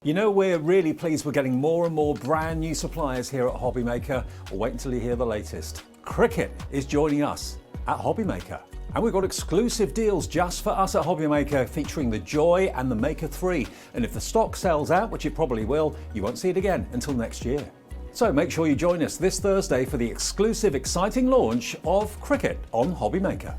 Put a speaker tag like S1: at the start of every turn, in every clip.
S1: You know, we're really pleased we're getting more and more brand new suppliers here at Hobby Makerr. Well, wait until you hear the latest. Cricut is joining us at Hobby Makerr. And we've got exclusive deals just for us at Hobby Makerr featuring the Joy and the Maker 3. And if the stock sells out, which it probably will, you won't see it again until next year. So make sure you join us this Thursday for the exclusive, exciting launch of Cricut on Hobby Makerr.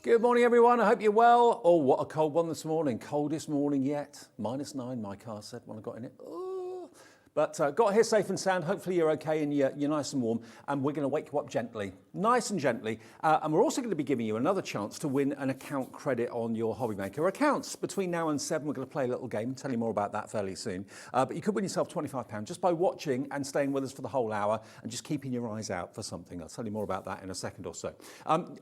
S1: Good morning, everyone. I hope you're well. Oh, what a cold one this morning. Coldest morning yet. -9, my car said when I got in it. Oh. But got here safe and sound. Hopefully you're okay and you're nice and warm. And we're going to wake you up gently, nice and gently. And we're also going to be giving you another chance to win an account credit on your Hobby Makerr accounts. Between now and 7, we're going to play a little game. Tell you more about that fairly soon. But you could win yourself £25 just by watching and staying with us for the whole hour and just keeping your eyes out for something. I'll tell you more about that in a second or so.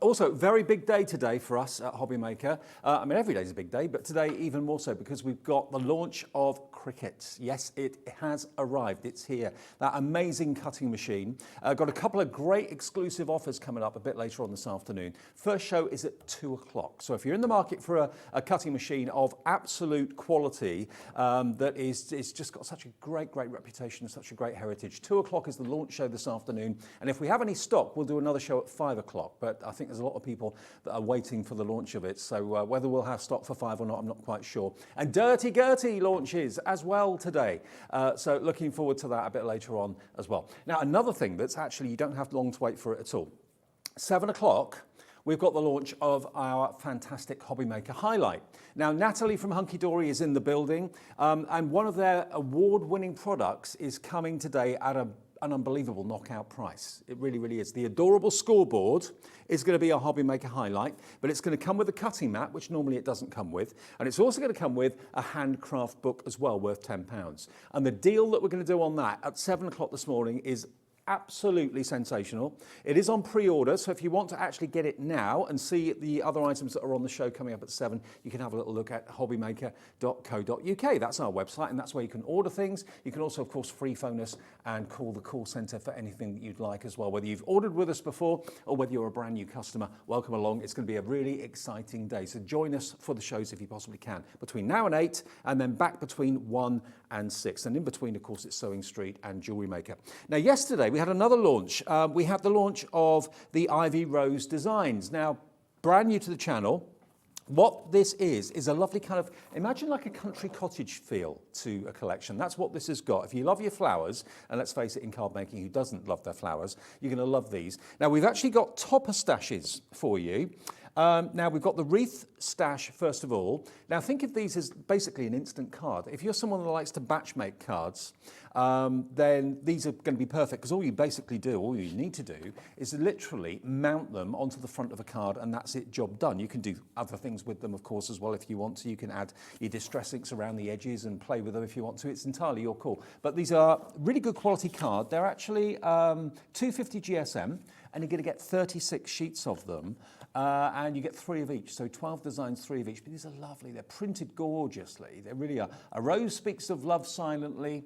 S1: Also, very big day today for us at Hobby Makerr. I mean, every day is a big day, but today even more so because we've got the launch of Cricut. Yes, it has arrived. It's here. That amazing cutting machine. Got a couple of great exclusive offers coming up a bit later on this afternoon. First show is at 2 o'clock. So if you're in the market for a cutting machine of absolute quality that is just got such a great reputation and such a great heritage, 2 o'clock is the launch show this afternoon. And if we have any stock, we'll do another show at 5 o'clock. But I think there's a lot of people that are waiting for the launch of it. So whether we'll have stock for 5 or not, I'm not quite sure. And Dirty Gertie launches as well today. So looking forward to that a bit later on as well. Now, another thing that's actually, you don't have long to wait for it at all. 7 o'clock, we've got the launch of our fantastic Hobby Makerr highlight. Now, Natalie from Hunky Dory is in the building, and one of their award-winning products is coming today at an unbelievable knockout price. It really is. The adorable Scoreboard is going to be a Hobby Makerr highlight, but it's going to come with a cutting mat, which normally it doesn't come with. And it's also going to come with a handcraft book as well, worth £10. And the deal that we're going to do on that at 7 o'clock this morning is absolutely sensational. It is on pre-order, so if you want to actually get it now and see the other items that are on the show coming up at 7, you can have a little look at hobbymakerr.co.uk. That's our website, and that's where you can order things. You can also, of course, free phone us and call the call centre for anything that you'd like as well. Whether you've ordered with us before or whether you're a brand new customer, welcome along. It's going to be a really exciting day. So join us for the shows if you possibly can, between now and 8, and then back between 1 and 6. And in between, of course, it's Sewing Street and Jewellery Maker. Now, yesterday, we had another launch. We had the launch of the Ivy Rose designs. Now, brand new to the channel. What this is a lovely kind of, imagine like a country cottage feel to a collection. That's what this has got. If you love your flowers, and let's face it, in card making, who doesn't love their flowers, you're going to love these. Now, we've actually got topper stashes for you. Now, we've got the wreath stash, first of all. Now, think of these as basically an instant card. If you're someone that likes to batch make cards, then these are going to be perfect, because all you need to do is literally mount them onto the front of a card, and that's it, job done. You can do other things with them, of course, as well, if you want to. You can add your distress inks around the edges and play with them if you want to. It's entirely your call. But these are really good quality card. They're actually 250 GSM, and you're going to get 36 sheets of them. And you get 3 of each, so 12 designs, 3 of each. But these are lovely. They're printed gorgeously. They really are. A rose speaks of love silently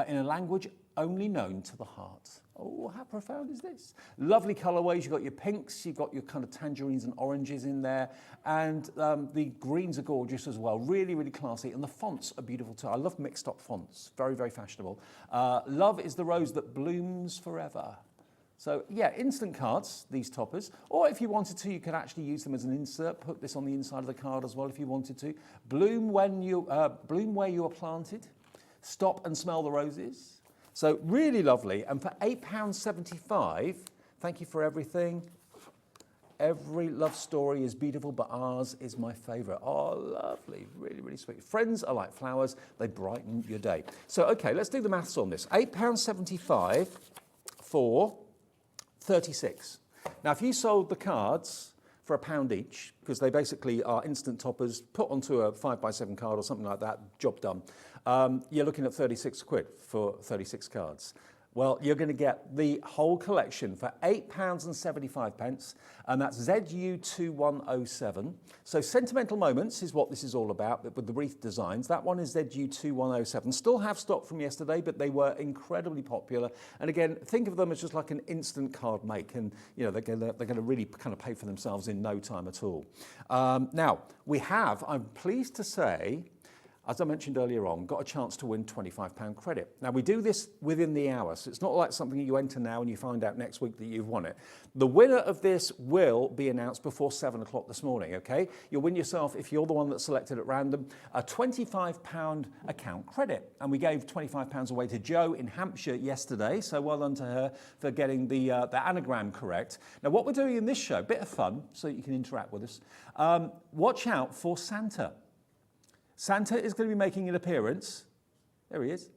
S1: in a language only known to the heart. Oh, how profound is this? Lovely colourways. You've got your pinks, you've got your kind of tangerines and oranges in there. And the greens are gorgeous as well. Really classy. And the fonts are beautiful too. I love mixed up fonts. Very fashionable. Love is the rose that blooms forever. So yeah, instant cards, these toppers, or if you wanted to, you could actually use them as an insert, put this on the inside of the card as well if you wanted to. Bloom where you are planted, stop and smell the roses. So really lovely, and for £8.75, thank you for everything. Every love story is beautiful, but ours is my favourite. Oh, lovely, really sweet. Friends are like flowers, they brighten your day. So okay, let's do the maths on this. £8.75 for 36. Now, if you sold the cards for £1 each, because they basically are instant toppers, put onto a 5x7 card or something like that, job done, you're looking at 36 quid for 36 cards. Well, you're going to get the whole collection for £8.75, and that's ZU2107. So Sentimental Moments is what this is all about, but with the wreath designs. That one is ZU2107. Still have stock from yesterday, but they were incredibly popular. And again, think of them as just like an instant card make, and you know they're going to really kind of pay for themselves in no time at all. Now, we have, I'm pleased to say, as I mentioned earlier on, got a chance to win £25 credit. Now, we do this within the hour, so it's not like something you enter now and you find out next week that you've won it. The winner of this will be announced before 7 o'clock this morning, okay? You'll win yourself, if you're the one that's selected at random, a £25 account credit. And we gave £25 away to Jo in Hampshire yesterday, so well done to her for getting the anagram correct. Now, what we're doing in this show, bit of fun, so you can interact with us, watch out for Santa. Santa is going to be making an appearance, there he is,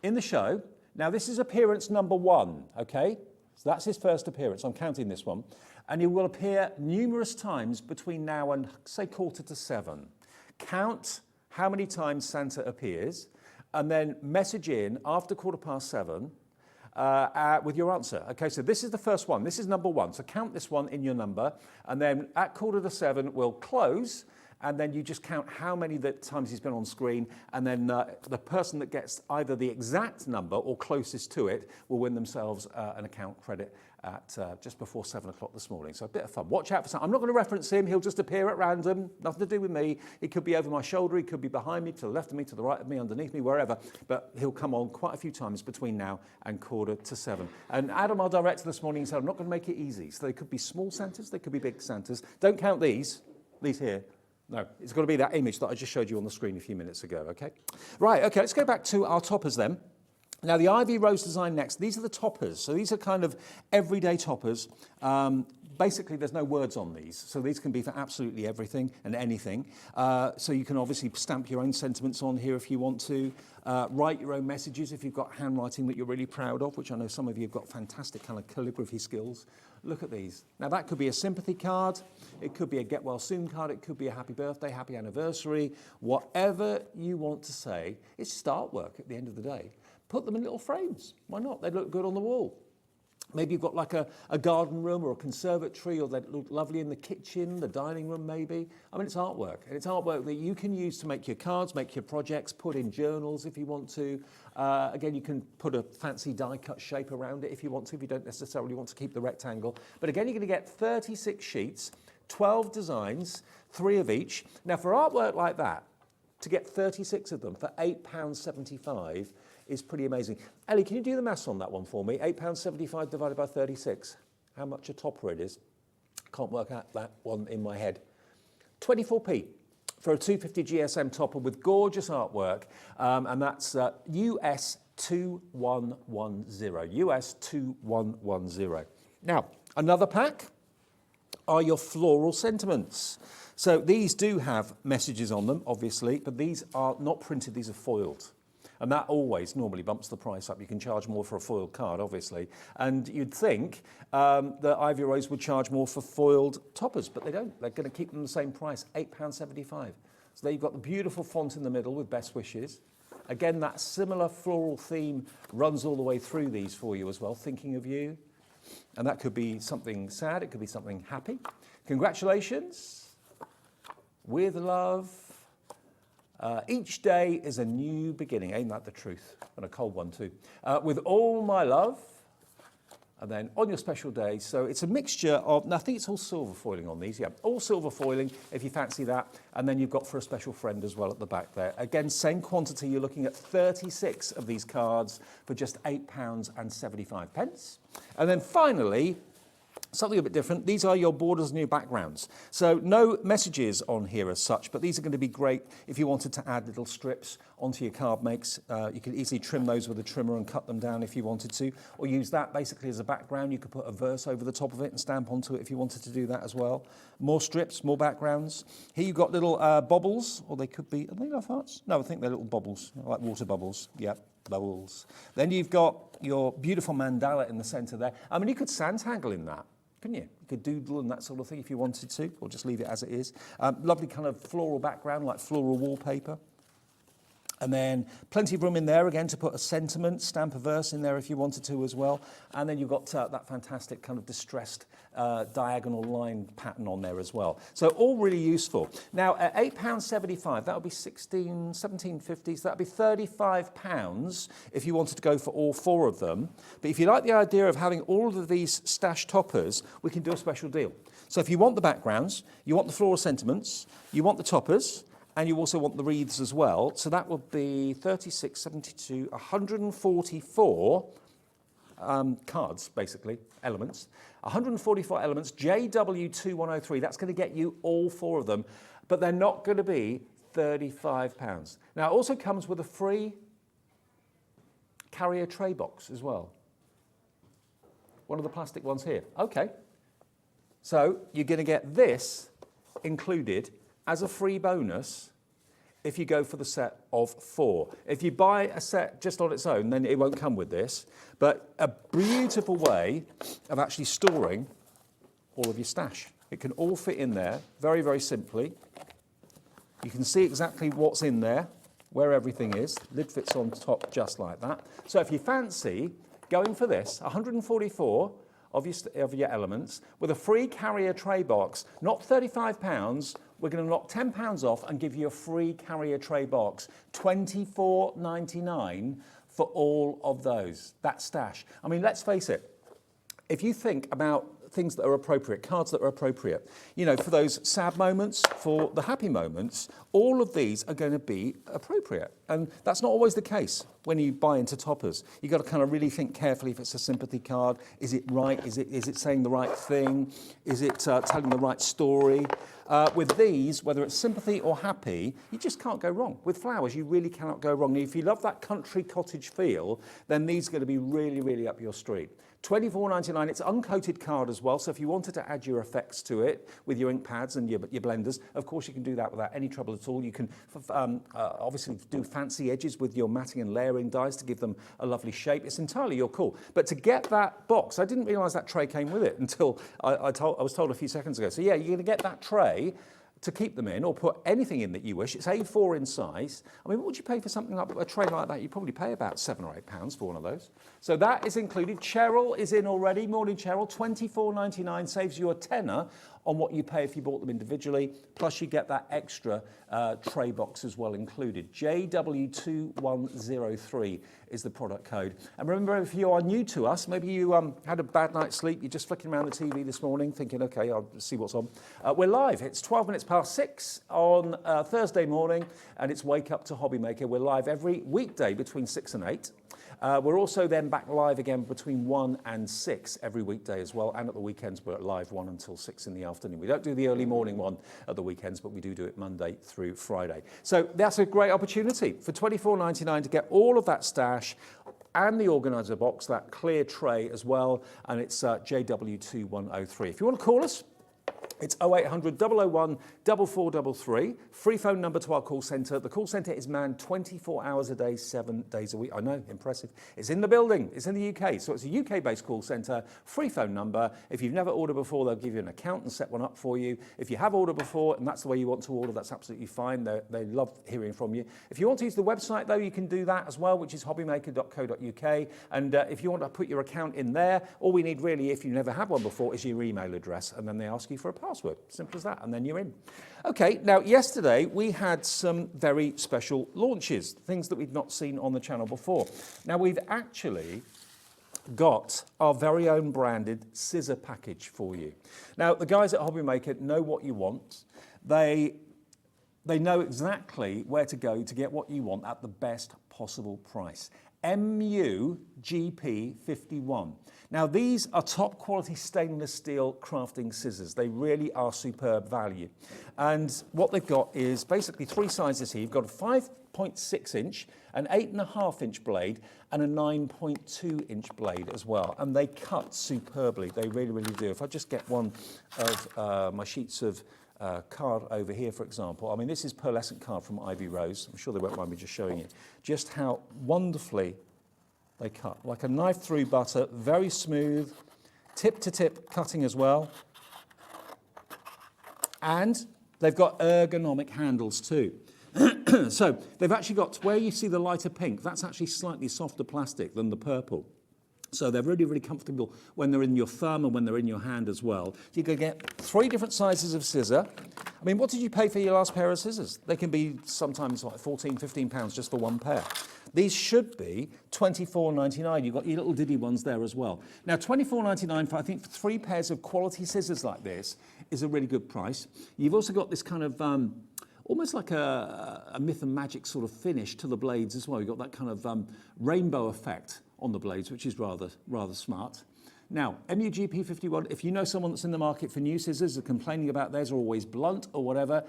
S1: in the show. Now this is appearance number 1, okay? So that's his first appearance, I'm counting this one. And he will appear numerous times between now and, say, 6:45. Count how many times Santa appears, and then message in after 7:15 with your answer. Okay, so this is the first one, this is number 1. So count this one in your number, and then at 7:15 we'll close, and then you just count how many times he's been on screen, and then the person that gets either the exact number or closest to it will win themselves an account credit at just before 7 o'clock this morning. So a bit of fun. Watch out for Santa. I'm not going to reference him. He'll just appear at random. Nothing to do with me. He could be over my shoulder. He could be behind me, to the left of me, to the right of me, underneath me, wherever. But he'll come on quite a few times between now and 6:45. And Adam, our director this morning, said, I'm not going to make it easy. So they could be small Santas. They could be big Santas. Don't count these here. No, it's got to be that image that I just showed you on the screen a few minutes ago, okay? Right, okay, let's go back to our toppers then. Now, the Ivy Rose design next. These are the toppers. So these are kind of everyday toppers. Basically, there's no words on these. So these can be for absolutely everything and anything. So you can obviously stamp your own sentiments on here if you want to. Write your own messages if you've got handwriting that you're really proud of, which I know some of you have got fantastic kind of calligraphy skills. Look at these. Now, that could be a sympathy card. It could be a get well soon card. It could be a happy birthday, happy anniversary. Whatever you want to say, it's just artwork at the end of the day. Put them in little frames. Why not? They look good on the wall. Maybe you've got like a garden room or a conservatory, or they look lovely in the kitchen, the dining room maybe. I mean, it's artwork. And it's artwork that you can use to make your cards, make your projects, put in journals if you want to. Again, you can put a fancy die-cut shape around it if you want to, if you don't necessarily want to keep the rectangle. But again, you're going to get 36 sheets, 12 designs, 3 of each. Now, for artwork like that, to get 36 of them for £8.75 is pretty amazing. Ellie, can you do the maths on that one for me? £8.75 divided by 36. How much a topper it is? Can't work out that one in my head. 24p for a 250 GSM topper with gorgeous artwork, and that's US 2110. US 2110. Now, another pack are your floral sentiments. So these do have messages on them, obviously, but these are not printed, these are foiled. And that always normally bumps the price up. You can charge more for a foiled card, obviously. And you'd think that Ivy Rose would charge more for foiled toppers, but they don't. They're going to keep them the same price, £8.75. So there you've got the beautiful font in the middle with best wishes. Again, that similar floral theme runs all the way through these for you as well, thinking of you. And that could be something sad, it could be something happy. Congratulations. With love. Each day is a new beginning. Ain't that the truth? And a cold one too. With all my love. And then on your special day. So it's a mixture of, and I think it's all silver foiling on these. Yeah, all silver foiling if you fancy that. And then you've got for a special friend as well at the back there. Again, same quantity. You're looking at 36 of these cards for just £8.75. And then finally, something a bit different. These are your borders and your backgrounds. So no messages on here as such, but these are going to be great if you wanted to add little strips onto your card makes. You could easily trim those with a trimmer and cut them down if you wanted to, or use that basically as a background. You could put a verse over the top of it and stamp onto it if you wanted to do that as well. More strips, more backgrounds. Here you've got little bobbles, or they could be, are they love hearts? No, I think they're little bubbles, like water bubbles. Yep. Bubbles. Then you've got your beautiful mandala in the centre there. I mean, you could sandtangle in that, couldn't you? You could doodle and that sort of thing if you wanted to, or just leave it as it is. Lovely kind of floral background, like floral wallpaper. And then plenty of room in there again to put a sentiment, stamp a verse in there if you wanted to as well. And then you've got that fantastic kind of distressed diagonal line pattern on there as well. So all really useful. Now at £8.75, that would be 17.50, so that would be £35 if you wanted to go for all 4 of them. But if you like the idea of having all of these stash toppers, we can do a special deal. So if you want the backgrounds, you want the floral sentiments, you want the toppers, and you also want the wreaths as well. So that would be 36, 72, 144 cards, basically, elements. 144 elements, JW2103. That's going to get you all 4 of them, but they're not going to be £35. Now, it also comes with a free carrier tray box as well. One of the plastic ones here. Okay. So you're going to get this included as a free bonus if you go for the set of 4. If you buy a set just on its own, then it won't come with this. But a beautiful way of actually storing all of your stash. It can all fit in there very, very simply. You can see exactly what's in there, where everything is. Lid fits on top just like that. So if you fancy going for this, 144 of your elements with a free carrier tray box, not £35, we're going to knock £10 off and give you a free carrier tray box, £24.99 for all of those. That stash. I mean, let's face it, if you think about things that are appropriate, cards that are appropriate, you know, for those sad moments, for the happy moments, all of these are going to be appropriate. And that's not always the case when you buy into toppers. You've got to kind of really think carefully if it's a sympathy card. Is it right? Is it saying the right thing? Is it telling the right story? With these, whether it's sympathy or happy, you just can't go wrong. With flowers, you really cannot go wrong. If you love that country cottage feel, then these are going to be really, really up your street. £24.99, it's uncoated card as well, so if you wanted to add your effects to it with your ink pads and your blenders, of course you can do that without any trouble at all. You can obviously do fancy edges with your matting and layering dies to give them a lovely shape. It's entirely your call. But to get that box, I didn't realise that tray came with it until I was told a few seconds ago. So yeah, you're going to get that tray to keep them in, or put anything in that you wish. It's A4 in size. I mean, what would you pay for something like a tray like that? You'd probably pay about £7 or £8 for one of those. So that is included. Cheryl is in already. Morning, Cheryl. £24.99 saves you a tenner on what you pay if you bought them individually. Plus, you get that extra tray box as well included. JW2103 is the product code. And remember, if you are new to us, maybe you had a bad night's sleep, you're just flicking around the TV this morning thinking, okay, I'll see what's on. We're live. It's 12 minutes past 6 on Thursday morning, and it's Wake Up to Hobby Maker. We're live every weekday between 6 and 8. We're also then back live again between 1 and 6 every weekday as well, and at the weekends we're live 1 until 6 in the afternoon. We don't do the early morning one at the weekends, but we do it Monday through Friday. So that's a great opportunity for £24.99 to get all of that stash and the organiser box, that clear tray as well, and it's JW2103. If you want to call us, it's 0800 001 4433. Free phone number to our call centre. The call centre is manned 24 hours a day, 7 days a week. I know, impressive. It's in the building. It's in the UK. So it's a UK-based call centre. Free phone number. If you've never ordered before, they'll give you an account and set one up for you. If you have ordered before and that's the way you want to order, that's absolutely fine. They love hearing from you. If you want to use the website, though, you can do that as well, which is hobbymaker.co.uk. And if you want to put your account in there, all we need really, if you never had one before, is your email address. And then they ask you for a password. Simple as that, and then you're in. Okay, now yesterday we had some very special launches, things that we've not seen on the channel before. Now we've actually got our very own branded scissor package for you. Now the guys at Hobby Maker know what you want. They know exactly where to go to get what you want at the best possible price. MUGP51. Now these are top quality stainless steel crafting scissors. They really are superb value. And what they've got is basically 3 sizes here. You've got a 5.6 inch, an 8.5 inch blade, and a 9.2 inch blade as well. And they cut superbly. They really, really do. If I just get one of my sheets of card over here, for example. I mean, this is pearlescent card from Ivy Rose. I'm sure they won't mind me just showing you just how wonderfully they cut. Like a knife through butter, very smooth, tip to tip cutting as well. And they've got ergonomic handles too. So they've actually got, where you see the lighter pink, that's actually slightly softer plastic than the purple. So they're really, really comfortable when they're in your thumb and when they're in your hand as well. You can get 3 different sizes of scissor. I mean, what did you pay for your last pair of scissors? They can be sometimes like 14, 15 pounds just for one pair. These should be £24.99. You've got your little diddy ones there as well. Now, £24.99 for, I think, 3 pairs of quality scissors like this is a really good price. You've also got this kind of almost like a myth and magic sort of finish to the blades as well. You've got that kind of rainbow effect on the blades, which is rather smart. Now, MUG P51, if you know someone that's in the market for new scissors are complaining about theirs are always blunt or whatever,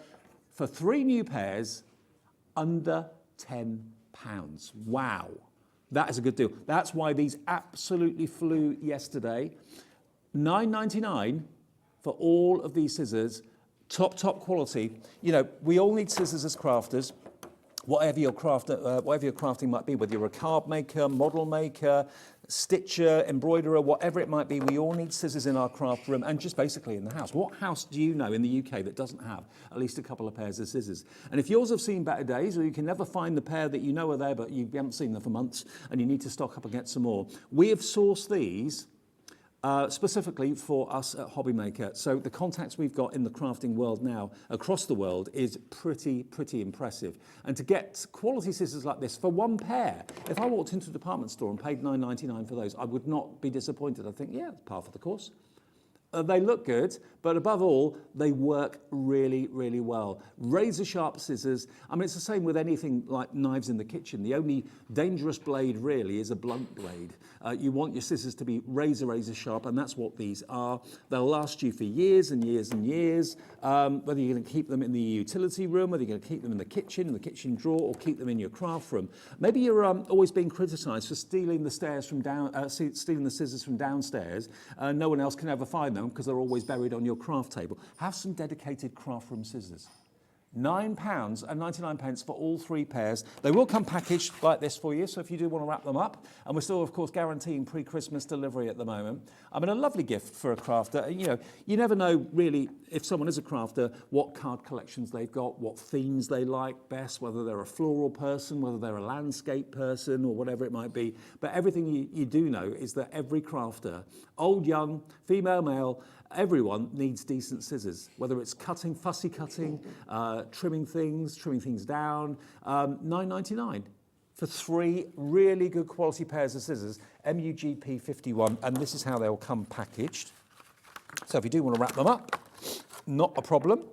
S1: for 3 new pairs, under £10. Wow, that is a good deal. That's why these absolutely flew yesterday. £9.99 for all of these scissors, top quality. You know, we all need scissors as crafters. Whatever your crafting might be, whether you're a card maker, model maker, stitcher, embroiderer, whatever it might be, we all need scissors in our craft room and just basically in the house. What house do you know in the UK that doesn't have at least a couple of pairs of scissors? And if yours have seen better days, or you can never find the pair that you know are there but you haven't seen them for months and you need to stock up and get some more, we have sourced these specifically for us at Hobby Makerr. So the contacts we've got in the crafting world now across the world is pretty impressive. And to get quality scissors like this for one pair, if I walked into a department store and paid £9.99 for those, I would not be disappointed. I'd think, yeah, it's par for the course. They look good, but above all, they work really well. Razor sharp scissors. I mean, it's the same with anything like knives in the kitchen. The only dangerous blade really is a blunt blade. You want your scissors to be razor sharp, and that's what these are. They'll last you for years and years. Whether you're going to keep them in the utility room, whether you're going to keep them in the kitchen drawer, or keep them in your craft room. Maybe you're always being criticised for stealing the scissors from downstairs. No one else can ever find them because they're always buried on your craft table. Have some dedicated craft room scissors. £9.99 for all 3 pairs. They will come packaged like this for you, so if you do want to wrap them up, and we're still, of course, guaranteeing pre-Christmas delivery at the moment. I mean, a lovely gift for a crafter. You know, you never know really if someone is a crafter, what card collections they've got, what themes they like best, whether they're a floral person, whether they're a landscape person, or whatever it might be. But everything you do know is that every crafter, old, young, female, male, everyone needs decent scissors, whether it's cutting, fussy cutting, trimming things down. £9.99 for 3 really good quality pairs of scissors, MUG P51, and this is how they'll come packaged. So if you do want to wrap them up, not a problem.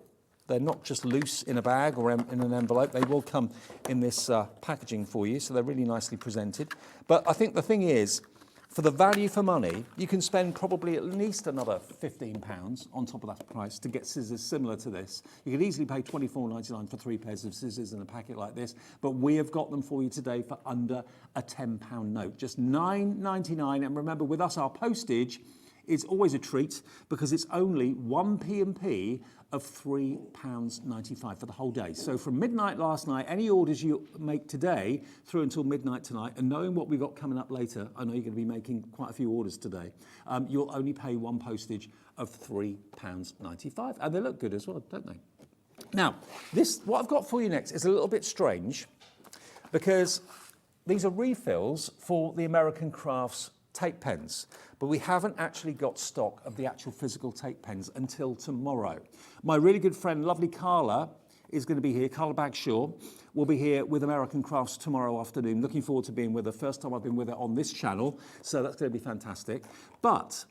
S1: They're not just loose in a bag or in an envelope. They will come in this packaging for you, so they're really nicely presented. But I think the thing is, for the value for money, you can spend probably at least another £15 on top of that price to get scissors similar to this. You could easily pay £24.99 for 3 pairs of scissors in a packet like this, but we have got them for you today for under a £10 note, just £9.99. And remember, with us, our postage is always a treat because it's only 1 P&P of £3.95 for the whole day. So from midnight last night, any orders you make today through until midnight tonight, and knowing what we've got coming up later, I know you're going to be making quite a few orders today, you'll only pay 1 postage of £3.95. And they look good as well, don't they? Now, what I've got for you next is a little bit strange because these are refills for the American Crafts tape pens, but we haven't actually got stock of the actual physical tape pens until tomorrow. My really good friend, lovely Carla, is going to be here. Carla Bagshaw will be here with American Crafts tomorrow afternoon. Looking forward to being with her. First time I've been with her on this channel, so that's going to be fantastic. But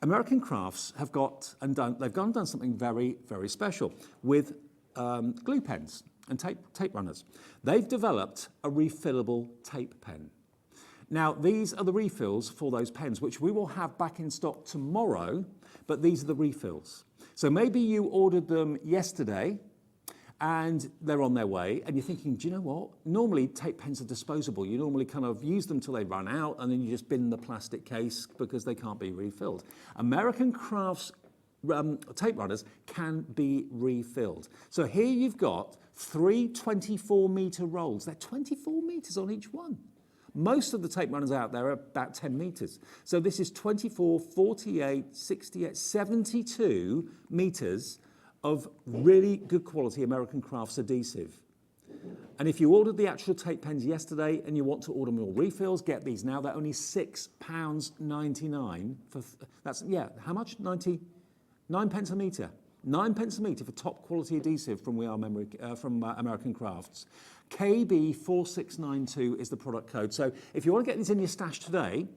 S1: American Crafts have they've gone and done something very special with glue pens and tape runners. They've developed a refillable tape pen. Now, these are the refills for those pens, which we will have back in stock tomorrow, but these are the refills. So maybe you ordered them yesterday and they're on their way, and you're thinking, do you know what? Normally, tape pens are disposable. You normally kind of use them till they run out, and then you just bin the plastic case because they can't be refilled. American Crafts tape runners can be refilled. So here you've got 3 24-metre rolls. They're 24 metres on each one. Most of the tape runners out there are about 10 metres. So this is 24, 48, 68, 72 metres of really good quality American Crafts adhesive. And if you ordered the actual tape pens yesterday and you want to order more refills, get these now. They're only £6.99 for, that's, yeah, how much? 99 pence a metre. 9 pence a metre for top quality adhesive from American Crafts. KB4692 is the product code. So if you want to get these in your stash today,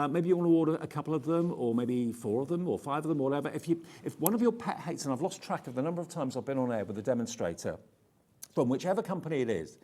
S1: maybe you want to order a couple of them, or maybe 4 of them, or 5 of them, or whatever. If one of your pet hates, and I've lost track of the number of times I've been on air with a demonstrator, from whichever company it is,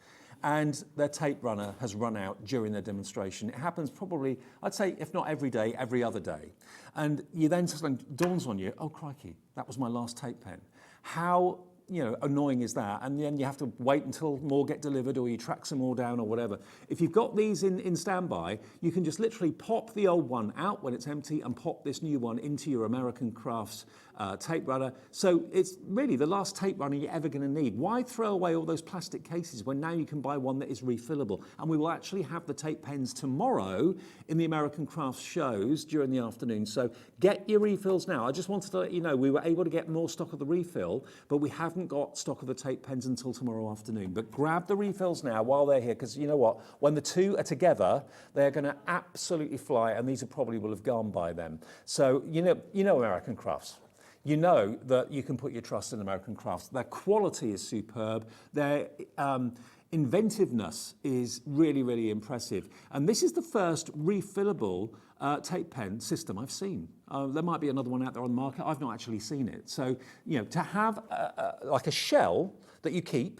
S1: and their tape runner has run out during their demonstration. It happens probably, I'd say, if not every day, every other day. And you then suddenly dawns on you, oh crikey, that was my last tape pen. How annoying is that? And then you have to wait until more get delivered, or you track some more down, or whatever. If you've got these in standby, you can just literally pop the old one out when it's empty and pop this new one into your American Crafts tape runner. So it's really the last tape runner you're ever going to need. Why throw away all those plastic cases when now you can buy one that is refillable? And we will actually have the tape pens tomorrow in the American Crafts shows during the afternoon. So get your refills now. I just wanted to let you know we were able to get more stock of the refill, but we haven't got stock of the tape pens until tomorrow afternoon. But grab the refills now while they're here, because you know what? When the two are together, they're going to absolutely fly, and these probably will have gone by then. So you know American Crafts. You know that you can put your trust in American Crafts. Their quality is superb. Their inventiveness is really, really impressive. And this is the first refillable tape pen system I've seen. There might be another one out there on the market. I've not actually seen it. So, to have like a shell that you keep,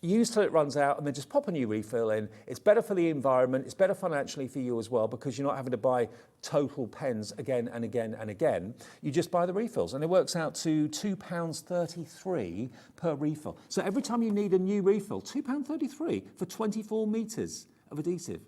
S1: use till it runs out, and then just pop a new refill in. It's better for the environment. It's better financially for you as well, because you're not having to buy total pens again and again and again. You just buy the refills, and it works out to £2.33 per refill. So every time you need a new refill, £2.33 for 24 metres of adhesive.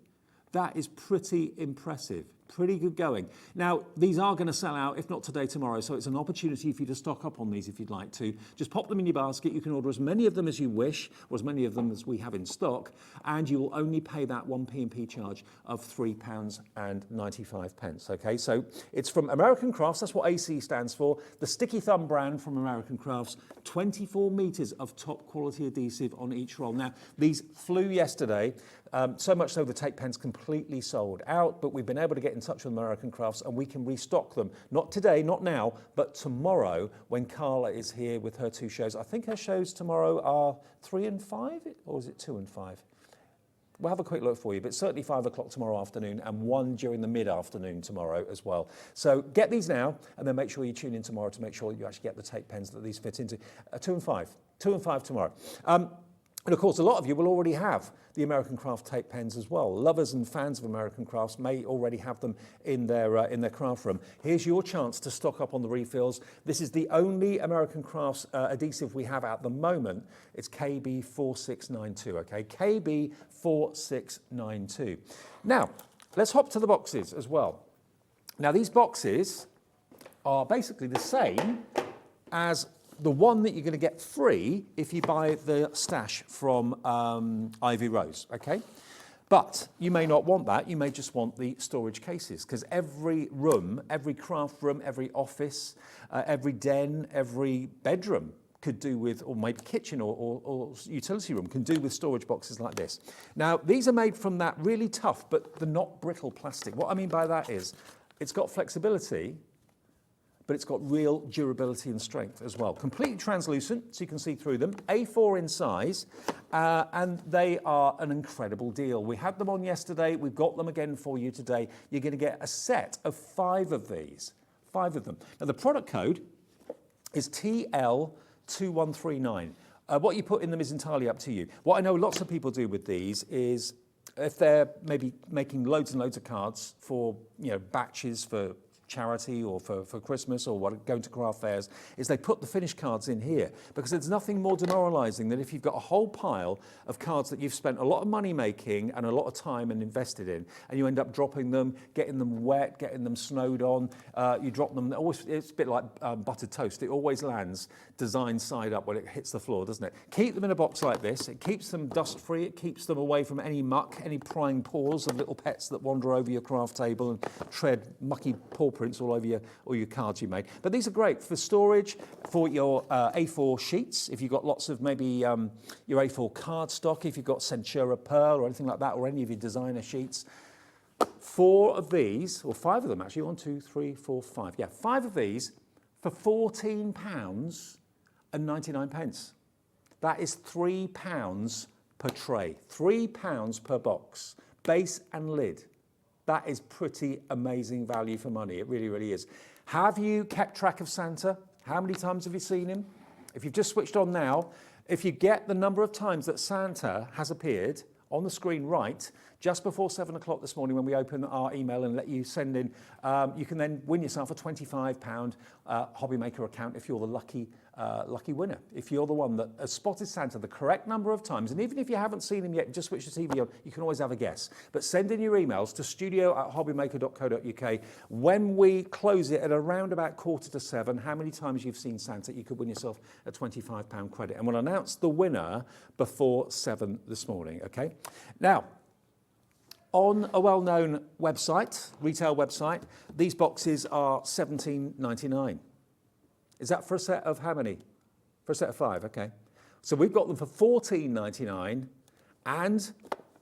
S1: That is pretty impressive. Pretty good going. Now, these are going to sell out, if not today, tomorrow, so it's an opportunity for you to stock up on these if you'd like to. Just pop them in your basket. You can order as many of them as you wish, or as many of them as we have in stock, and you will only pay that 1 P&P charge of £3.95. Okay, so it's from American Crafts. That's what AC stands for. The Sticky Thumb brand from American Crafts. 24 metres of top quality adhesive on each roll. Now, these flew yesterday, so much so the tape pens completely sold out, but we've been able to get in touch with American Crafts, and we can restock them. Not today, not now, but tomorrow when Carla is here with her 2 shows. I think her shows tomorrow are 3 and 5, or is it 2 and 5? We'll have a quick look for you, but certainly 5 o'clock tomorrow afternoon, and 1 during the mid-afternoon tomorrow as well. So get these now, and then make sure you tune in tomorrow to make sure you actually get the tape pens that these fit into. 2 and 5. 2 and 5 tomorrow. And of course, a lot of you will already have the American Craft tape pens as well. Lovers and fans of American Crafts may already have them in their craft room. Here's your chance to stock up on the refills. This is the only American Crafts adhesive we have at the moment. It's KB4692, okay? KB4692. Now, let's hop to the boxes as well. Now, these boxes are basically the same as the one that you're going to get free if you buy the stash from Ivy Rose, okay? But you may not want that. You may just want the storage cases, because every room, every craft room, every office, every den, every bedroom could do with, or maybe kitchen or utility room can do with storage boxes like this. Now, these are made from that really tough, but the not brittle plastic. What I mean by that is it's got flexibility, but it's got real durability and strength as well. Completely translucent, so you can see through them. A4 in size, and they are an incredible deal. We had them on yesterday. We've got them again for you today. You're going to get a set of 5 of these, 5 of them. Now, the product code is TL2139. What you put in them is entirely up to you. What I know lots of people do with these is, if they're maybe making loads and loads of cards for, batches for charity or for Christmas or going to craft fairs, is they put the finished cards in here, because there's nothing more demoralizing than if you've got a whole pile of cards that you've spent a lot of money making and a lot of time and invested in, and you end up dropping them, getting them wet, getting them snowed on. You drop them, it's a bit like buttered toast. It always lands designed side up when it hits the floor, doesn't it? Keep them in a box like this. It keeps them dust free. It keeps them away from any muck, any prying paws of little pets that wander over your craft table and tread mucky paw prints prints all over all your cards you made. But these are great for storage, for your A4 sheets, if you've got lots of maybe your A4 cardstock, if you've got Centura Pearl or anything like that, or any of your designer sheets. 4 of these, or 5 of them actually, 1, 2, 3, 4, 5. Yeah, 5 of these for £14.99. That is £3 per tray, £3 per box, base and lid. That is pretty amazing value for money. It really, really is. Have you kept track of Santa? How many times have you seen him? If you've just switched on now, if you get the number of times that Santa has appeared on the screen right, just before 7 o'clock this morning when we open our email and let you send in, you can then win yourself a £25 Hobby Makerr account if you're the lucky winner. If you're the one that has spotted Santa the correct number of times, and even if you haven't seen him yet, just switch the TV on, you can always have a guess. But send in your emails to studio@hobbymakerr.co.uk. When we close it at around about 6:45, how many times you've seen Santa, you could win yourself a £25 credit. And we'll announce the winner before 7 this morning, okay? Now, on a well-known website, retail website, these boxes are £17.99. Is that for a set of how many? For a set of 5, okay. So we've got them for £14.99 and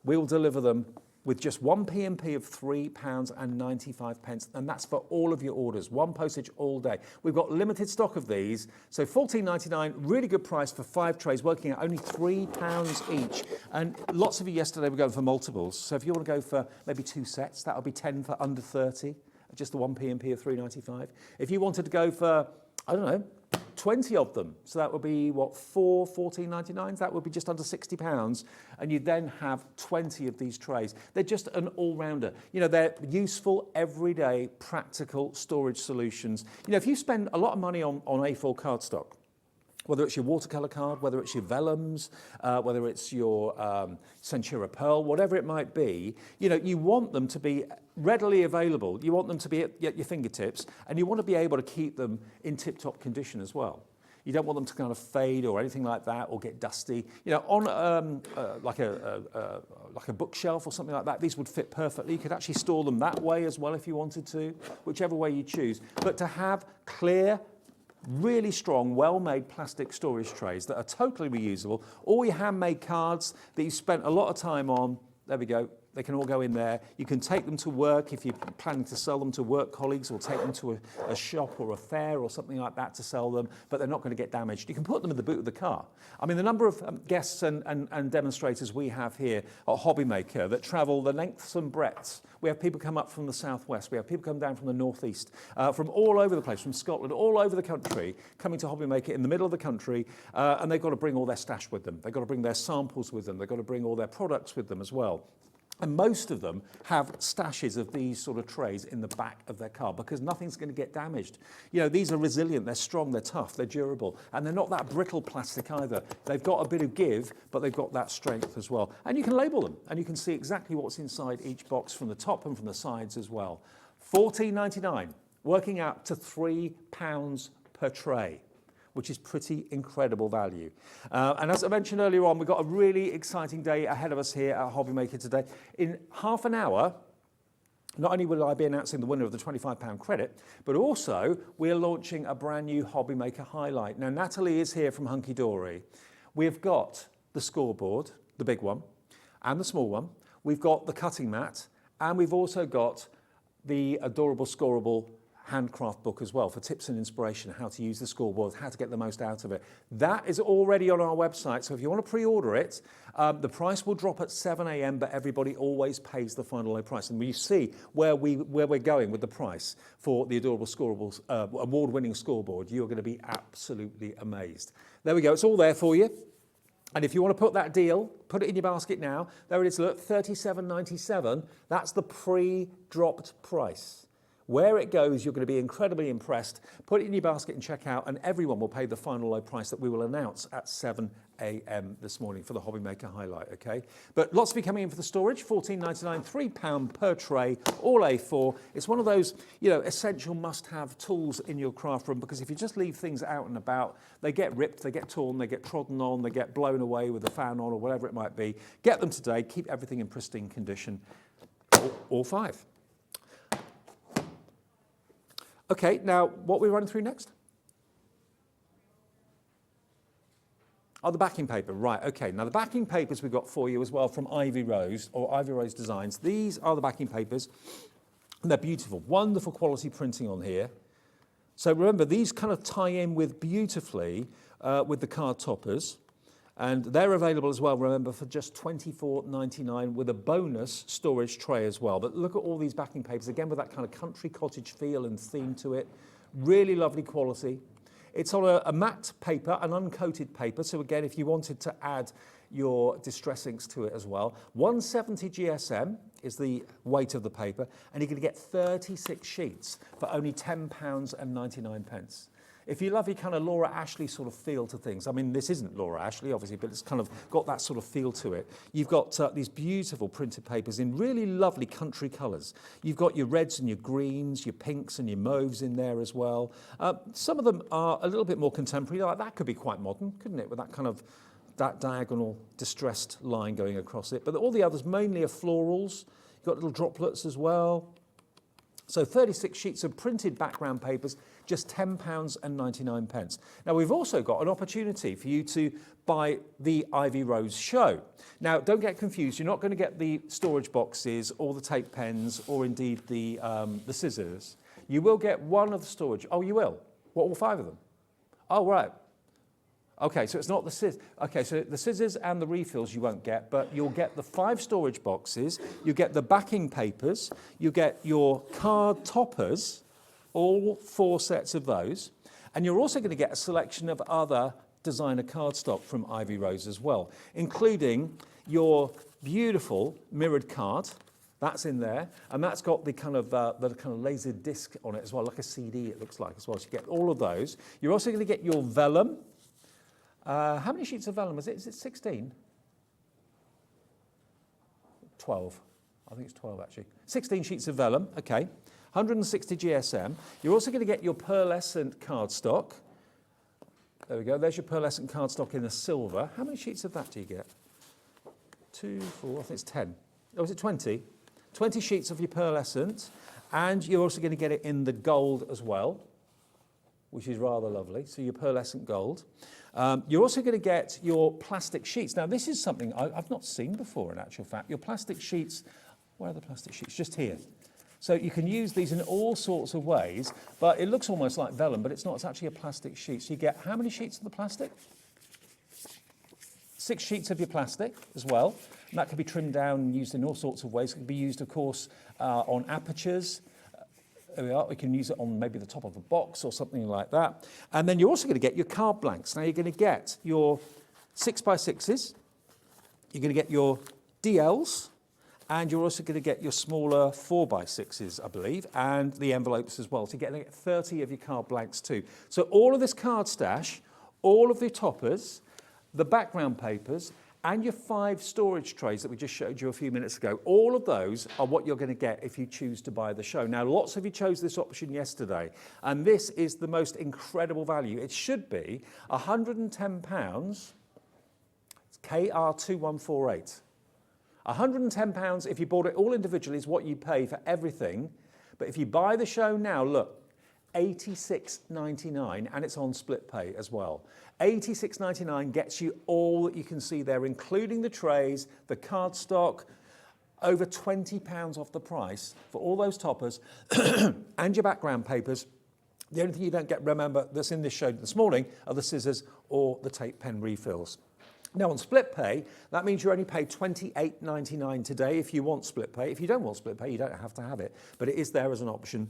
S1: we will deliver them with just one P&P of £3.95, and that's for all of your orders, one postage all day. We've got limited stock of these, so £14.99, really good price for 5 trays, working at only £3 each. And lots of you yesterday were going for multiples, so if you want to go for maybe 2 sets, that'll be 10 for under 30, just the one P&P of £3.95. If you wanted to go for, I don't know, 20 of them, so that would be what, 4 £14.99s? That would be just under £60, and you then have 20 of these trays. They're just an all-rounder. You know, they're useful, everyday, practical storage solutions. You know, if you spend a lot of money on A4 cardstock, whether it's your watercolour card, whether it's your vellums, whether it's your Centura Pearl, whatever it might be, you know, you want them to be readily available. You want them to be at your fingertips, and you want to be able to keep them in tip-top condition as well. You don't want them to kind of fade or anything like that, or get dusty. You know, on like a bookshelf or something like that, these would fit perfectly. You could actually store them that way as well if you wanted to, whichever way you choose. But to have clear, really strong, well-made plastic storage trays that are totally reusable, all your handmade cards that you spent a lot of time on, there we go, they can all go in there. You can take them to work if you're planning to sell them to work colleagues, or take them to a shop or a fair or something like that to sell them, but they're not going to get damaged. You can put them in the boot of the car. I mean, the number of guests and demonstrators we have here at Hobby Makerr that travel the lengths and breadths. We have people come up from the southwest, we have people come down from the northeast, from all over the place, from Scotland, all over the country, coming to Hobby Makerr in the middle of the country, and they've got to bring all their stash with them. They've got to bring their samples with them. They've got to bring all their products with them as well. And most of them have stashes of these sort of trays in the back of their car because nothing's going to get damaged. You know, these are resilient, they're strong, they're tough, they're durable, and they're not that brittle plastic either. They've got a bit of give, but they've got that strength as well. And you can label them, and you can see exactly what's inside each box from the top and from the sides as well. £14.99, working out to £3 per tray, which is pretty incredible value. And as I mentioned earlier on, we've got a really exciting day ahead of us here at Hobby Makerr today. In half an hour, not only will I be announcing the winner of the £25 credit, but also we're launching a brand new Hobby Makerr highlight. Now, Natalie is here from Hunky Dory. We've got the scoreboard, the big one, and the small one. We've got the cutting mat, and we've also got the adorable scoreable handcraft book as well for tips and inspiration, how to use the scoreboard, how to get the most out of it. That is already on our website, so if you want to pre-order it, the price will drop at 7 a.m, but everybody always pays the final low price. And when you see where we're going with the price for the adorable scoreable, award-winning scoreboard, you're going to be absolutely amazed. There we go, it's all there for you. And if you want to put that deal, put it in your basket now. There it is, look, $37.97. That's the pre-dropped price. Where it goes, you're going to be incredibly impressed. Put it in your basket and check out, and everyone will pay the final low price that we will announce at 7 a.m. this morning for the Hobby Makerr highlight, okay? But lots of you coming in for the storage, £14.99, £3 per tray, all A4. It's one of those, you know, essential must-have tools in your craft room, because if you just leave things out and about, they get ripped, they get torn, they get trodden on, they get blown away with the fan on or whatever it might be. Get them today, keep everything in pristine condition, all 5. Okay, now what are we running through next? Oh, the backing paper, right, okay. Now the backing papers we've got for you as well from Ivy Rose, or Ivy Rose Designs. These are the backing papers. And they're beautiful, wonderful quality printing on here. So remember, these kind of tie in with beautifully with the card toppers. And they're available as well, remember, for just $24.99 with a bonus storage tray as well. But look at all these backing papers, again, with that kind of country cottage feel and theme to it. Really lovely quality. It's on a matte paper, an uncoated paper. So again, if you wanted to add your distress inks to it as well. 170 GSM is the weight of the paper, and you're going to get 36 sheets for only £10.99. If you love your kind of Laura Ashley sort of feel to things, I mean, this isn't Laura Ashley, obviously, but it's kind of got that sort of feel to it. You've got these beautiful printed papers in really lovely country colours. You've got your reds and your greens, your pinks and your mauves in there as well. Some of them are a little bit more contemporary. Like that could be quite modern, couldn't it, with that kind of that diagonal distressed line going across it. But all the others mainly are florals. You've got little droplets as well. So 36 sheets of printed background papers, just £10.99. Now we've also got an opportunity for you to buy the Ivy Rose show. Now don't get confused, you're not going to get the storage boxes or the tape pens or indeed the scissors. You will get one of the storage. Oh, you will? What, all 5 of them? Oh, right. Okay, so it's not the scissors. Okay, so the scissors and the refills you won't get, but you'll get the 5 storage boxes, you get the backing papers, you get your card toppers, all 4 sets of those, and you're also going to get a selection of other designer cardstock from Ivy Rose as well, including your beautiful mirrored card. That's in there, and that's got the kind of laser disc on it as well, like a CD it looks like as well. So you get all of those. You're also going to get your vellum. How many sheets of vellum is it? Is it 16? 12. I think it's 12 actually. 16 sheets of vellum, okay. 160 GSM. You're also going to get your pearlescent cardstock. There we go. There's your pearlescent cardstock in a silver. How many sheets of that do you get? 2, 4, I think it's 10. Oh, is it 20? 20 sheets of your pearlescent. And you're also going to get it in the gold as well, which is rather lovely. So your pearlescent gold. You're also going to get your plastic sheets. Now, this is something I've not seen before, in actual fact. Your plastic sheets, where are the plastic sheets? Just here. So you can use these in all sorts of ways, but it looks almost like vellum, but it's not. It's actually a plastic sheet. So you get how many sheets of the plastic? 6 sheets of your plastic as well. And that can be trimmed down and used in all sorts of ways. It can be used, of course, on apertures. There we are. We can use it on maybe the top of a box or something like that. And then you're also going to get your card blanks. Now you're going to get your 6x6s. You're going to get your DLs. And you're also going to get your smaller 4x6s, I believe, and the envelopes as well. So you're getting 30 of your card blanks too. So all of this card stash, all of the toppers, the background papers, and your 5 storage trays that we just showed you a few minutes ago, all of those are what you're going to get if you choose to buy the show. Now, lots of you chose this option yesterday, and this is the most incredible value. It should be £110, it's KR2148. £110 if you bought it all individually is what you pay for everything, but if you buy the show now, look, $86.99, and it's on split pay as well. $86.99 gets you all that you can see there, including the trays, the cardstock, over £20 off the price for all those toppers and your background papers. The only thing you don't get, remember, that's in this show this morning are the scissors or the tape pen refills. Now on split pay, that means you only pay $28.99 today if you want split pay. If you don't want split pay, you don't have to have it, but it is there as an option.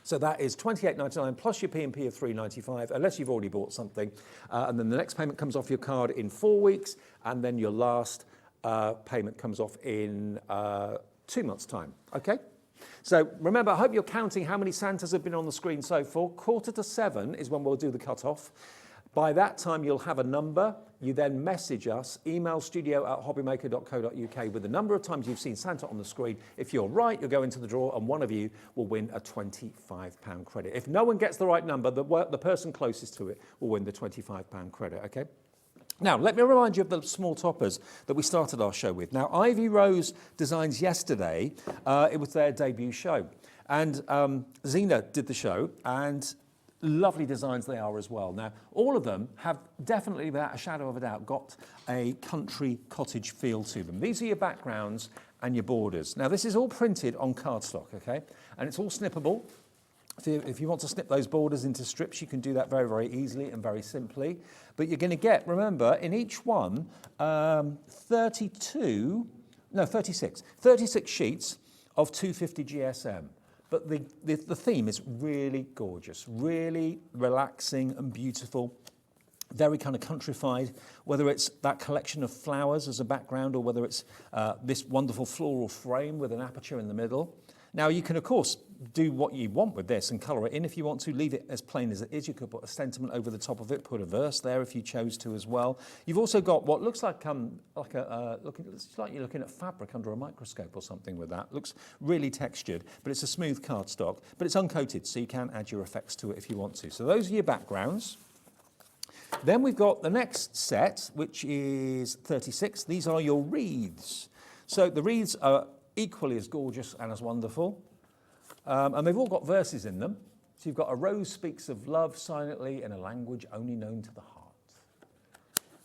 S1: So that is $28.99 plus your P&P of $3.95, unless you've already bought something. And then the next payment comes off your card in 4 weeks, and then your last payment comes off in 2 months' time, okay? So remember, I hope you're counting how many Santas have been on the screen so far. 6:45 is when we'll do the cut-off. By that time, you'll have a number. You then message us, email studio@hobbymaker.co.uk with the number of times you've seen Santa on the screen. If you're right, you'll go into the draw, and one of you will win a £25 credit. If no one gets the right number, the person closest to it will win the £25 credit, okay? Now, let me remind you of the small toppers that we started our show with. Now, Ivy Rose Designs yesterday, it was their debut show. And Zena did the show, and lovely designs they are as well. Now, all of them have definitely, without a shadow of a doubt, got a country cottage feel to them. These are your backgrounds and your borders. Now, this is all printed on cardstock, okay? And it's all snippable. If you want to snip those borders into strips, you can do that very, very easily and very simply. But you're going to get, remember, in each one, 36 sheets of 250 GSM. But the theme is really gorgeous, really relaxing and beautiful, very kind of countrified, whether it's that collection of flowers as a background or whether it's this wonderful floral frame with an aperture in the middle. Now, you can, of course, do what you want with this and colour it in if you want to. Leave it as plain as it is. You could put a sentiment over the top of it, put a verse there if you chose to as well. You've also got what looks like it's like you're looking at fabric under a microscope or something with that. Looks really textured, but it's a smooth cardstock, but it's uncoated, so you can add your effects to it if you want to. So those are your backgrounds. Then we've got the next set, which is 36. These are your wreaths. So the wreaths are equally as gorgeous and as wonderful. And they've all got verses in them. So you've got a rose speaks of love silently in a language only known to the heart.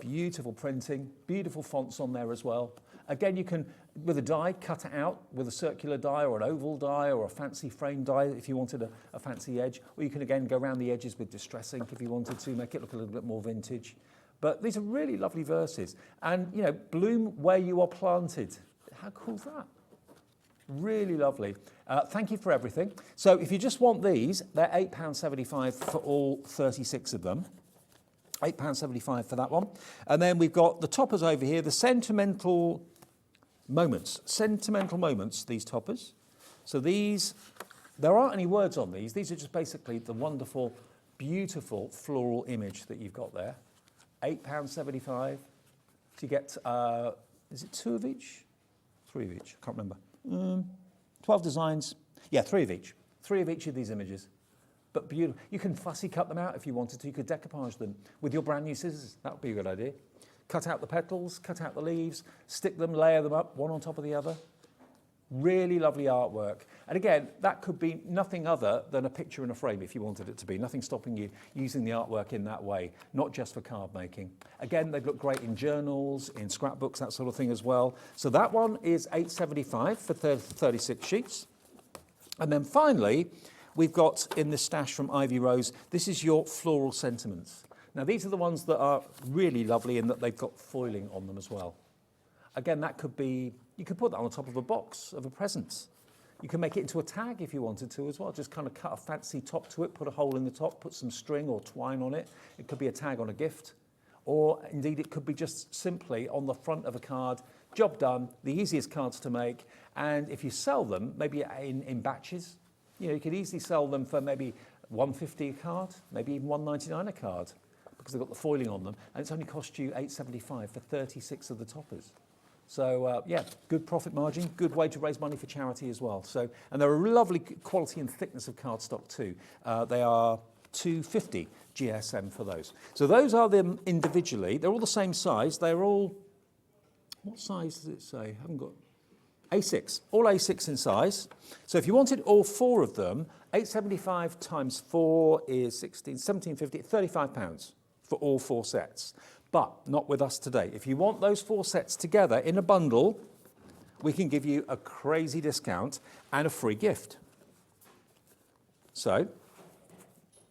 S1: Beautiful printing, beautiful fonts on there as well. Again, you can, with a die, cut it out with a circular die or an oval die or a fancy frame die if you wanted a fancy edge. Or you can, again, go around the edges with distress ink if you wanted to, make it look a little bit more vintage. But these are really lovely verses. And, you know, bloom where you are planted. How cool is that? Really lovely. Thank you for everything. So if you just want these, they're £8.75 for all 36 of them. £8.75 for that one. And then we've got the toppers over here, the sentimental moments. Sentimental moments, these toppers. So these, there aren't any words on these. These are just basically the wonderful, beautiful floral image that you've got there. £8.75. So you get, is it 2 of each? 3 of each, I can't remember. 12 designs. Yeah, 3 of each. 3 of each of these images. But beautiful. You can fussy cut them out if you wanted to. You could decoupage them with your brand new scissors. That would be a good idea. Cut out the petals, cut out the leaves, stick them, layer them up, one on top of the other. Really lovely artwork. And again, that could be nothing other than a picture in a frame if you wanted it to be. Nothing stopping you using the artwork in that way, not just for card making. Again, they look great in journals, in scrapbooks, that sort of thing as well. So that one is £8.75 for 36 sheets. And then finally, we've got in the stash from Ivy Rose, this is your floral sentiments. Now, these are the ones that are really lovely in that they've got foiling on them as well. Again, that could be, you could put that on the top of a box of a present. You can make it into a tag if you wanted to as well. Just kind of cut a fancy top to it, put a hole in the top, put some string or twine on it. It could be a tag on a gift. Or indeed, it could be just simply on the front of a card. Job done, the easiest cards to make. And if you sell them, maybe in batches, you know, you could easily sell them for maybe £1.50 a card, maybe even £1.99 a card, because they've got the foiling on them. And it's only cost you £8.75 for 36 of the toppers. So, yeah, good profit margin, good way to raise money for charity as well. So, and they're a lovely quality and thickness of cardstock too. They are 250 GSM for those. So those are them individually. They're all the same size. They're all, what size does it say? I haven't got, A6, all A6 in size. So if you wanted all 4 of them, £8.75 times 4 is £17.50, £35 for all 4 sets. But not with us today. If you want those 4 sets together in a bundle, we can give you a crazy discount and a free gift. So,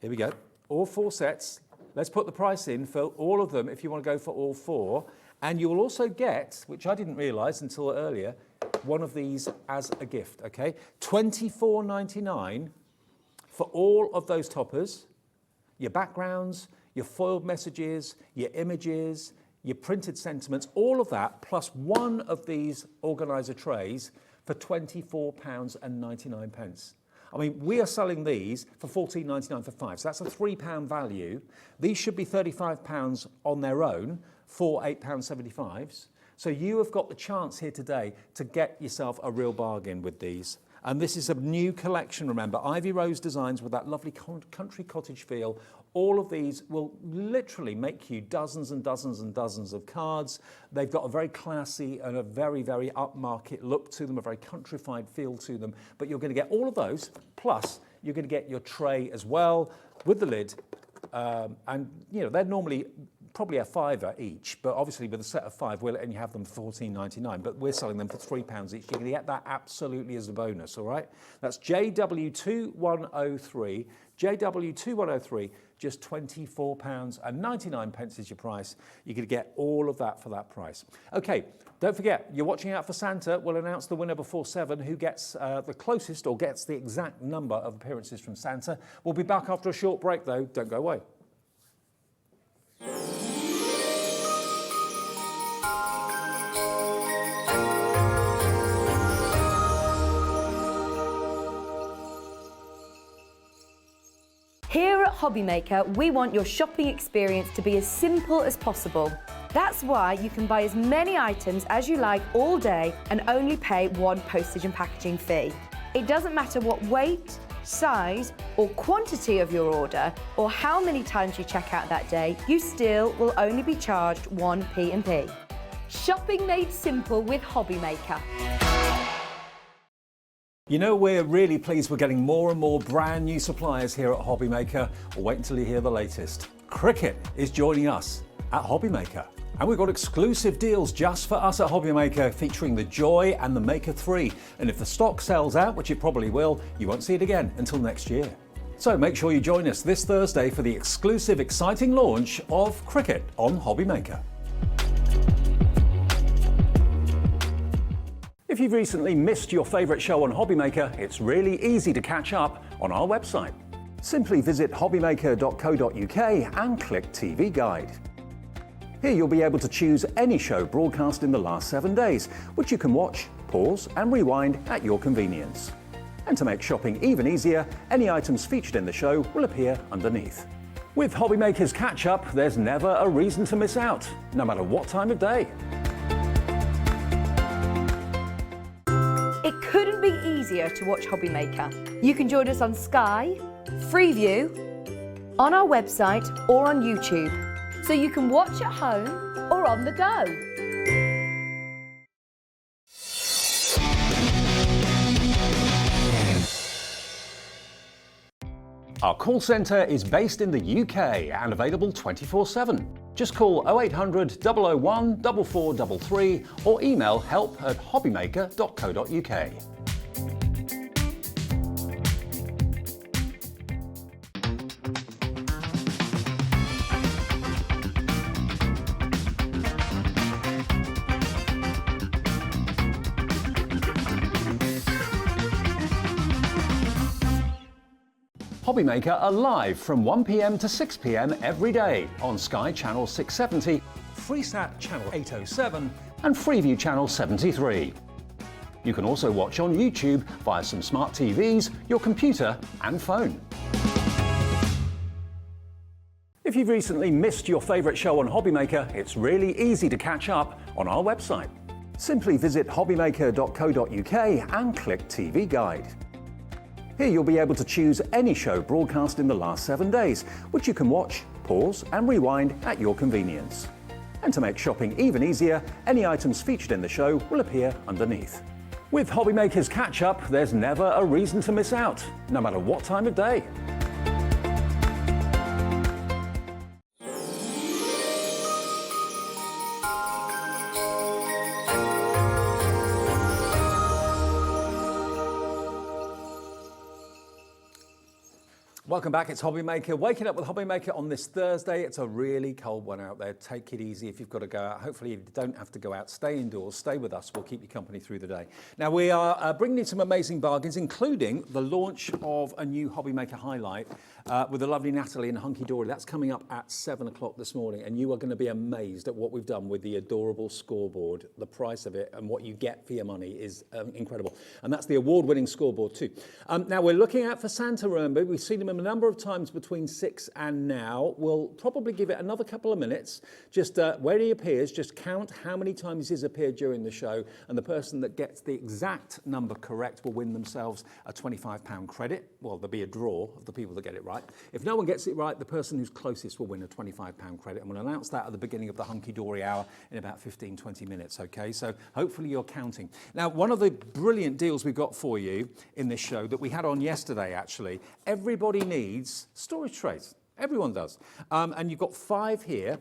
S1: here we go. All 4 sets. Let's put the price in for all of them if you want to go for all 4. And you will also get, which I didn't realise until earlier, one of these as a gift, okay? £24.99 for all of those toppers, your backgrounds, your foiled messages, your images, your printed sentiments, all of that, plus one of these organiser trays for £24.99. I mean, we are selling these for £14.99 for 5, so that's a £3 value. These should be £35 on their own for £8.75. So you have got the chance here today to get yourself a real bargain with these. And this is a new collection, remember. Ivy Rose designs with that lovely country cottage feel, All of these will literally make you dozens and dozens and dozens of cards. They've got a very classy and a very, very upmarket look to them, a very countrified feel to them. But you're going to get all of those, plus you're going to get your tray as well with the lid. And you know, they're normally probably a £5 each, but obviously with a set of 5, and you have them for £14.99, but we're selling them for £3 each. You're going to get that absolutely as a bonus, all right? That's JW2103, JW2103, just £24.99 is your price. You're going to get all of that for that price. Okay, don't forget, you're watching out for Santa. We'll announce the winner before 7, who gets the closest or gets the exact number of appearances from Santa. We'll be back after a short break, though. Don't go away.
S2: Here at Hobby Makerr, we want your shopping experience to be as simple as possible. That's why you can buy as many items as you like all day and only pay one postage and packaging fee. It doesn't matter what weight, size or quantity of your order or how many times you check out that day, you still will only be charged one P&P. Shopping made simple with Hobby Makerr.
S1: You know, we're really pleased we're getting more and more brand new suppliers here at Hobby Makerr. Well, wait until you hear the latest. Cricket is joining us at Hobby Makerr. And we've got exclusive deals just for us at Hobby Makerr featuring the Joy and the Maker 3. And if the stock sells out, which it probably will, you won't see it again until next year. So make sure you join us this Thursday for the exclusive, exciting launch of Cricket on Hobby Makerr. If you've recently missed your favourite show on Hobby Makerr, it's really easy to catch up on our website. Simply visit hobbymakerr.co.uk and click TV Guide. Here you'll be able to choose any show broadcast in the last 7 days, which you can watch, pause and rewind at your convenience. And to make shopping even easier, any items featured in the show will appear underneath. With Hobby Makerr's Catch Up, there's never a reason to miss out, no matter what time of day.
S2: It couldn't be easier to watch Hobby Makerr. You can join us on Sky, Freeview, on our website or on YouTube, so you can watch at home or on the go.
S1: Our call centre is based in the UK and available 24/7. Just call 0800 001 4433 or email help@hobbymakerr.co.uk. Hobby Makerr are live from 1 p.m. to 6 p.m. every day on Sky Channel 670, Freesat Channel 807 and Freeview Channel 73. You can also watch on YouTube via some smart TVs, your computer and phone. If you've recently missed your favourite show on Hobby Makerr, it's really easy to catch up on our website. Simply visit hobbymakerr.co.uk and click TV Guide. Here you'll be able to choose any show broadcast in the last 7 days, which you can watch, pause and rewind at your convenience. And to make shopping even easier, any items featured in the show will appear underneath. With Hobby Makerr's Catch Up, there's never a reason to miss out, no matter what time of day. Welcome back, it's Hobby Makerr. Waking up with Hobby Makerr on this Thursday. It's a really cold one out there. Take it easy if you've got to go out. Hopefully you don't have to go out. Stay indoors, stay with us. We'll keep you company through the day. Now we are bringing in some amazing bargains, including the launch of a new Hobby Makerr highlight with the lovely Natalie and Hunky Dory. That's coming up at 7 o'clock this morning, and you are going to be amazed at what we've done with the adorable scoreboard. The price of it and what you get for your money is incredible. And that's the award-winning scoreboard too. Now we're looking out for Santa, remember. We've seen him a number of times between 6 and now. We'll probably give it another couple of minutes. Just where he appears, just count how many times he's appeared during the show, and the person that gets the exact number correct will win themselves a £25 credit. Well, there'll be a draw of the people that get it right. right. If no one gets it right, the person who's closest will win a £25 credit, and we'll announce that at the beginning of the Hunky Dory hour in about 15, 20 minutes, okay? So hopefully you're counting. Now, one of the brilliant deals we've got for you in this show that we had on yesterday, actually, everybody needs storage trays. Everyone does. And you've got 5 here,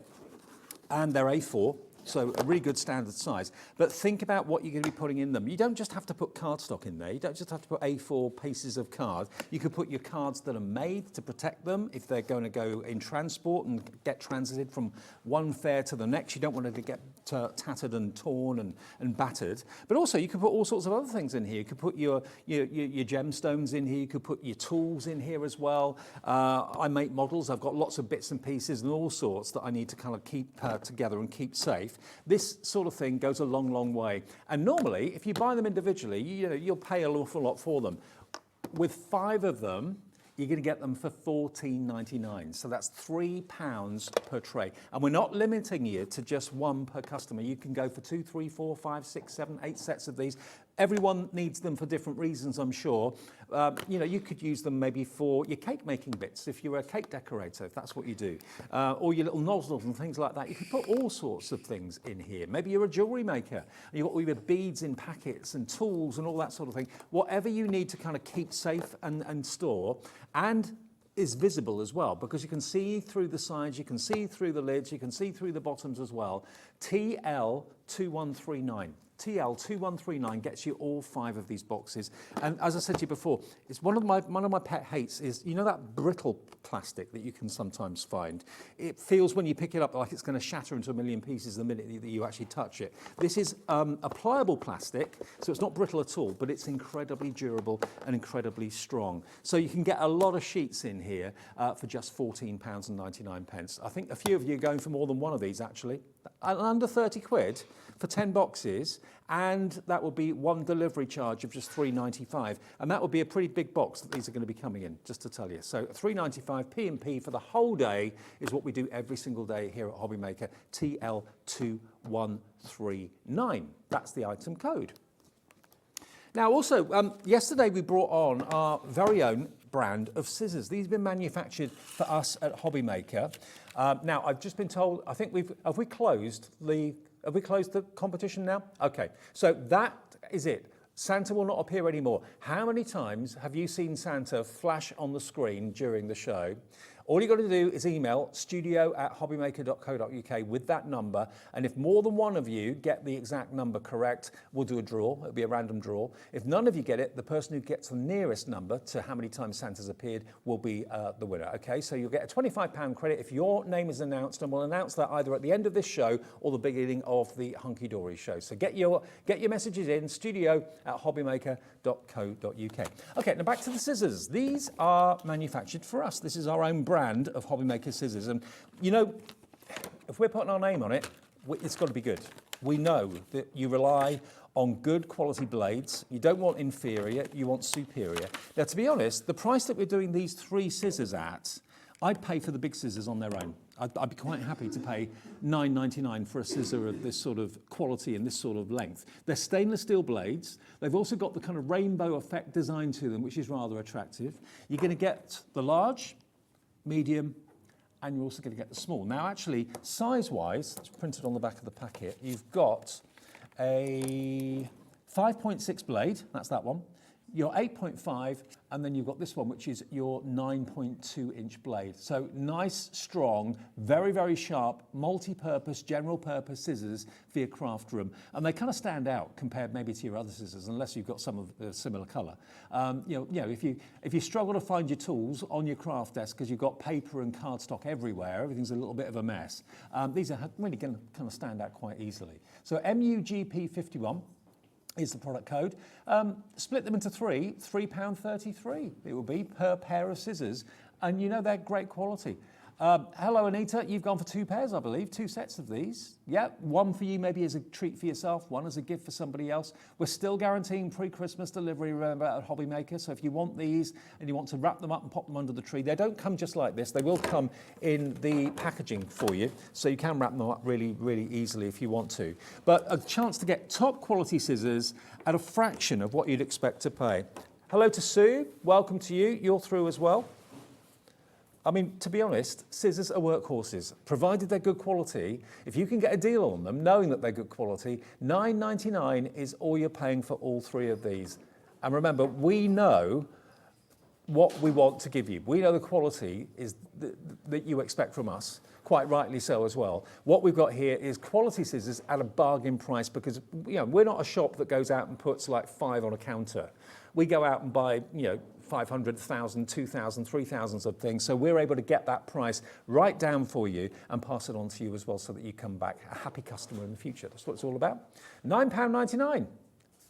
S1: and they're A4. So a really good standard size. But think about what you're going to be putting in them. You don't just have to put cardstock in there. You don't just have to put A4 pieces of card. You could put your cards that are made to protect them if they're going to go in transport and get transited from one fair to the next. You don't want it to get tattered and torn and battered. But also you could put all sorts of other things in here. You could put your gemstones in here. You could put your tools in here as well. I make models. I've got lots of bits and pieces and all sorts that I need to kind of keep together and keep safe. This sort of thing goes a long, long way. And normally, if you buy them individually, you'll pay an awful lot for them. With 5 of them, you're going to get them for £14.99. So that's £3 per tray. And we're not limiting you to just 1 per customer. You can go for 2, 3, 4, 5, 6, 7, 8 sets of these. Everyone needs them for different reasons, I'm sure. You could use them maybe for your cake making bits, if you're a cake decorator, if that's what you do. Or your little nozzles and things like that. You can put all sorts of things in here. Maybe you're a jewellery maker, and you've got all your beads in packets and tools and all that sort of thing. Whatever you need to kind of keep safe and store, and is visible as well, because you can see through the sides, you can see through the lids, you can see through the bottoms as well. TL2139. TL2139 gets you all 5 of these boxes. And as I said to you before, it's one of my pet hates is, you know, that brittle plastic that you can sometimes find. It feels when you pick it up like it's going to shatter into a million pieces the minute that you actually touch it. This is a pliable plastic, so it's not brittle at all, but it's incredibly durable and incredibly strong. So you can get a lot of sheets in here for just £14.99. I think a few of you are going for more than one of these, actually. Under 30 quid for 10 boxes, and that will be 1 delivery charge of just £3.95, and that will be a pretty big box that these are going to be coming in, just to tell you. So £3.95 P&P for the whole day is what we do every single day here at Hobby Maker. TL2139. That's the item code. Now also, yesterday we brought on our very own brand of scissors. These have been manufactured for us at Hobby Maker. Now I've just been told, I think have we closed the competition now? Okay, so that is it. Santa will not appear anymore. How many times have you seen Santa flash on the screen during the show? All you've got to do is email studio@hobbymaker.co.uk with that number, and if more than one of you get the exact number correct, we'll do a draw. It'll be a random draw. If none of you get it, the person who gets the nearest number to how many times Santa's appeared will be the winner. Okay, so you'll get a £25 credit if your name is announced, and we'll announce that either at the end of this show or the beginning of the Hunky Dory show. So get your messages in, studio@hobbymaker.co.uk. Okay, now back to the scissors. These are manufactured for us. This is our own brand of Hobby Maker scissors, and you know, if we're putting our name on it, it's got to be good. We know that you rely on good quality blades. You don't want inferior, you want superior. Now, to be honest, the price that we're doing these 3 scissors at, I'd pay for the big scissors on their own. I'd be quite happy to pay $9.99 for a scissor of this sort of quality and this sort of length. They're stainless steel blades. They've also got the kind of rainbow effect design to them, which is rather attractive. You're going to get the large, medium, and you're also going to get the small. Now, actually, size-wise, it's printed on the back of the packet, you've got a 5.6 blade, that's that one, your 8.5, and then you've got this one, which is your 9.2-inch blade. So nice, strong, very, very sharp, multi-purpose, general-purpose scissors for your craft room. And they kind of stand out compared maybe to your other scissors, unless you've got some of a similar colour. If you struggle to find your tools on your craft desk because you've got paper and cardstock everywhere, everything's a little bit of a mess, these are really going to kind of stand out quite easily. So MUGP51 is the product code. Split them into 3, £3.33 it will be per pair of scissors, and you know they're great quality. Hello Anita, you've gone for 2 pairs, I believe, 2 sets of these. Yeah, one for you maybe as a treat for yourself, one as a gift for somebody else. We're still guaranteeing pre-Christmas delivery, remember, at Hobby Maker, so if you want these and you want to wrap them up and pop them under the tree, they don't come just like this, they will come in the packaging for you, so you can wrap them up really, really easily if you want to. But a chance to get top quality scissors at a fraction of what you'd expect to pay. Hello to Sue, welcome to you, you're through as well. I mean, to be honest, scissors are workhorses. Provided they're good quality, if you can get a deal on them, knowing that they're good quality, $9.99 is all you're paying for all three of these. And remember, we know what we want to give you. We know the quality is that you expect from us, quite rightly so as well. What we've got here is quality scissors at a bargain price because we're not a shop that goes out and puts like 5 on a counter. We go out and buy 500, 1,000, 2,000, 3,000 of things. So we're able to get that price right down for you and pass it on to you as well so that you come back a happy customer in the future. That's what it's all about. £9.99.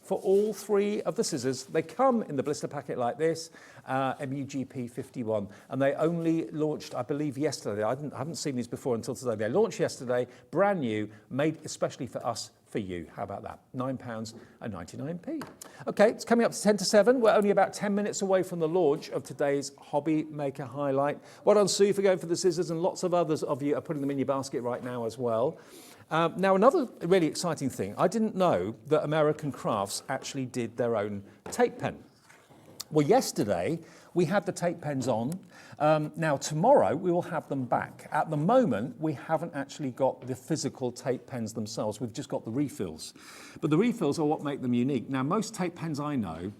S1: For all three of the scissors. They come in the blister packet like this, MUGP 51, and they only launched, I believe, yesterday. I haven't seen these before until today. They launched yesterday, brand new, made especially for us, for you. How about that? £9.99. Okay, it's coming up to 10 to 7. We're only about 10 minutes away from the launch of today's Hobby Maker highlight. Well done, Sue, for going for the scissors, and lots of others of you are putting them in your basket right now as well. Now, another really exciting thing, I didn't know that American Crafts actually did their own tape pen. Well, yesterday we had the tape pens on. Now, tomorrow we will have them back. At the moment, we haven't actually got the physical tape pens themselves. We've just got the refills. But the refills are what make them unique. Now, most tape pens I know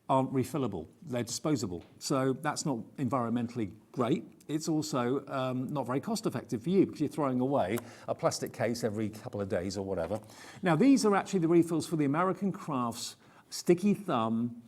S1: aren't refillable. They're disposable. So that's not environmentally great. It's also not very cost effective for you because you're throwing away a plastic case every couple of days or whatever. Now, these are actually the refills for the American Crafts Sticky Thumb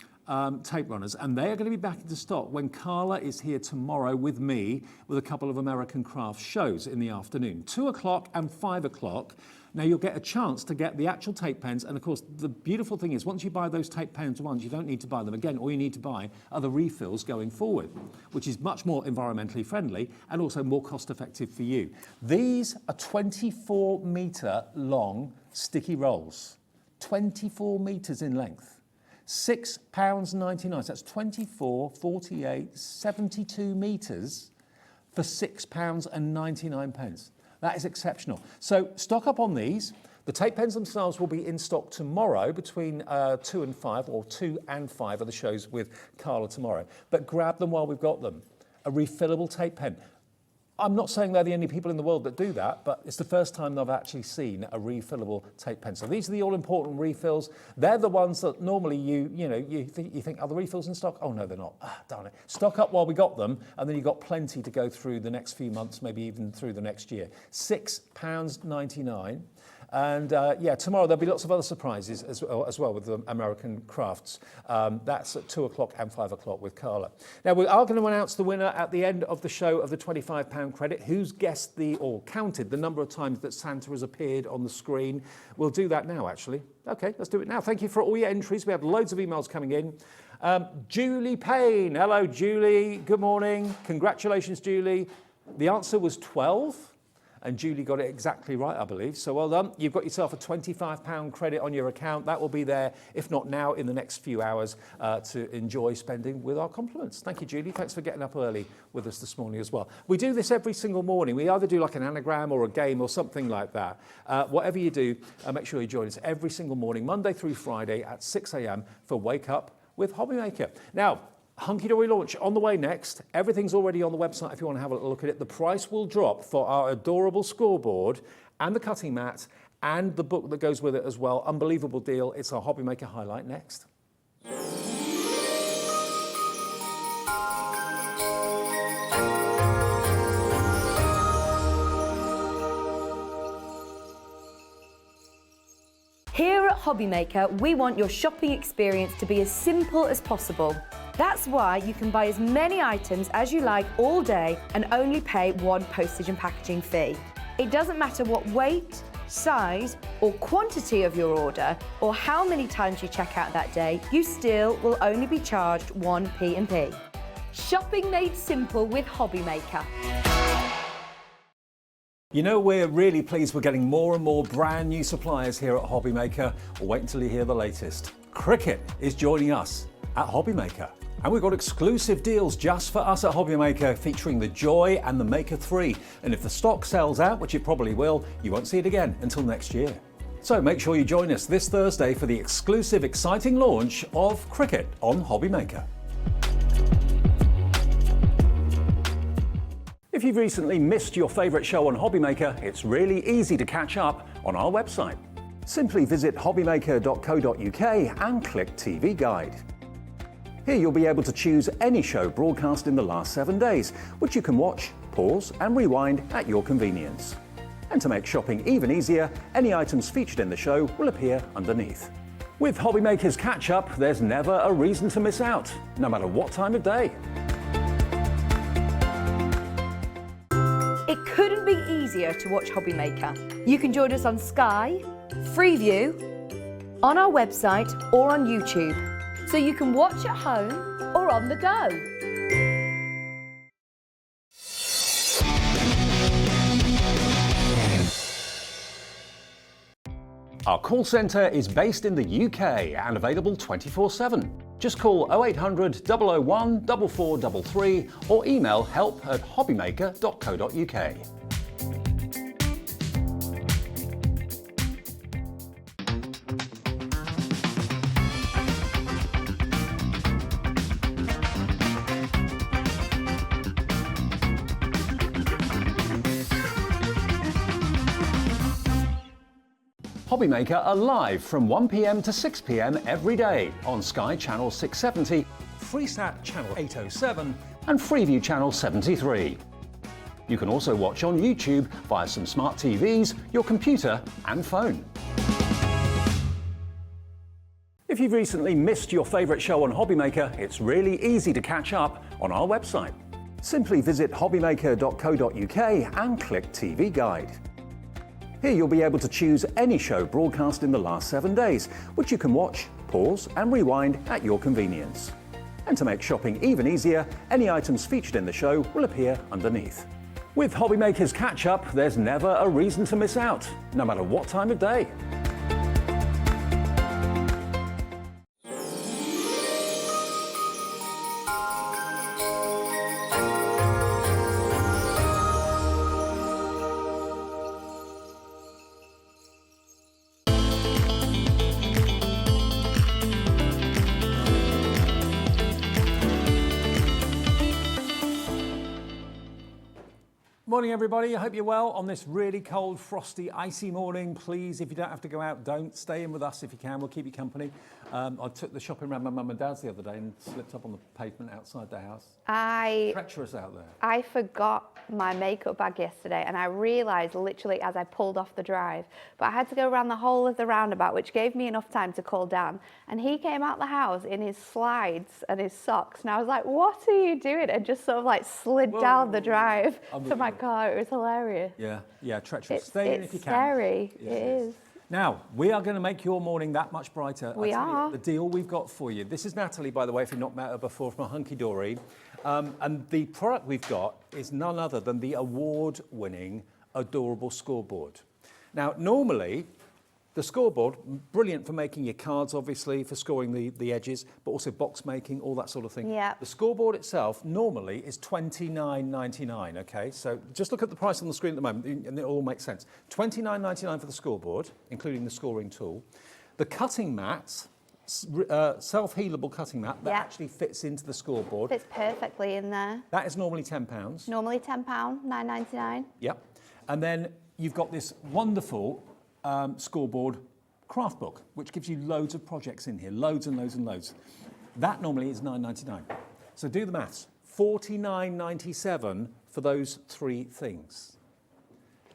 S1: tape runners, and they are going to be back into stock when Carla is here tomorrow with me with a couple of American Crafts shows in the afternoon, 2 o'clock and 5 o'clock. Now you'll get a chance to get the actual tape pens, and of course the beautiful thing is once you buy those tape pens once, you don't need to buy them again. All you need to buy are the refills going forward, which is much more environmentally friendly and also more cost effective for you. These are 24 metre long sticky rolls, 24 metres in length. £6.99, so that's 24, 48, 72 metres for £6.99. That is exceptional. So stock up on these. The tape pens themselves will be in stock tomorrow between 2 and 5, or 2 and 5 are the shows with Carla tomorrow. But grab them while we've got them. A refillable tape pen. I'm not saying they're the only people in the world that do that, but it's the first time I've actually seen a refillable tape pen. So these are the all-important refills. They're the ones that normally you think, are the refills in stock? Oh, no, they're not. Ah, darn it. Stock up while we got them, and then you've got plenty to go through the next few months, maybe even through the next year. £6.99. And yeah, tomorrow there'll be lots of other surprises as well with the American Crafts. That's at 2 o'clock and 5 o'clock with Carla. Now, we are going to announce the winner at the end of the show of the £25 credit. Who's guessed or counted the number of times that Santa has appeared on the screen? We'll do that now, actually. Okay, let's do it now. Thank you for all your entries. We have loads of emails coming in. Julie Payne. Hello, Julie. Good morning. Congratulations, Julie. The answer was 12. And Julie got it exactly right, I believe. So well done. You've got yourself a £25 credit on your account. That will be there, if not now, in the next few hours to enjoy spending with our compliments. Thank you, Julie. Thanks for getting up early with us this morning as well. We do this every single morning. We either do like an anagram or a game or something like that. Whatever you do, make sure you join us every single morning, Monday through Friday at 6 a.m. for Wake Up with Hobby Maker. Now, Hunky Dory launch on the way next. Everything's already on the website if you want to have a little look at it. The price will drop for our adorable scoreboard and the cutting mat and the book that goes with it as well. Unbelievable deal. It's our Hobby Maker highlight next.
S2: Here at Hobby Maker, we want your shopping experience to be as simple as possible. That's why you can buy as many items as you like all day and only pay one postage and packaging fee. It doesn't matter what weight, size or quantity of your order or how many times you check out that day, you still will only be charged one P&P. Shopping made simple with Hobby Maker.
S1: You know, we're really pleased we're getting more and more brand new suppliers here at Hobby Maker. Well, wait until you hear the latest. Cricut is joining us at Hobby Maker. And we've got exclusive deals just for us at Hobby Maker featuring the Joy and the Maker 3. And if the stock sells out, which it probably will, you won't see it again until next year. So make sure you join us this Thursday for the exclusive, exciting launch of Cricut on Hobby Maker. If you've recently missed your favourite show on Hobby Maker, it's really easy to catch up on our website. Simply visit hobbymaker.co.uk and click TV Guide. Here you'll be able to choose any show broadcast in the last 7 days, which you can watch, pause and rewind at your convenience. And to make shopping even easier, any items featured in the show will appear underneath. With Hobby Maker's catch-up, there's never a reason to miss out, no matter what time of day.
S2: It couldn't be easier to watch Hobby Maker. You can join us on Sky, Freeview, on our website or on YouTube, so you can watch at home or on the go.
S1: Our call centre is based in the UK and available 24/7. Just call 0800 001 4433 or email help@hobbymaker.co.uk. Hobby Maker are live from 1 p.m. to 6 p.m. every day on Sky Channel 670, Freesat Channel 807 and Freeview Channel 73. You can also watch on YouTube via some smart TVs, your computer and phone. If you've recently missed your favourite show on Hobby Maker, it's really easy to catch up on our website. Simply visit hobbymaker.co.uk and click TV Guide. Here you'll be able to choose any show broadcast in the last 7 days, which you can watch, pause and rewind at your convenience. And to make shopping even easier, any items featured in the show will appear underneath. With Hobby Maker's catch-up, there's never a reason to miss out, no matter what time of day. Morning everybody, I hope you're well on this really cold, frosty, icy morning. Please, if you don't have to go out, don't. Stay in with us if you can, we'll keep you company. I took the shopping around my mum and dad's the other day and slipped up on the pavement outside the house. Treacherous out there.
S3: I forgot my makeup bag yesterday and I realised literally as I pulled off the drive, but I had to go around the whole of the roundabout, which gave me enough time to call Dan. And he came out the house in his slides and his socks and I was like, what are you doing? And just sort of like slid down the drive to my car. It was hilarious.
S1: Yeah, treacherous. Stay in if you can.
S3: It's scary,
S1: Yes,
S3: it is.
S1: Now, we are going to make your morning that much brighter.
S3: We are.
S1: The deal we've got for you. This is Natalie, by the way, if you've not met her before, from Hunky Dory. And the product we've got is none other than the award-winning Adorable Scoreboard. Now, normally, the Scoreboard, brilliant for making your cards, obviously, for scoring the edges, but also box making, all that sort of thing.
S3: Yeah.
S1: The Scoreboard itself normally is $29.99, okay? So just look at the price on the screen at the moment, and it all makes sense. $29.99 for the Scoreboard, including the scoring tool. The cutting mats, self-healable cutting mat that actually fits into the Scoreboard.
S3: Fits perfectly in there.
S1: That is normally £10.
S3: Normally £10, $9.99.
S1: Yep. And then you've got this wonderful Scoreboard craft book, which gives you loads of projects in here, loads and loads and loads. That normally is $9.99. So do the maths. $49.97 for those three things.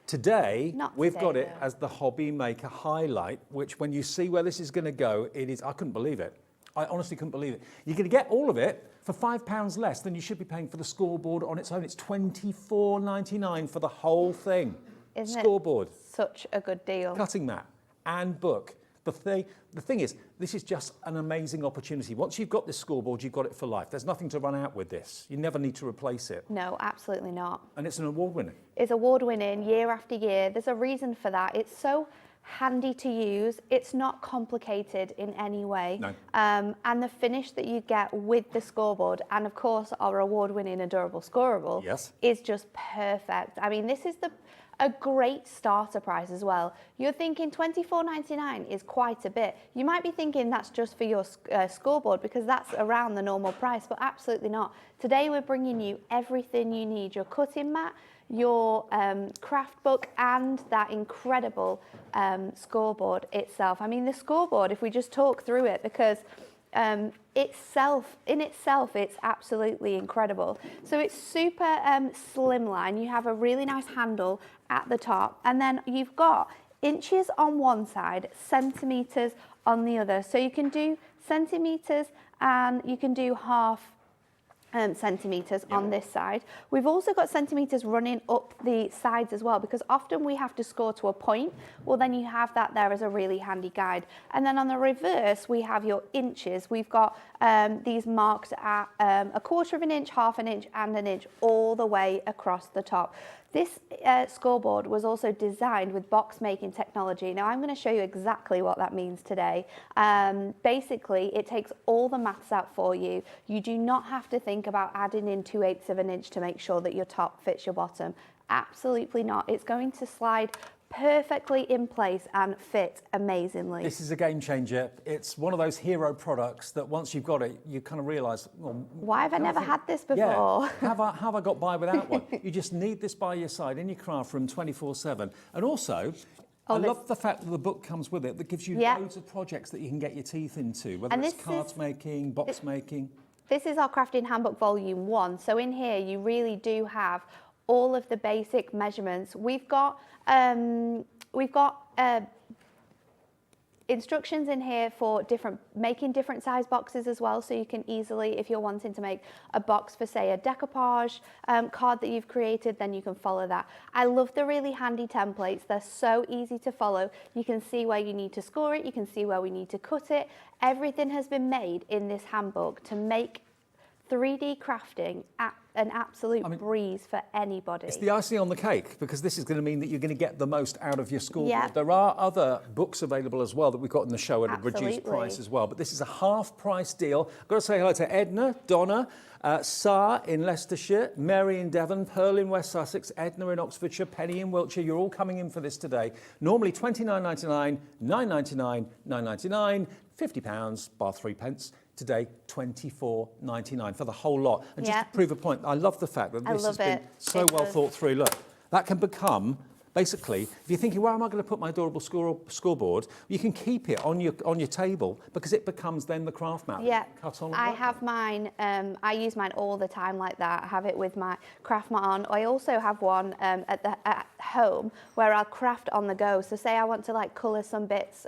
S1: Today, we've got it as the Hobby Maker highlight, which when you see where this is going to go, it is, I couldn't believe it. I honestly couldn't believe it. You're going to get all of it for £5 less than you should be paying for the Scoreboard on its own. It's $24.99 for the whole thing.
S3: Isn't
S1: Scoreboard.
S3: it such a good deal?
S1: Cutting mat and book. The thing is, this is just an amazing opportunity. Once you've got this Scoreboard, you've got it for life. There's nothing to run out with this. You never need to replace it.
S3: No, absolutely not.
S1: And it's an award winner.
S3: It's award winning year after year. There's a reason for that. It's so handy to use. It's not complicated in any way.
S1: No.
S3: And the finish that you get with the Scoreboard, and of course our award-winning Adorable Scorable,
S1: Yes.
S3: is just perfect. I mean, this is a great starter price as well. You're thinking $24.99 is quite a bit. You might be thinking that's just for your scoreboard because that's around the normal price, but absolutely not. Today we're bringing you everything you need, your cutting mat, your craft book, and that incredible scoreboard itself. I mean, the scoreboard, if we just talk through it, because in itself, it's absolutely incredible. So it's super slimline. You have a really nice handle at the top, and then you've got inches on one side, centimetres on the other. So you can do centimetres and you can do half centimetres on this side. We've also got centimetres running up the sides as well, because often we have to score to a point. Well, then you have that there as a really handy guide. And then on the reverse, we have your inches. We've got these marked at 1/4 of an inch, 1/2 an inch, and an inch all the way across the top. This scoreboard was also designed with box making technology. Now I'm going to show you exactly what that means today. Basically, it takes all the maths out for you. You do not have to think about adding in 2/8 of an inch to make sure that your top fits your bottom. Absolutely not. It's going to slide perfectly in place and fit amazingly.
S1: This is a game changer. It's one of those hero products that once you've got it, you kind of realise, well,
S3: why have I never had this before?
S1: Yeah, have I got by without one? You just need this by your side in your craft room 24/7. And also, I love the fact that the book comes with it that gives you loads of projects that you can get your teeth into, whether it's cards making, box making.
S3: This is our Crafting Handbook Volume 1. So in here, you really do have all of the basic measurements. We've got instructions in here for making different size boxes as well, so you can easily, if you're wanting to make a box for, say, a decoupage card that you've created, then you can follow that. I love the really handy templates. They're so easy to follow. You can see where you need to score it, you can see where we need to cut it. Everything has been made in this handbook to make 3D crafting an absolute breeze for anybody.
S1: It's the icing on the cake, because this is going to mean that you're going to get the most out of your scoreboard.
S3: Yeah.
S1: There are other books available as well that we've got in the show at a reduced price as well, but this is a half price deal. I've got to say hello to Edna, Donna, Sar in Leicestershire, Mary in Devon, Pearl in West Sussex, Edna in Oxfordshire, Penny in Wiltshire. You're all coming in for this today. Normally £29.99, £9.99, £9.99, £50 bar 3 pence. Today, £24.99 for the whole lot. And just to prove a point, I love the fact that this has been so well thought through. Look, that can become, basically, if you're thinking, where am I going to put my adorable scoreboard? You can keep it on your table, because it becomes then the craft mat.
S3: Yeah,
S1: cut on.
S3: I have mine. I use mine all the time like that. I have it with my craft mat on. I also have one at home where I'll craft on the go. So say I want to like colour some bits,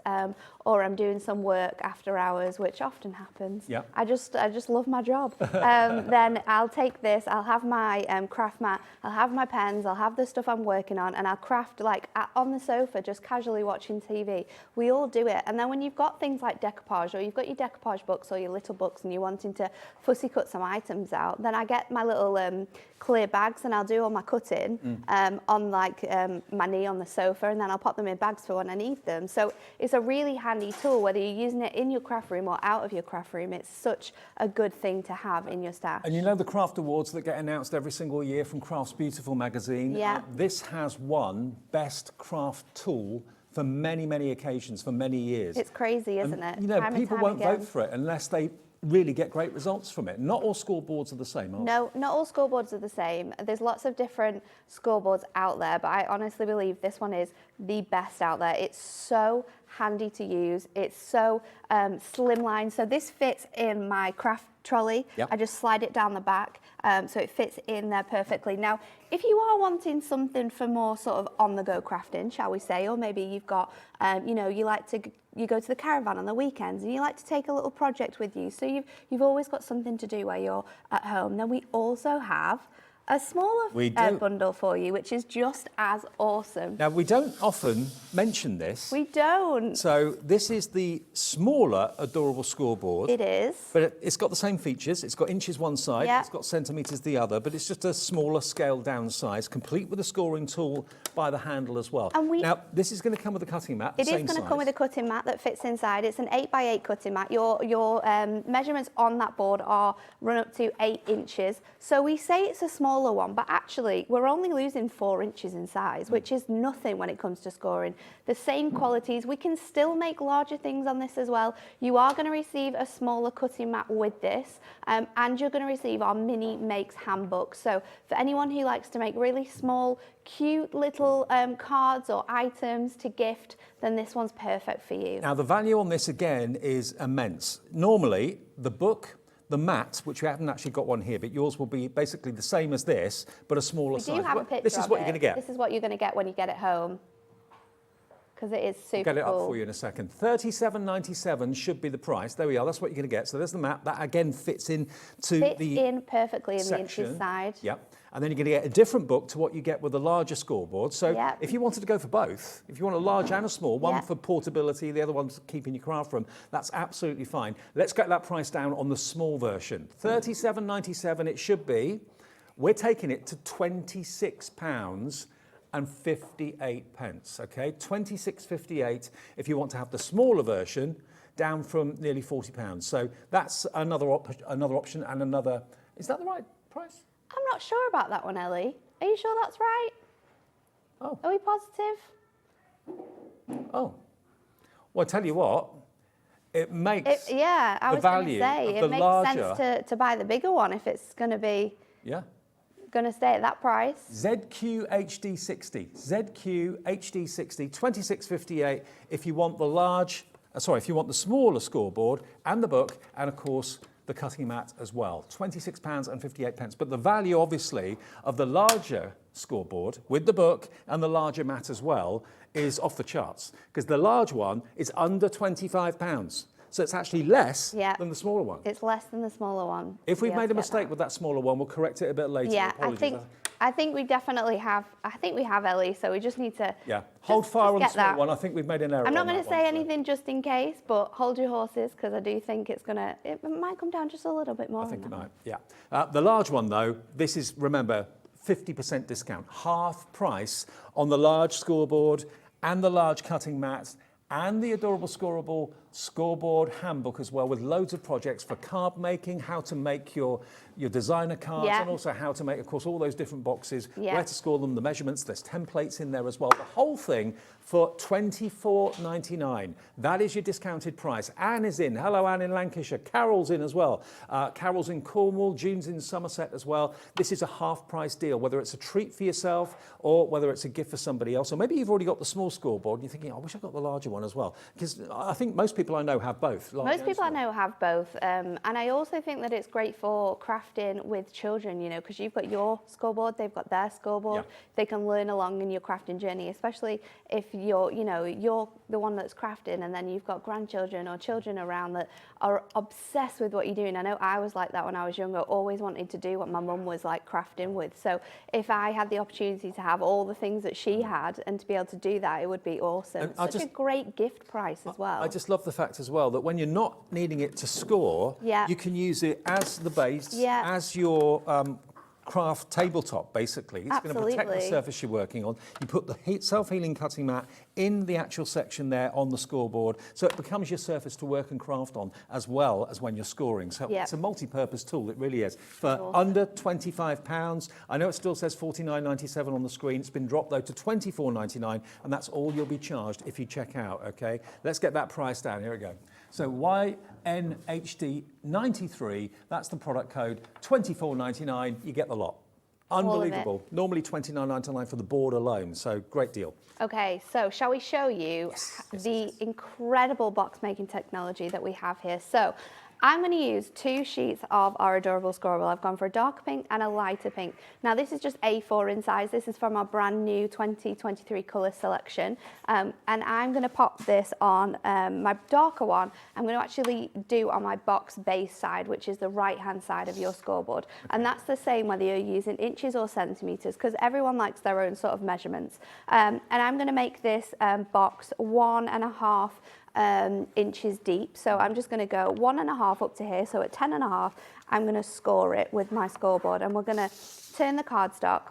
S3: or I'm doing some work after hours, which often happens.
S1: Yeah.
S3: I just love my job. Then I'll take this. I'll have my craft mat. I'll have my pens. I'll have the stuff I'm working on, and I'll craft like on the sofa, just casually watching TV. We all do it. And then when you've got things like decoupage, or you've got your decoupage books or your little books, and you're wanting to fussy cut some items out, then I get my little clear bags, and I'll do all my cutting on like my knee on the sofa, and then I'll pop them in bags for when I need them. So it's a really handy tool, whether you're using it in your craft room or out of your craft room. It's such a good thing to have in your stash.
S1: And you know the craft awards that get announced every single year from Crafts Beautiful magazine?
S3: Yeah.
S1: This has won Best Craft Tool for many, many occasions, for many years.
S3: It's crazy, isn't it?
S1: You know,
S3: Time and
S1: people
S3: time
S1: won't
S3: again.
S1: vote for it unless they really get great results from it. Not all scoreboards are the same, are they?
S3: No, not all scoreboards are the same. There's lots of different scoreboards out there, but I honestly believe this one is the best out there. It's so handy to use. It's so slimline. So this fits in my craft trolley.
S1: Yep.
S3: I just slide it down the back, so it fits in there perfectly. Now, if you are wanting something for more sort of on-the-go crafting, shall we say, or maybe you've got, you know, you go to the caravan on the weekends and you like to take a little project with you, so you've always got something to do while you're at home, then we also have a smaller bundle for you, which is just as awesome.
S1: Now, we don't often mention this.
S3: We don't.
S1: So this is the smaller adorable scoreboard.
S3: It is.
S1: But it's got the same features. It's got inches one side, it's got centimetres the other, but it's just a smaller scaled down size, complete with a scoring tool by the handle as well.
S3: And
S1: now, this is going to come with a cutting mat,
S3: It is going to come with a cutting mat that fits inside. It's an 8x8 cutting mat. Your measurements on that board run up to 8 inches. So we say it's a small smaller one, but actually we're only losing 4 inches in size, which is nothing when it comes to scoring. The same qualities, we can still make larger things on this as well. You are going to receive a smaller cutting mat with this, and you're going to receive our Mini Makes handbook. So for anyone who likes to make really small, cute little cards or items to gift, then this one's perfect for you.
S1: Now the value on this again is immense. Normally the book, the mat, which we haven't actually got one here, but yours will be basically the same as this, but a smaller size.
S3: We do have a picture
S1: This is
S3: of
S1: what
S3: it.
S1: you're going to get.
S3: This is what you're going to get when you get it home, because it is super
S1: I'll get it
S3: cool.
S1: up for you in a second. $37.97 should be the price. There we are. That's what you're going to get. So there's the mat. That again fits in to
S3: Fits
S1: the
S3: in perfectly in the
S1: section.
S3: inches side.
S1: Yep. And then you're going to get a different book to what you get with a larger scoreboard. So
S3: Yep.
S1: if you wanted to go for both, if you want a large and a small, one
S3: Yep.
S1: for portability, the other one's keeping your craft room, that's absolutely fine. Let's get that price down on the small version. $37.97 it should be. We're taking it to £26 and 58 pence, okay? £26.58 if you want to have the smaller version, down from nearly £40. So that's another option and another. Is that the right price?
S3: I'm not sure about that one, Ellie. Are you sure that's right?
S1: Oh.
S3: Are we positive?
S1: Oh. Well, I tell you what, it makes
S3: Yeah, I
S1: the
S3: was going to
S1: value
S3: say,
S1: of
S3: it
S1: the
S3: makes
S1: larger,
S3: sense to buy the bigger one if it's going to be
S1: yeah.
S3: going to stay at that price.
S1: ZQ HD60, ZQ HD60, £26.58 if you want the large, if you want the smaller scoreboard and the book, and of course the cutting mat as well, £26 and 58 pence. But the value, obviously, of the larger scoreboard with the book and the larger mat as well is off the charts, because the large one is under £25. So it's actually less than the smaller one.
S3: It's less than the smaller one.
S1: If we've made a mistake with that smaller one, we'll correct it a bit later.
S3: Yeah,
S1: Apologies.
S3: I think we definitely have. I think we have, Ellie. So we just need to.
S1: Yeah, hold fire on the
S3: get
S1: small
S3: that.
S1: one. I think we've made an error.
S3: I'm not
S1: on
S3: going
S1: that
S3: to say
S1: one,
S3: anything just in case, but hold your horses, because I do think it's going to. It might come down just a little bit more.
S1: I think it might. Yeah. The large one though, this is, remember, 50% discount, half price on the large scoreboard and the large cutting mat and the adorable scoreboard handbook as well, with loads of projects for card making, how to make your designer cards, and also how to make, of course, all those different boxes, where to score them, the measurements. There's templates in there as well. The whole thing for $24.99. That is your discounted price. Anne is in. Hello, Anne in Lancashire. Carol's in as well. Carol's in Cornwall. June's in Somerset as well. This is a half-price deal, whether it's a treat for yourself or whether it's a gift for somebody else. Or maybe you've already got the small scoreboard and you're thinking, I wish I got the larger one as well. Because I think most people I know have both.
S3: Most people I know have both. And I also think that it's great for crafting with children, you know, because you've got your scoreboard, they've got their scoreboard. They can learn along in your crafting journey, especially if you're the one that's crafting and then you've got grandchildren or children around that are obsessed with what you're doing. I know I was like that when I was younger, always wanted to do what my mum was like crafting with. So if I had the opportunity to have all the things that she had and to be able to do that, it would be awesome. Such a great gift price as well.
S1: I just love the fact as well that when you're not needing it to score, you can use it as the base, as your craft tabletop, basically. It's going to protect the surface you're working on. You put the self-healing cutting mat in the actual section there on the scoreboard, so it becomes your surface to work and craft on as well as when you're scoring. So it's a multi-purpose tool, it really is. For under £25, I know it still says $49.97 on the screen. It's been dropped though to $24.99, and that's all you'll be charged if you check out, okay? Let's get that price down, here we go. So YNHD93, that's the product code, $24.99, you get the lot. Unbelievable. Normally $29.99 for the board alone, so great deal.
S3: Okay, so shall we show you the incredible box making technology that we have here? So I'm going to use 2 sheets of our adorable scoreboard. I've gone for a darker pink and a lighter pink. Now this is just A4 in size. This is from our brand new 2023 colour selection. And I'm going to pop this on my darker one. I'm going to actually do on my box base side, which is the right hand side of your scoreboard. And that's the same whether you're using inches or centimetres, because everyone likes their own sort of measurements. And I'm going to make this box 1.5 inches deep. So I'm just going to go 1.5 up to here. So at 10.5, I'm going to score it with my scoreboard, and we're going to turn the cardstock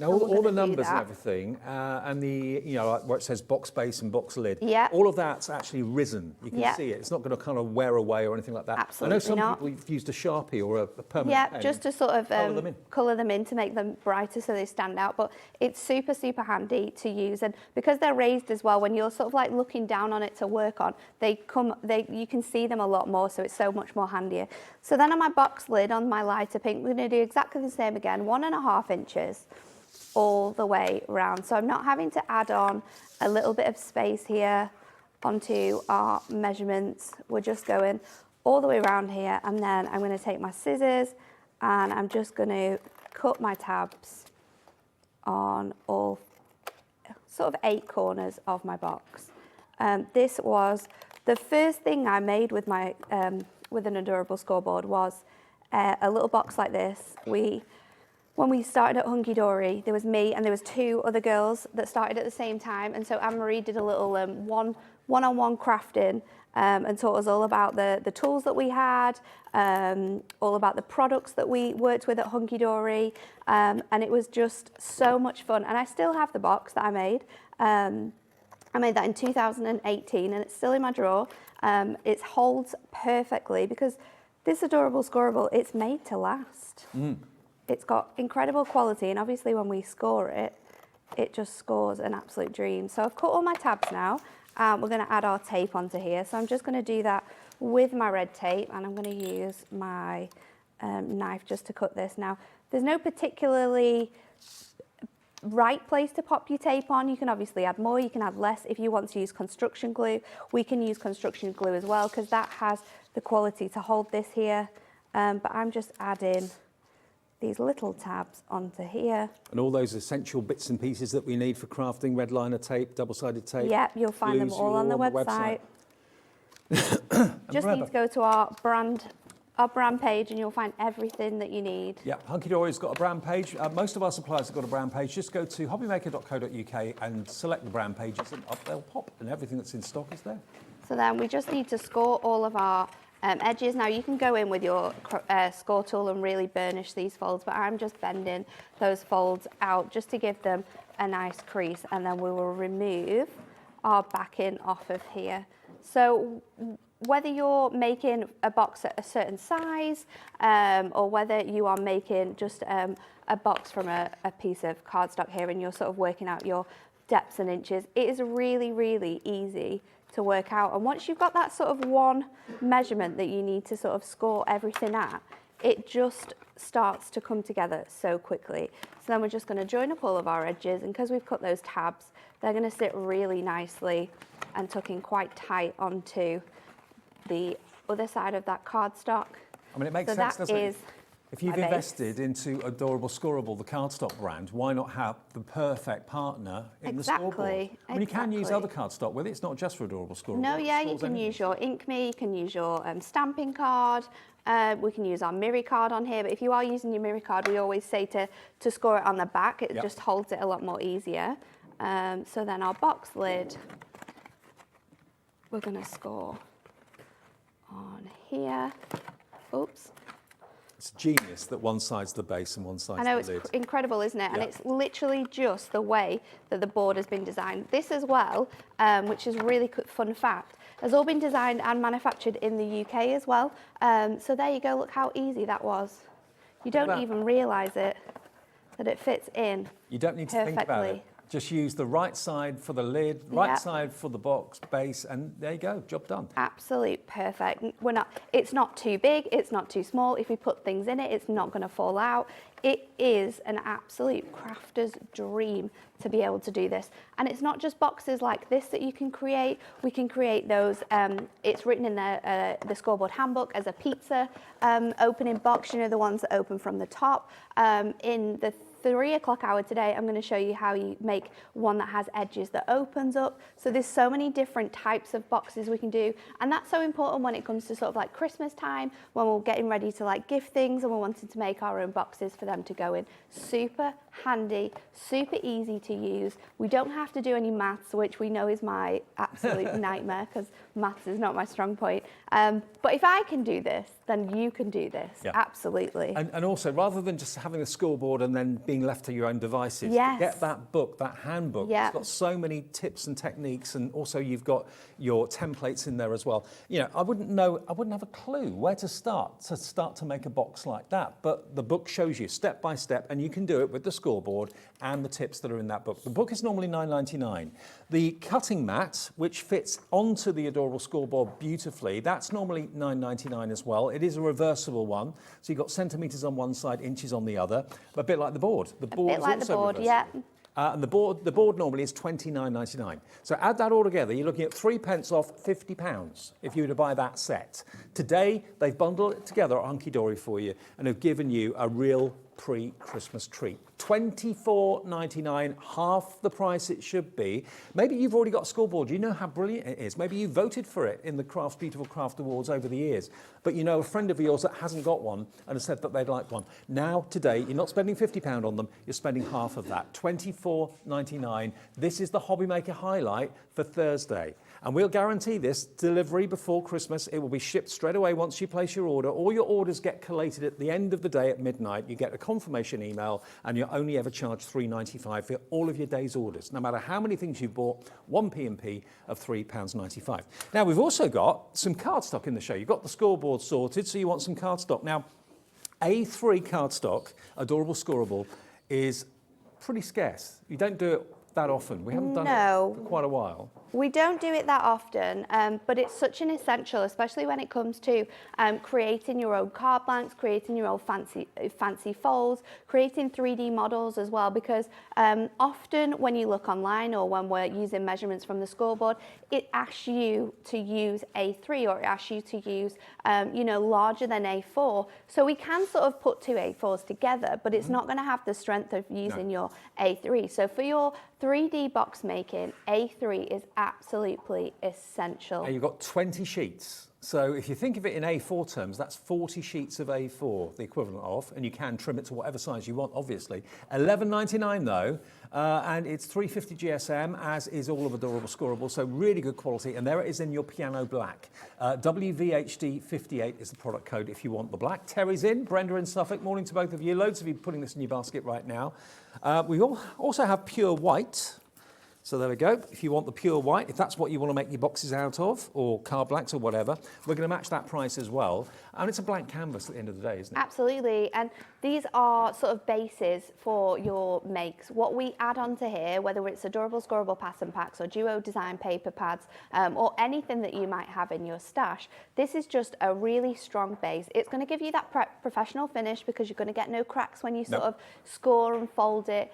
S1: Now,
S3: So we're
S1: all the
S3: gonna do
S1: numbers and
S3: that.
S1: everything, and the, you know, like where it says box base and box lid,
S3: Yeah.
S1: all of that's actually risen. You can
S3: Yeah.
S1: see it. It's not going to kind of wear away or anything like that.
S3: Absolutely
S1: I know some
S3: not.
S1: people have used a Sharpie or a permanent
S3: Yeah,
S1: pen.
S3: just to sort of
S1: Colour them in.
S3: to make them brighter so they stand out. But it's super, super handy to use. And because they're raised as well, when you're sort of like looking down on it to work on, you can see them a lot more, so it's so much more handier. So then on my box lid, on my lighter pink, we're going to do exactly the same again, 1.5 inches all the way around. So I'm not having to add on a little bit of space here onto our measurements. We're just going all the way around here, and then I'm going to take my scissors and I'm just going to cut my tabs on all sort of 8 corners of my box. This was the first thing I made with my with an adorable scoreboard, was a little box like this. When we started at Hunky Dory, there was me and there was 2 other girls that started at the same time, and so Anne-Marie did a little one-on-one crafting and taught us all about the tools that we had, all about the products that we worked with at Hunky Dory, and it was just so much fun. And I still have the box that I made. I made that in 2018 and it's still in my drawer. It holds perfectly because this adorable Scoreboard, it's made to last. It's got incredible quality, and obviously when we score it, it just scores an absolute dream. So I've cut all my tabs now. We're going to add our tape onto here. So I'm just going to do that with my red tape, and I'm going to use my knife just to cut this. Now, there's no particularly right place to pop your tape on. You can obviously add more, you can add less. If you want to use construction glue, we can use construction glue as well, because that has the quality to hold this here. But I'm just adding these little tabs onto here.
S1: And all those essential bits and pieces that we need for crafting, red liner tape, double-sided tape.
S3: Yep, you'll find them
S1: glues,
S3: all on the website. Just need to go to our brand page and you'll find everything that you need.
S1: Yeah, Hunky Dory's got a brand page. Most of our suppliers have got a brand page. Just go to hobbymaker.co.uk and select the brand pages, and up they'll pop, and everything that's in stock is there.
S3: So then we just need to score all of our edges. Now you can go in with your score tool and really burnish these folds, but I'm just bending those folds out just to give them a nice crease, and then we will remove our backing off of here. So whether you're making a box at a certain size or whether you are making just a box from a piece of cardstock here and you're sort of working out your depths and inches, it is really, really easy to work out. And once you've got that sort of one measurement that you need to sort of score everything at, it just starts to come together so quickly. So then we're just going to join up all of our edges, and because we've cut those tabs, they're going to sit really nicely and tuck in quite tight onto the other side of that cardstock.
S1: I mean, it makes
S3: So
S1: sense,
S3: that
S1: doesn't it?
S3: is
S1: If you've
S3: my base.
S1: invested into Adorable Scoreboard, the cardstock brand, why not have the perfect partner in the Scoreboard?
S3: Exactly,
S1: I mean, you can use
S3: exactly.
S1: other cardstock with it. It's not just for Adorable Scoreboard.
S3: No,
S1: It
S3: yeah, you
S1: scores
S3: can
S1: anything.
S3: use your Inkme, you can use your stamping card. We can use our Miri card on here, but if you are using your Miri card, we always say to score it on the back. It
S1: Yep.
S3: just holds it a lot more easier. So then our box lid, we're going to score on here. Oops.
S1: It's genius that one side's the base and one side's
S3: I know,
S1: the
S3: it's
S1: lid.
S3: incredible, isn't it? And
S1: Yeah.
S3: it's literally just the way that the board has been designed. This as well, which is a really fun fact, has all been designed and manufactured in the UK as well. So there you go, look how easy that was. You
S1: Look at
S3: don't
S1: that.
S3: even realise it, that it fits in
S1: You don't need to think about it.
S3: perfectly.
S1: Just use the right side for the lid, right
S3: Yep.
S1: side for the box base, and there you go, job done.
S3: Absolute perfect. It's not too big, it's not too small. If we put things in it, it's not going to fall out. It is an absolute crafter's dream to be able to do this. And it's not just boxes like this that you can create. We can create those. It's written in the Scoreboard handbook as a pizza opening box, you know, the ones that open from the top. In the 3 o'clock hour today, I'm going to show you how you make one that has edges that opens up. So there's so many different types of boxes we can do, and that's so important when it comes to sort of like Christmas time, when we're getting ready to like gift things and we're wanting to make our own boxes for them to go in. Super handy, super easy to use. We don't have to do any maths, which we know is my absolute nightmare because maths is not my strong point. But if I can do this, then you can do this.
S1: Yeah.
S3: Absolutely.
S1: And also, rather than just having a scoreboard and then being left to your own devices,
S3: Yes.
S1: get that book, that handbook.
S3: Yeah.
S1: It's got so many tips and techniques, and also you've got your templates in there as well. You know, I wouldn't have a clue where to start to make a box like that. But the book shows you step by step, and you can do it with the scoreboard and the tips that are in that book. The book is normally $9.99. The cutting mat, which fits onto the adorable scoreboard beautifully, that's normally $9.99 as well. It is a reversible one, so you've got centimetres on one side, inches on the other, a bit like the board. The board
S3: bit
S1: is
S3: like the
S1: also
S3: board,
S1: reversible.
S3: yeah.
S1: And the board normally is £29.99. So add that all together, you're looking at 3p off £50 if you were to buy that set. Today, they've bundled it together at Hunky Dory for you and have given you a real pre-Christmas treat. $24.99, half the price it should be. Maybe you've already got a scoreboard. You know how brilliant it is. Maybe you voted for it in the Beautiful Craft Awards over the years. But you know a friend of yours that hasn't got one and has said that they'd like one. Now, today, you're not spending £50 on them. You're spending half of that, $24.99. This is the Hobby Maker highlight for Thursday. And we'll guarantee this delivery before Christmas. It will be shipped straight away once you place your order. All your orders get collated at the end of the day at midnight. You get a confirmation email, and you're only ever charged $3.95 for all of your day's orders. No matter how many things you've bought, one P&P of £3.95. Now, we've also got some cardstock in the show. You've got the scoreboard sorted, so you want some cardstock. Now, A3 cardstock, adorable scoreable, is pretty scarce. You don't do it that often. We haven't done it for quite a while.
S3: We don't do it that often, but it's such an essential, especially when it comes to creating your own card blanks, creating your own fancy folds, creating 3D models as well, because often when you look online or when we're using measurements from the scoreboard, it asks you to use A3 or it asks you to use, larger than A4. So we can sort of put two A4s together, but it's not going to have the strength of using your A3. So for your 3D box making, A3 is absolutely essential.
S1: You've got 20 sheets. So if you think of it in A4 terms, that's 40 sheets of A4, the equivalent of, and you can trim it to whatever size you want, obviously. $11.99 though, and it's 350 GSM, as is all of Adorable Scoreable, so really good quality, and there it is in your piano black. WVHD58 is the product code if you want the black. Terry's in, Brenda in Suffolk, morning to both of you. Loads of you putting this in your basket right now. We also have pure white. So there we go. If you want the pure white, if that's what you want to make your boxes out of, or card blanks or whatever, we're going to match that price as well. And it's a blank canvas at the end of the day, isn't it?
S3: Absolutely. And these are sort of bases for your makes. What we add onto here, whether it's Adorable Scoreable pattern packs or Duo Design paper pads, or anything that you might have in your stash, this is just a really strong base. It's going to give you that professional finish because you're going to get no cracks when you sort of score and fold it.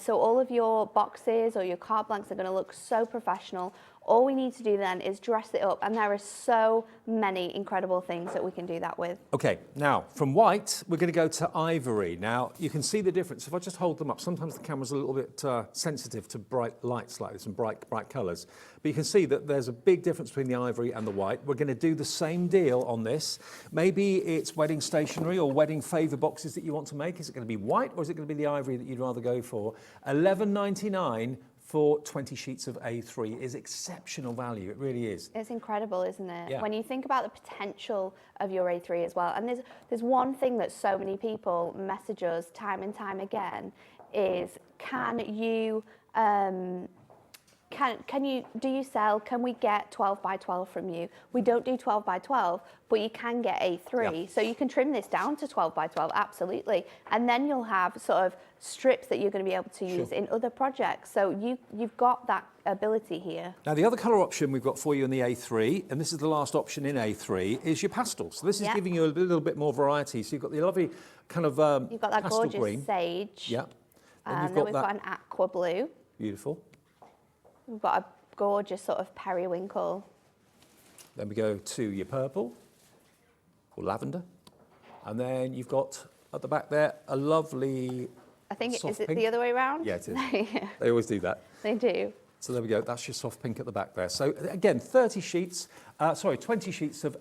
S3: So all of your boxes or your card blanks are going to look so professional. All we need to do then is dress it up, and there are so many incredible things that we can do that with. Okay,
S1: now from white we're going to go to ivory. Now you can see the difference. If I just hold them up, sometimes the camera's a little bit sensitive to bright lights like this and bright colours, but you can see that there's a big difference between the ivory and the white. We're going to do the same deal on this. Maybe it's wedding stationery or wedding favour boxes that you want to make. Is it going to be white or is it going to be the ivory that you'd rather go for? $11.99 for 20 sheets of A3 is exceptional value. It really is.
S3: It's incredible, isn't it?
S1: Yeah.
S3: When you think about the potential of your A3 as well. And there's one thing that so many people message us time and time again is, can you get 12 by 12 from you? We don't do 12 by 12, but you can get A3.
S1: Yeah.
S3: So you can trim this down to 12 by 12, absolutely. And then you'll have sort of strips that you're going to be able to use in other projects. So you've got that ability here.
S1: Now the other colour option we've got for you in the A3, and this is the last option in A3, is your pastel. So this is giving you a little bit more variety. So you've got the lovely kind of
S3: you've got that
S1: pastel
S3: gorgeous
S1: green.
S3: Sage.
S1: Yeah.
S3: And then we've got an aqua blue.
S1: Beautiful.
S3: We've got a gorgeous sort of periwinkle.
S1: Then we go to your purple or lavender. And then you've got at the back there a lovely
S3: I think,
S1: soft
S3: is it
S1: pink.
S3: the other way around?
S1: Yeah, it is.
S3: Yeah,
S1: They always do that.
S3: they do.
S1: So there we go, that's your soft pink at the back there. So again, 20 sheets of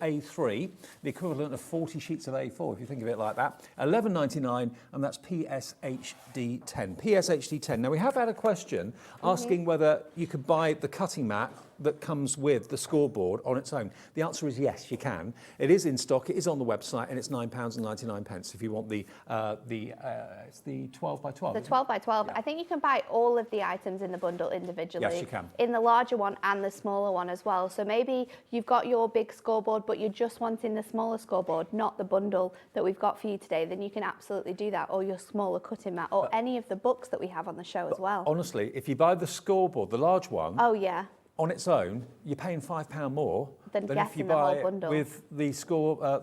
S1: A3, the equivalent of 40 sheets of A4, if you think of it like that. $11.99, and that's PSHD10. PSHD10. Now we have had a question asking whether you could buy the cutting mat that comes with the scoreboard on its own? The answer is yes, you can. It is in stock, it is on the website, and it's £9.99 if you want it's the 12 by 12.
S3: The 12 by 12. I think you can buy all of the items in the bundle individually.
S1: Yes, you can.
S3: In the larger one and the smaller one as well. So maybe you've got your big scoreboard, but you're just wanting the smaller scoreboard, not the bundle that we've got for you today, then you can absolutely do that, or your smaller cutting mat, or any of the books that we have on the show as well.
S1: Honestly, if you buy the scoreboard, the large one,
S3: Oh yeah.
S1: on its own, you're paying £5 more
S3: Than
S1: than if you
S3: getting the whole
S1: buy it
S3: bundle.
S1: with the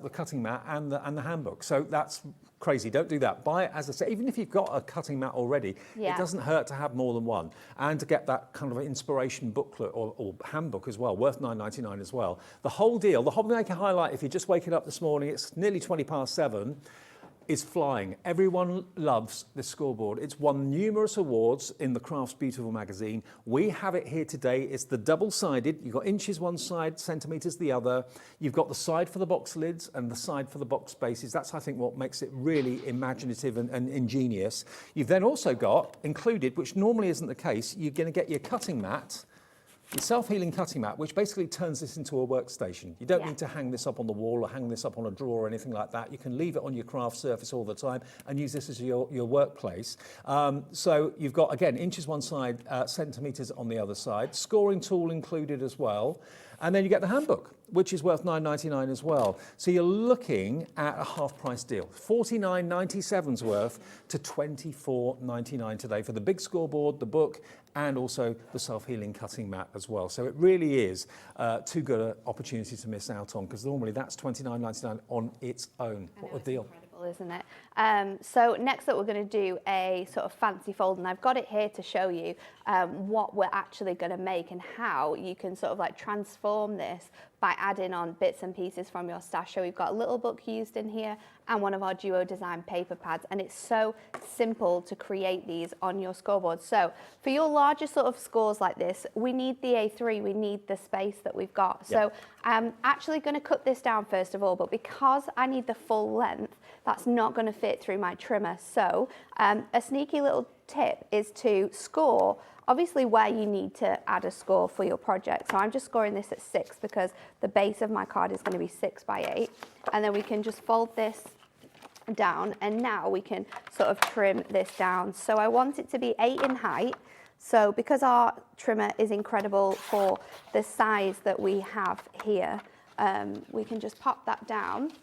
S1: the cutting mat and the handbook. So that's crazy. Don't do that. Buy it, as I say, even if you've got a cutting mat already,
S3: Yeah.
S1: it doesn't hurt to have more than one. And to get that kind of inspiration booklet or handbook as well, worth £9.99 as well. The whole deal, the Hobby Maker highlight, if you're just waking up this morning, it's nearly 7:20, is flying. Everyone loves this scoreboard. It's won numerous awards in the Crafts Beautiful magazine. We have it here today. It's the double-sided. You've got inches one side, centimetres the other. You've got the side for the box lids and the side for the box spaces. That's, I think, what makes it really imaginative and ingenious. You've then also got included, which normally isn't the case, you're going to get your cutting mat, your self-healing cutting mat, which basically turns this into a workstation. You don't need to hang this up on the wall or hang this up on a drawer or anything like that. You can leave it on your craft surface all the time and use this as your workplace. So you've got, again, inches one side, centimetres on the other side, scoring tool included as well. And then you get the handbook, which is worth £9.99 as well. So you're looking at a half-price deal. $49.97's worth to $24.99 today for the big scoreboard, the book, and also the self-healing cutting mat as well. So it really is too good an opportunity to miss out on, because normally that's $29.99 on its own. What a deal.
S3: Incredible, isn't it? So next up we're going to do a sort of fancy fold, and I've got it here to show you what we're actually going to make and how you can sort of like transform this by adding on bits and pieces from your stash. So we've got a little book used in here and one of our duo design paper pads, and it's so simple to create these on your scoreboard. So for your larger sort of scores like this, we need the A3, we need the space that we've got. So I'm actually going to cut this down first of all, but because I need the full length, that's not going to fit through my trimmer. So a sneaky little tip is to score obviously where you need to add a score for your project. So I'm just scoring this at 6 because the base of my card is going to be 6 by 8. And then we can just fold this down, and now we can sort of trim this down. So I want it to be 8 in height. So because our trimmer is incredible for the size that we have here, we can just pop that down,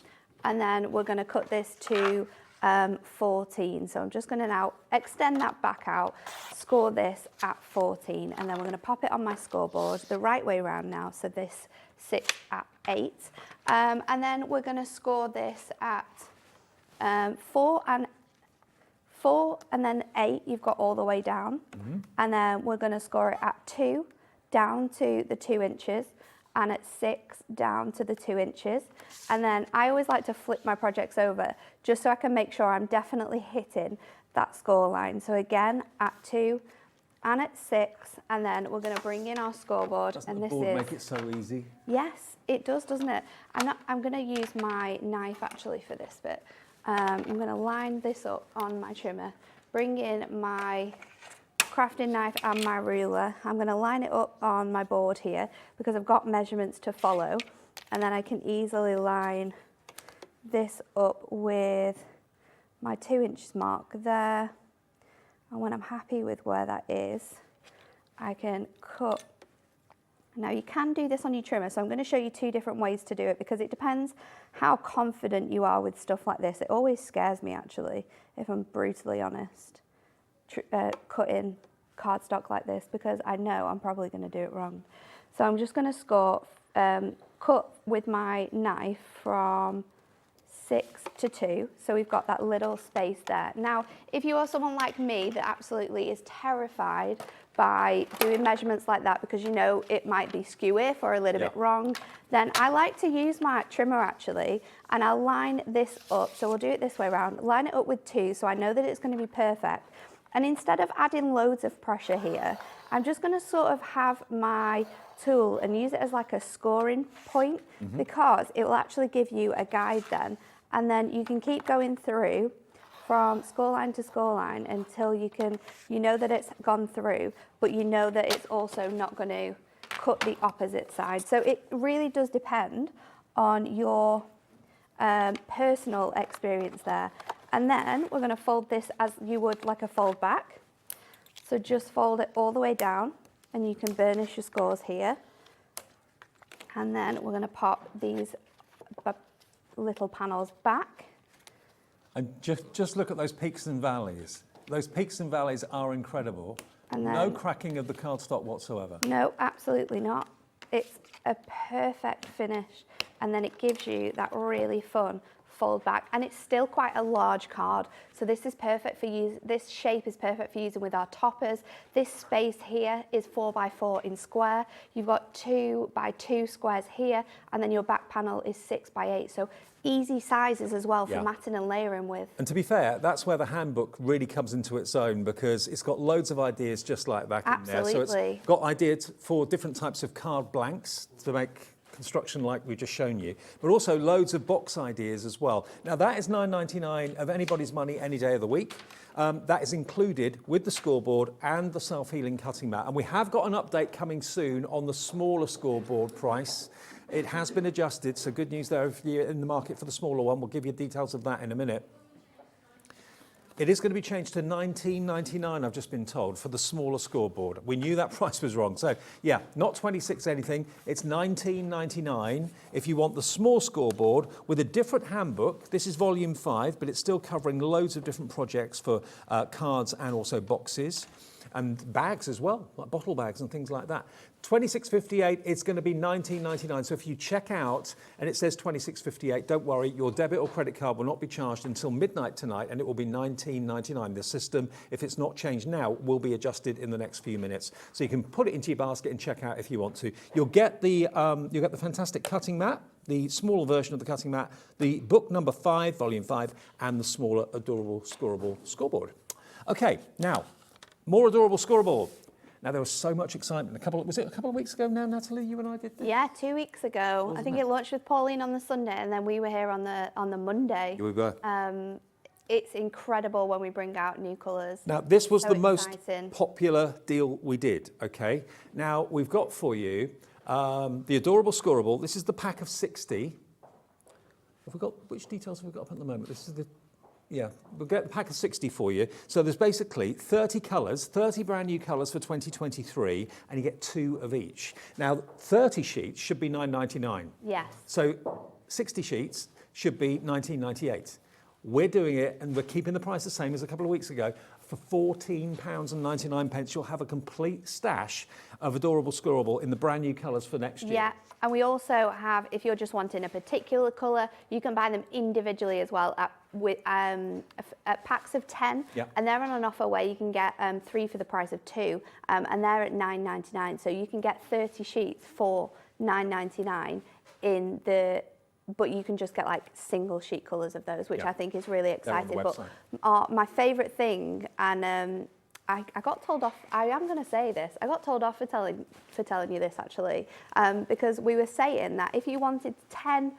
S3: and then we're going to cut this to 14. So I'm just going to now extend that back out, score this at 14, and then we're going to pop it on my scoreboard the right way around now. So this sits at 8, and then we're going to score this at 4 and then 8. You've got all the way down, and then we're going to score it at 2 down to the 2 inches, and at 6 down to the 2 inches. And then I always like to flip my projects over just so I can make sure I'm definitely hitting that score line. So again, at 2 and at 6, and then we're going to bring in our scoreboard.
S1: Doesn't
S3: and
S1: the
S3: this
S1: board
S3: is
S1: make it so easy?
S3: Yes, it does, doesn't it? I'm going to use my knife actually for this bit. I'm going to line this up on my trimmer, bring in my crafting knife and my ruler. I'm going to line it up on my board here because I've got measurements to follow, and then I can easily line this up with my 2 inches mark there. And when I'm happy with where that is, I can cut. Now you can do this on your trimmer, so I'm going to show you 2 different ways to do it because it depends how confident you are with stuff like this. It always scares me actually, if I'm brutally honest, cutting cardstock like this, because I know I'm probably going to do it wrong. So I'm just going to cut with my knife from 6 to 2, so we've got that little space there. Now, if you are someone like me that absolutely is terrified by doing measurements like that because you know it might be skew-if or a little bit wrong, then I like to use my trimmer actually, and I'll line this up. So we'll do it this way around, line it up with 2 so I know that it's going to be perfect. And instead of adding loads of pressure here, I'm just going to sort of have my tool and use it as like a scoring point, because it will actually give you a guide then. And then you can keep going through from scoreline to scoreline until you know that it's gone through, but you know that it's also not going to cut the opposite side. So it really does depend on your personal experience there. And then we're going to fold this as you would like a fold back. So just fold it all the way down and you can burnish your scores here. And then we're going to pop these little panels back.
S1: And just look at those peaks and valleys. Those peaks and valleys are incredible.
S3: And then,
S1: no cracking of the cardstock whatsoever.
S3: No, absolutely not. It's a perfect finish. And then it gives you that really fun fold back, and it's still quite a large card, so this is perfect for use. This shape is perfect for using with our toppers. This space here is 4x4 in square. You've got 2x2 squares here, and then your back panel is 6x8, so easy sizes as well for matting and layering with.
S1: And to be fair, that's where the handbook really comes into its own, because it's got loads of ideas just like that in there. So it's got ideas for different types of card blanks to make construction like we've just shown you, but also loads of box ideas as well. Now that is $9.99 of anybody's money any day of the week. That is included with the scoreboard and the self-healing cutting mat. And we have got an update coming soon on the smaller scoreboard price. It has been adjusted, so good news there if you're in the market for the smaller one. We'll give you details of that in a minute. It is going to be changed to $19.99, I've just been told, for the smaller scoreboard. We knew that price was wrong. So, yeah, not 26 anything. It's $19.99 if you want the small scoreboard with a different handbook. This is volume 5, but it's still covering loads of different projects for cards and also boxes. And bags as well, like bottle bags and things like that. $26.58, it's going to be $19.99. So if you check out and it says $26.58, don't worry, your debit or credit card will not be charged until midnight tonight, and it will be $19.99. The system, if it's not changed now, will be adjusted in the next few minutes. So you can put it into your basket and check out if you want to. You'll get the fantastic cutting mat, the smaller version of the cutting mat, the book number 5, volume 5, and the smaller adorable scoreable scoreboard. Okay, now, more adorable scoreboard. Now, there was so much excitement. Was it a couple of weeks ago now, Natalie, you and I did this?
S3: Yeah, 2 weeks ago. I think it launched with Pauline on the Sunday, and then we were here on the Monday.
S1: Here we go.
S3: It's incredible when we bring out new colours.
S1: Now, this was
S3: so
S1: the most
S3: exciting.
S1: popular deal we did, okay? Now, we've got for you the adorable scorable. This is the pack of 60. Which details have we got up at the moment? This is the... Yeah, we'll get the pack of 60 for you. So there's basically 30 colours, 30 brand new colours for 2023, and you get 2 of each. Now, 30 sheets should be $9.99.
S3: Yes.
S1: So 60 sheets should be $19.98. We're doing it, and we're keeping the price the same as a couple of weeks ago. For £14.99, you'll have a complete stash of adorable scorable in the brand new colours for next year.
S3: Yeah, and we also have, if you're just wanting a particular colour, you can buy them individually as well at packs of 10, and they're on an offer where you can get 3 for the price of 2, and they're at $9.99. So you can get 30 sheets for $9.99 but you can just get like single sheet colours of those, which I think is really exciting. But my favourite thing, and I got told off, I am going to say this, I got told off for telling you this actually, because we were saying that if you wanted 10,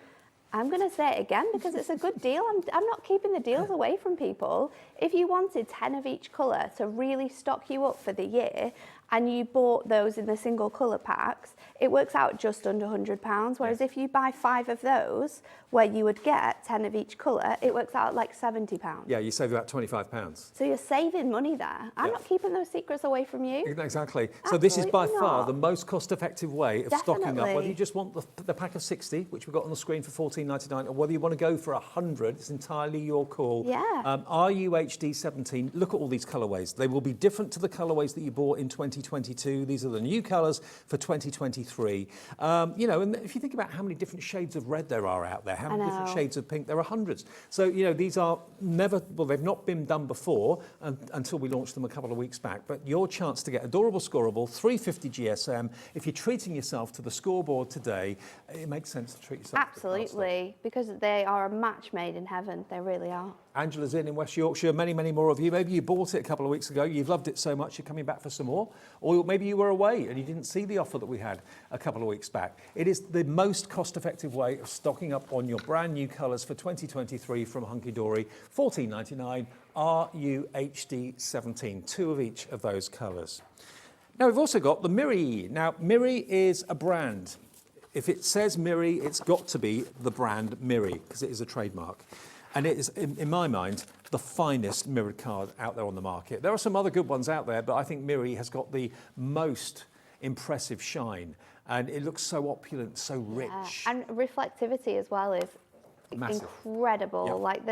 S3: I'm going to say it again because it's a good deal. I'm not keeping the deals away from people. If you wanted 10 of each colour to really stock you up for the year, and you bought those in the single colour packs, it works out just under £100. Whereas if you buy 5 of those, where you would get 10 of each colour, it works out like £70.
S1: Yeah, you save about £25.
S3: So you're saving money there. I'm not keeping those secrets away from you.
S1: Exactly. So this is by far the most cost-effective way of stocking up. Whether you just want the pack of 60, which we've got on the screen for $14.99, or whether you want to go for 100, it's entirely your call.
S3: Yeah.
S1: RUHD 17, look at all these colourways. They will be different to the colourways that you bought in 2022. These are the new colours for 2023. And if you think about how many different shades of red there are out there, how many different shades of pink, there are hundreds. So, these are they've not been done before until we launched them a couple of weeks back. But your chance to get adorable scorable, 350 GSM, if you're treating yourself to the scoreboard today, it makes sense to treat yourself.
S3: Absolutely, because they are a match made in heaven. They really are.
S1: Angela's in West Yorkshire, many, many more of you. Maybe you bought it a couple of weeks ago, you've loved it so much, you're coming back for some more. Or maybe you were away and you didn't see the offer that we had a couple of weeks back. It is the most cost-effective way of stocking up on your brand new colours for 2023 from Hunky Dory. $14.99, RUHD 17, 2 of each of those colours. Now we've also got the Miri. Now Miri is a brand. If it says Miri, it's got to be the brand Miri because it is a trademark. And it is, in my mind, the finest mirrored card out there on the market. There are some other good ones out there, but I think Miri has got the most impressive shine. And it looks so opulent, so rich.
S3: And reflectivity as well is
S1: Massive.
S3: incredible.
S1: Yep.
S3: Like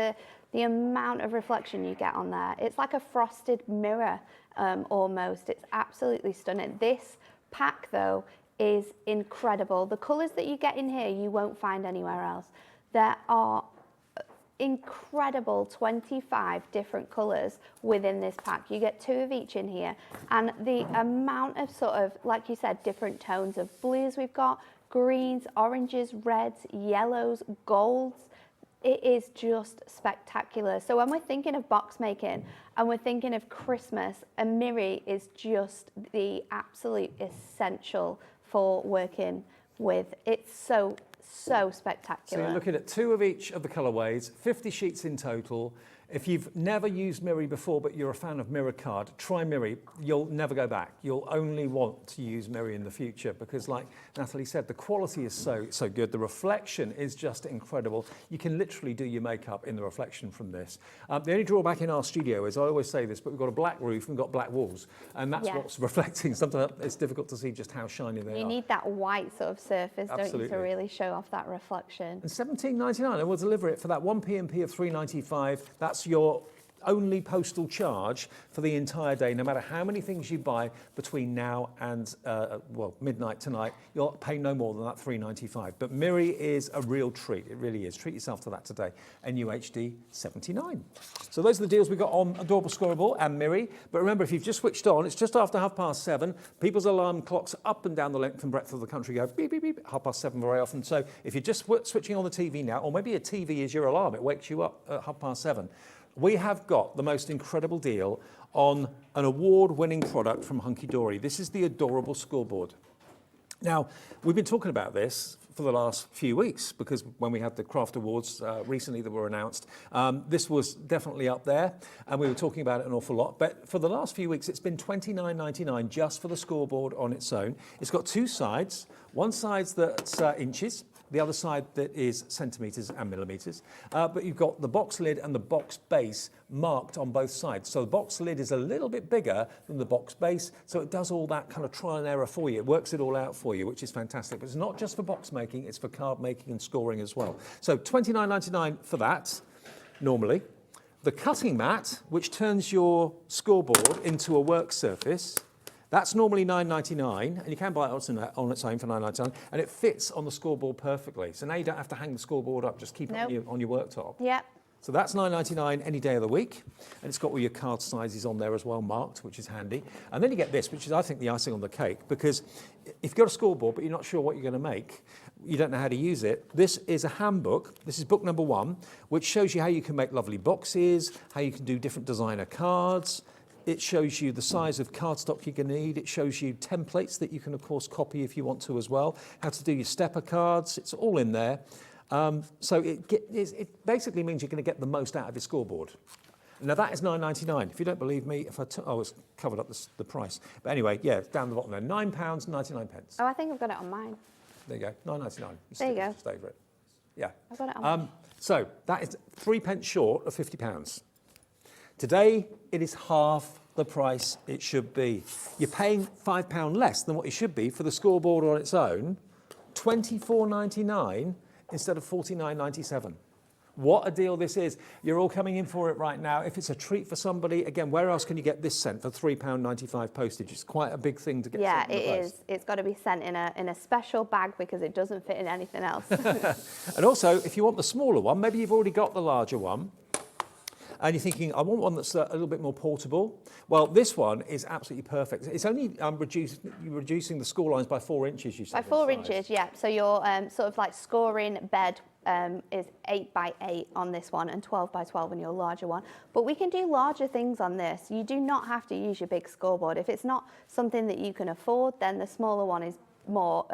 S3: the amount of reflection you get on there. It's like a frosted mirror almost. It's absolutely stunning. This pack though is incredible. The colours that you get in here you won't find anywhere else. There are incredible 25 different colours within this pack. You get 2 of each in here, and the amount of sort of, like you said, different tones of blues we've got, greens, oranges, reds, yellows, golds. It is just spectacular. So when we're thinking of box making and we're thinking of Christmas, a Miri is just the absolute essential for working with. It's so spectacular.
S1: So you're looking at 2 of each of the colourways, 50 sheets in total. If you've never used Miri before, but you're a fan of mirror card, try Miri. You'll never go back. You'll only want to use Miri in the future because, like Natalie said, the quality is so good. The reflection is just incredible. You can literally do your makeup in the reflection from this. The only drawback in our studio is, I always say this, but we've got a black roof and we've got black walls, and that's what's reflecting. Sometimes it's difficult to see just how shiny they are.
S3: You need that white sort of surface, don't you, to
S1: Absolutely.
S3: really show off that reflection.
S1: And £17.99, and we'll deliver it for that 1 P&P of £3.95. That's your only postal charge for the entire day. No matter how many things you buy between now and midnight tonight, you'll pay no more than that £3.95. But Miri is a real treat. It really is. Treat yourself to that today. NUHD 79. So those are the deals we got on Adorable Scoreboard and Miri. But remember, if you've just switched on, it's just after 7:30. People's alarm clocks up and down the length and breadth of the country go beep, beep, beep, 7:30 very often. So if you're just switching on the TV now, or maybe a TV is your alarm, it wakes you up at 7:30. We have got the most incredible deal on an award-winning product from Hunky Dory. This is the Adorable Scoreboard. Now, we've been talking about this for the last few weeks because when we had the Craft Awards recently that were announced, this was definitely up there and we were talking about it an awful lot. But for the last few weeks, it's been $29.99 just for the scoreboard on its own. It's got 2 sides. One side's that's inches. The other side that is centimetres and millimetres. But you've got the box lid and the box base marked on both sides. So the box lid is a little bit bigger than the box base, so it does all that kind of trial and error for you. It works it all out for you, which is fantastic. But it's not just for box making, it's for card making and scoring as well. So $29.99 for that, normally. The cutting mat, which turns your scoreboard into a work surface, that's normally $9.99, and you can buy it on its own for $9.99, and it fits on the scoreboard perfectly. So now you don't have to hang the scoreboard up, just keep it on your worktop.
S3: Yep.
S1: So that's $9.99 any day of the week, and it's got all your card sizes on there as well, marked, which is handy. And then you get this, which is, I think, the icing on the cake, because if you've got a scoreboard but you're not sure what you're going to make, you don't know how to use it, this is a handbook. This is book number 1, which shows you how you can make lovely boxes, how you can do different designer cards. It shows you the size of cardstock you're going to need. It shows you templates that you can, of course, copy if you want to as well. How to do your stepper cards. It's all in there. So it basically means you're going to get the most out of your scoreboard. Now, that is $9.99. If you don't believe me, it's covered up the price. But anyway, yeah, down the bottom there, £9.99.
S3: Oh, I think I've got it on mine.
S1: There you go, $9.99.
S3: There you go.
S1: Just over it. Yeah.
S3: I've got it on mine.
S1: So that is 3 pence short of £50. Today, it is half the price it should be. You're paying £5 less than what it should be for the scoreboard on its own, $24.99 instead of $49.97. What a deal this is. You're all coming in for it right now. If it's a treat for somebody, again, where else can you get this sent for £3.95 postage? It's quite a big thing to get sent in the post.
S3: Yeah, it is. It's got to be sent in a special bag because it doesn't fit in anything else.
S1: And also, if you want the smaller one, maybe you've already got the larger one, and you're thinking, I want one that's a little bit more portable. Well, this one is absolutely perfect. It's only reducing the score lines by 4 inches, you said.
S3: By 4 inches, yeah. So your sort of like scoring bed is 8 by 8 on this one and 12 by 12 on your larger one. But we can do larger things on this. You do not have to use your big scoreboard. If it's not something that you can afford, then the smaller one is more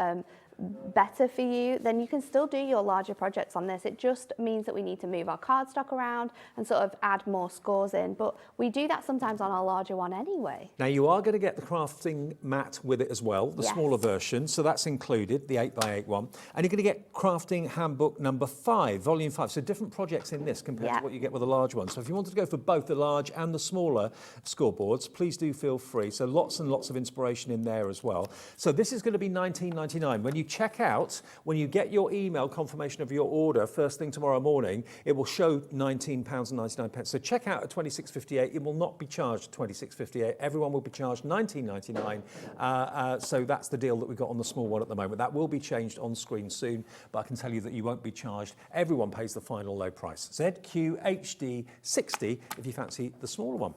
S3: better for you, then you can still do your larger projects on this. It just means that we need to move our cardstock around and sort of add more scores in, but we do that sometimes on our larger one anyway.
S1: Now you are going to get the crafting mat with it as well, the smaller version, so that's included, the 8x8 one. And you're going to get crafting handbook number 5, volume 5, so different projects in this compared to what you get with the large one. So if you wanted to go for both the large and the smaller scoreboards, please do feel free. So lots and lots of inspiration in there as well. So this is going to be $19.99. When you check out, when you get your email confirmation of your order first thing tomorrow morning, it will show £19.99. So check out at $26.58. It will not be charged $26.58. Everyone will be charged $19.99. So that's the deal that we've got on the small one at the moment. That will be changed on screen soon, but I can tell you that you won't be charged. Everyone pays the final low price. ZQHD 60 if you fancy the smaller one.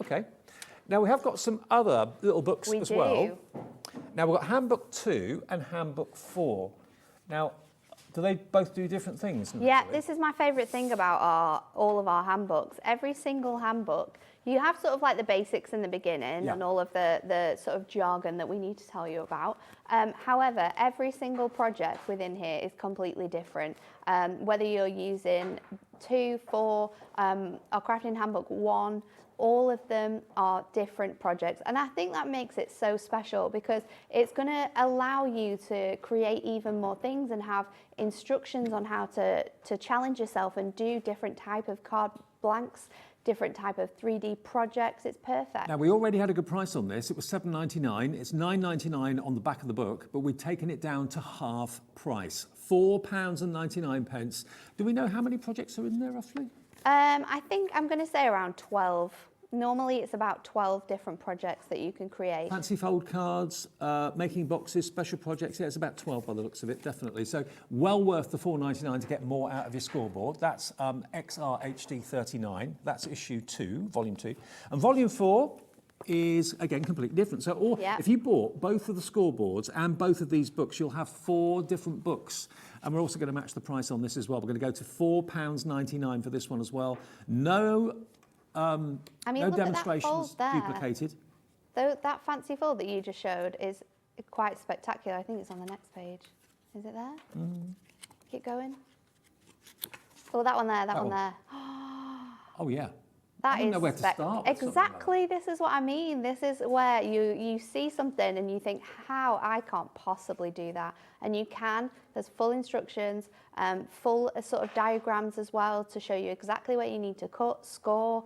S1: Okay. Now we have got some other little books as well. Now we've got Handbook 2 and Handbook 4. Now, do they both do different things?
S3: Yeah, this is my favourite thing about all of our handbooks. Every single handbook, you have sort of like the basics in the beginning and all of the sort of jargon that we need to tell you about. However, every single project within here is completely different. Whether you're using 2, 4, our crafting handbook 1, all of them are different projects, and I think that makes it so special because it's going to allow you to create even more things and have instructions on how to challenge yourself and do different type of card blanks, different type of 3D projects. It's perfect.
S1: Now we already had a good price on this. It was $7.99. It's $9.99 on the back of the book, but we've taken it down to half price, £4.99. Do we know how many projects are in there roughly?
S3: I think I'm going to say around 12. Normally it's about 12 different projects that you can create.
S1: Fancy fold cards, making boxes, special projects. Yeah, it's about 12 by the looks of it, definitely. So well worth the $4.99 to get more out of your scoreboard. That's XRHD 39. That's issue 2, volume 2. And volume 4 is, again, completely different. So if you bought both of the scoreboards and both of these books, you'll have 4 different books. And we're also going to match the price on this as well. We're going to go to £4.99 for this one as well. No demonstrations duplicated.
S3: Though that fancy fold that you just showed is quite spectacular. I think it's on the next page. Is it there? Keep going. Oh, that one there, that one there.
S1: Oh, yeah.
S3: That
S1: I don't know where to start.
S3: Exactly, this is what I mean. This is where you see something and you think, how? I can't possibly do that. And you can. There's full instructions, full sort of diagrams as well to show you exactly where you need to cut, score,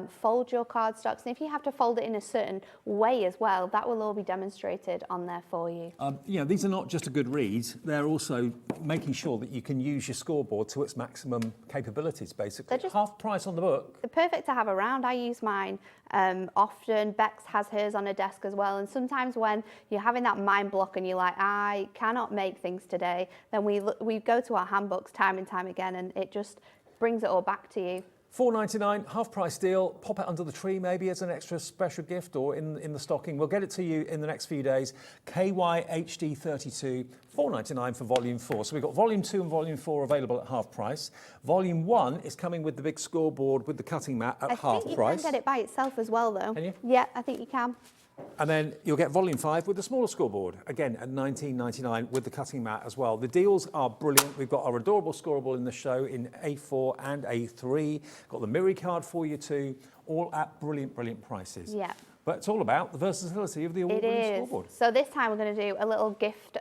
S3: fold your cardstocks. And if you have to fold it in a certain way as well, that will all be demonstrated on there for you.
S1: These are not just a good read. They're also making sure that you can use your scoreboard to its maximum capabilities, basically. They're just half price on the book.
S3: They're perfect to have around. I use mine often. Bex has hers on her desk as well. And sometimes when you're having that mind block and you're like, I cannot make things today, then we go to our handbooks time and time again, and it just brings it all back to you.
S1: $4.99, half price deal. Pop it under the tree maybe as an extra special gift or in the stocking. We'll get it to you in the next few days. KYHD 32, $4.99 for volume 4. So we've got volume 2 and volume 4 available at half price. Volume 1 is coming with the big scoreboard with the cutting mat at half price.
S3: I think you can get it by itself as well, though.
S1: Can you?
S3: Yeah, I think you can.
S1: And then you'll get volume 5 with the smaller scoreboard, again at $19.99 with the cutting mat as well. The deals are brilliant. We've got our adorable scoreboard in the show in A4 and A3. Got the Miri card for you too, all at brilliant, brilliant prices.
S3: Yeah.
S1: But it's all about the versatility of the award-winning scoreboard.
S3: So this time we're going to do a little gift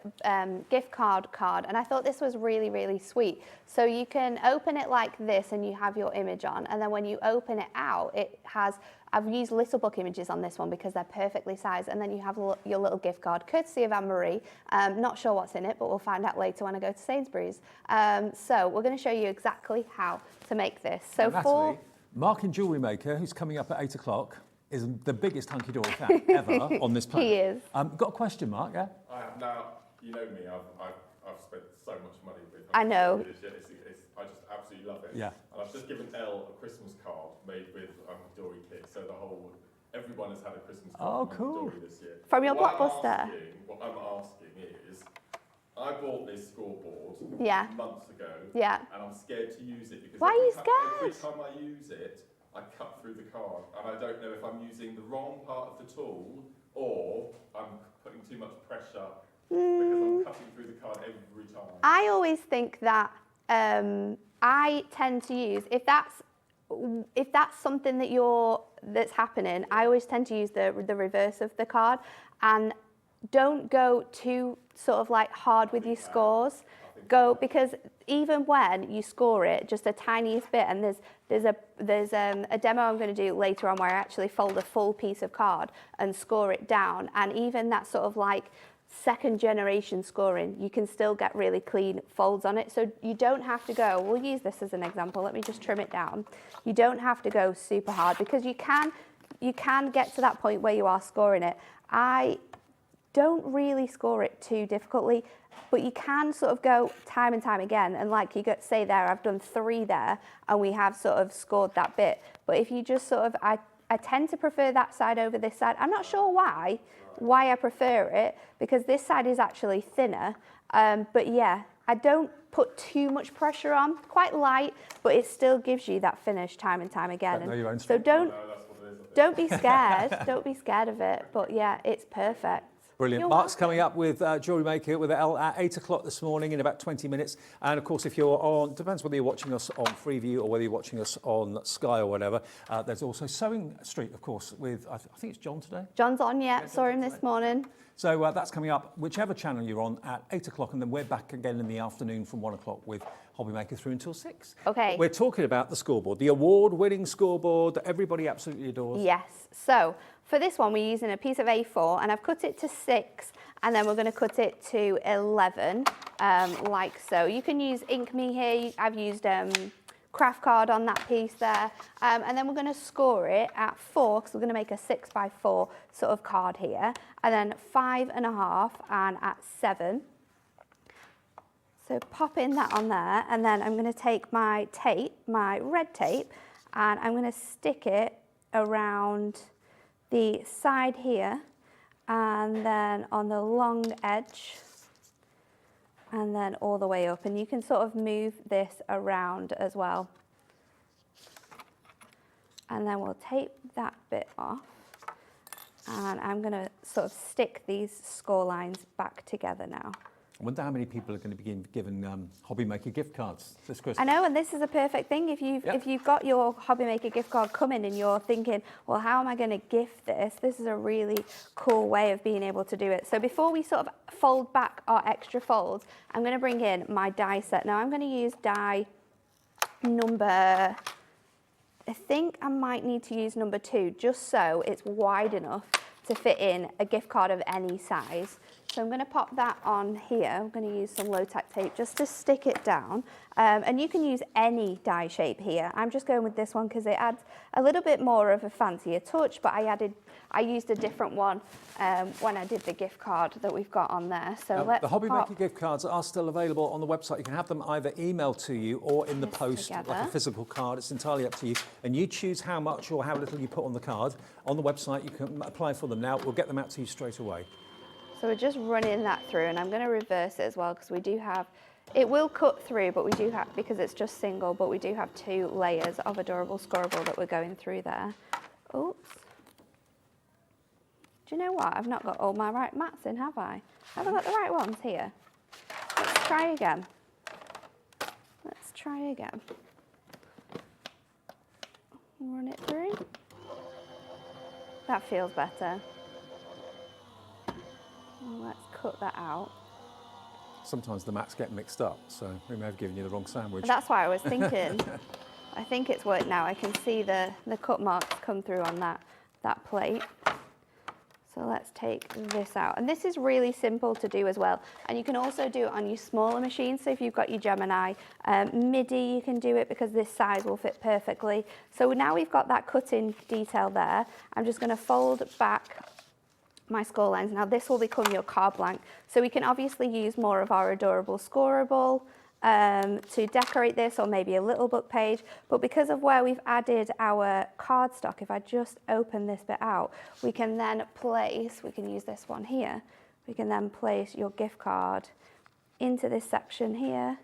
S3: card, and I thought this was really, really sweet. So you can open it like this and you have your image on, and then when you open it out, it has, I've used little book images on this one because they're perfectly sized, and then you have your little gift card, courtesy of Anne-Marie. Not sure what's in it, but we'll find out later when I go to Sainsbury's. So we're going to show you exactly how to make this. So
S1: Natalie, Mark in Jewellery Maker, who's coming up at 8 o'clock, is the biggest Hunky Dory fan ever on this planet.
S3: He is.
S1: Got a question, Mark? Yeah.
S4: I have now. You know me. I've spent so much money with.
S3: I know.
S4: I just absolutely love it.
S1: Yeah.
S4: And I've just given Elle a Christmas card made with Hunky Dory kit. So everyone has had a Christmas card from Hunky Dory this year.
S3: From your Blockbuster.
S4: What I'm asking is, I bought this scoreboard months ago.
S3: Yeah.
S4: And I'm scared to use it because
S3: why are you
S4: every
S3: scared?
S4: time I use it, I cut through the card, and I don't know if I'm using the wrong part of the tool or I'm putting too much pressure Because I'm cutting through the card every time.
S3: I always think that I tend to use, if that's something that's happening, I always tend to use the reverse of the card, and don't go too sort of like hard with your scores. Go, because even when you score it just a tiniest bit, and there's a demo I'm going to do later on where I actually fold a full piece of card and score it down, and even that sort of like second generation scoring, you can still get really clean folds on it. So you don't have to go, we'll use this as an example, let me just trim it down. You don't have to go super hard, because you can get to that point where you are scoring it. I don't really score it too difficultly, but you can sort of go time and time again, and like you got say there, I've done 3 there and we have sort of scored that bit. But if you just sort of, I tend to prefer that side over this side. I'm not sure why I prefer it, because this side is actually thinner. But yeah, I don't put too much pressure on, quite light, but it still gives you that finish time and time again. And so don't be scared. Don't be scared of it. But yeah, it's perfect.
S1: Brilliant.
S3: You're
S1: Mark's
S3: welcome.
S1: coming up with Jewelry Maker with Elle at 8 o'clock this morning in about 20 minutes. And of course, if you're on, depends whether you're watching us on Freeview or whether you're watching us on Sky or whatever, there's also Sewing Street, of course, with, I think it's John today.
S3: John's on, yeah, saw him this morning.
S1: So that's coming up, whichever channel you're on, at 8 o'clock, and then we're back again in the afternoon from 1 o'clock with Hobby Maker through until 6.
S3: Okay.
S1: We're talking about the scoreboard, the award-winning scoreboard that everybody absolutely adores.
S3: Yes. So for this one, we're using a piece of A4, and I've cut it to 6, and then we're going to cut it to 11, like so. You can use Ink Me here. I've used craft card on that piece there, and then we're going to score it at 4, because we're going to make a 6x4 sort of card here, and then 5.5 and at 7. So pop in that on there, and then I'm going to take my tape, my red tape, and I'm going to stick it around the side here, and then on the long edge, and then all the way up. And you can sort of move this around as well. And then we'll tape that bit off, and I'm going to sort of stick these score lines back together now.
S1: I wonder how many people are going to begin giving Hobby Maker gift cards this Christmas.
S3: I know, and this is a perfect thing. If you've got your Hobby Maker gift card coming and you're thinking, well, how am I going to gift this? This is a really cool way of being able to do it. So before we sort of fold back our extra folds, I'm going to bring in my die set. Now I'm going to use die number, I think I might need to use number 2, just so it's wide enough to fit in a gift card of any size. So I'm going to pop that on here. I'm going to use some low-tack tape just to stick it down. And you can use any die shape here. I'm just going with this one because it adds a little bit more of a fancier touch, but I used a different one when I did the gift card that we've got on there. So let's
S1: the Hobby Maker gift cards are still available on the website. You can have them either emailed to you or in the post, like a physical card. It's entirely up to you. And you choose how much or how little you put on the card. On the website, you can apply for them now. We'll get them out to you straight away.
S3: So we're just running that through, and I'm going to reverse it as well, because we do have, it will cut through, but we do have, because it's just single, but we do have 2 layers of adorable Scoreboard that we're going through there. Oops. Do you know what? I've not got all my right mats in, have I? Have I got the right ones here? Let's try again. Let's try again. Run it through. That feels better. Let's cut that out.
S1: Sometimes the mats get mixed up, so we may have given you the wrong sandwich.
S3: That's why I was thinking. I think it's worked now. I can see the cut marks come through on that plate. So let's take this out. And this is really simple to do as well. And you can also do it on your smaller machines. So if you've got your Gemini MIDI, you can do it because this size will fit perfectly. So now we've got that cutting detail there. I'm just going to fold back my score lines. Now this will become your card blank. So we can obviously use more of our adorable Scoreboard to decorate this, or maybe a little book page. But because of where we've added our cardstock, if I just open this bit out, we can then place, we can use this one here, we can then place your gift card into this section here.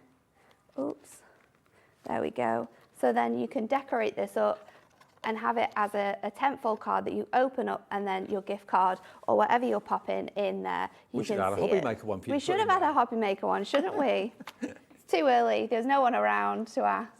S3: Oops, there we go. So then you can decorate this up and have it as a tentfold card that you open up, and then your gift card or whatever you're popping in there.
S1: We should have a Hobby Makerr one for you.
S3: We should have had a Hobby Makerr one, shouldn't we? It's too early. There's no one around to ask.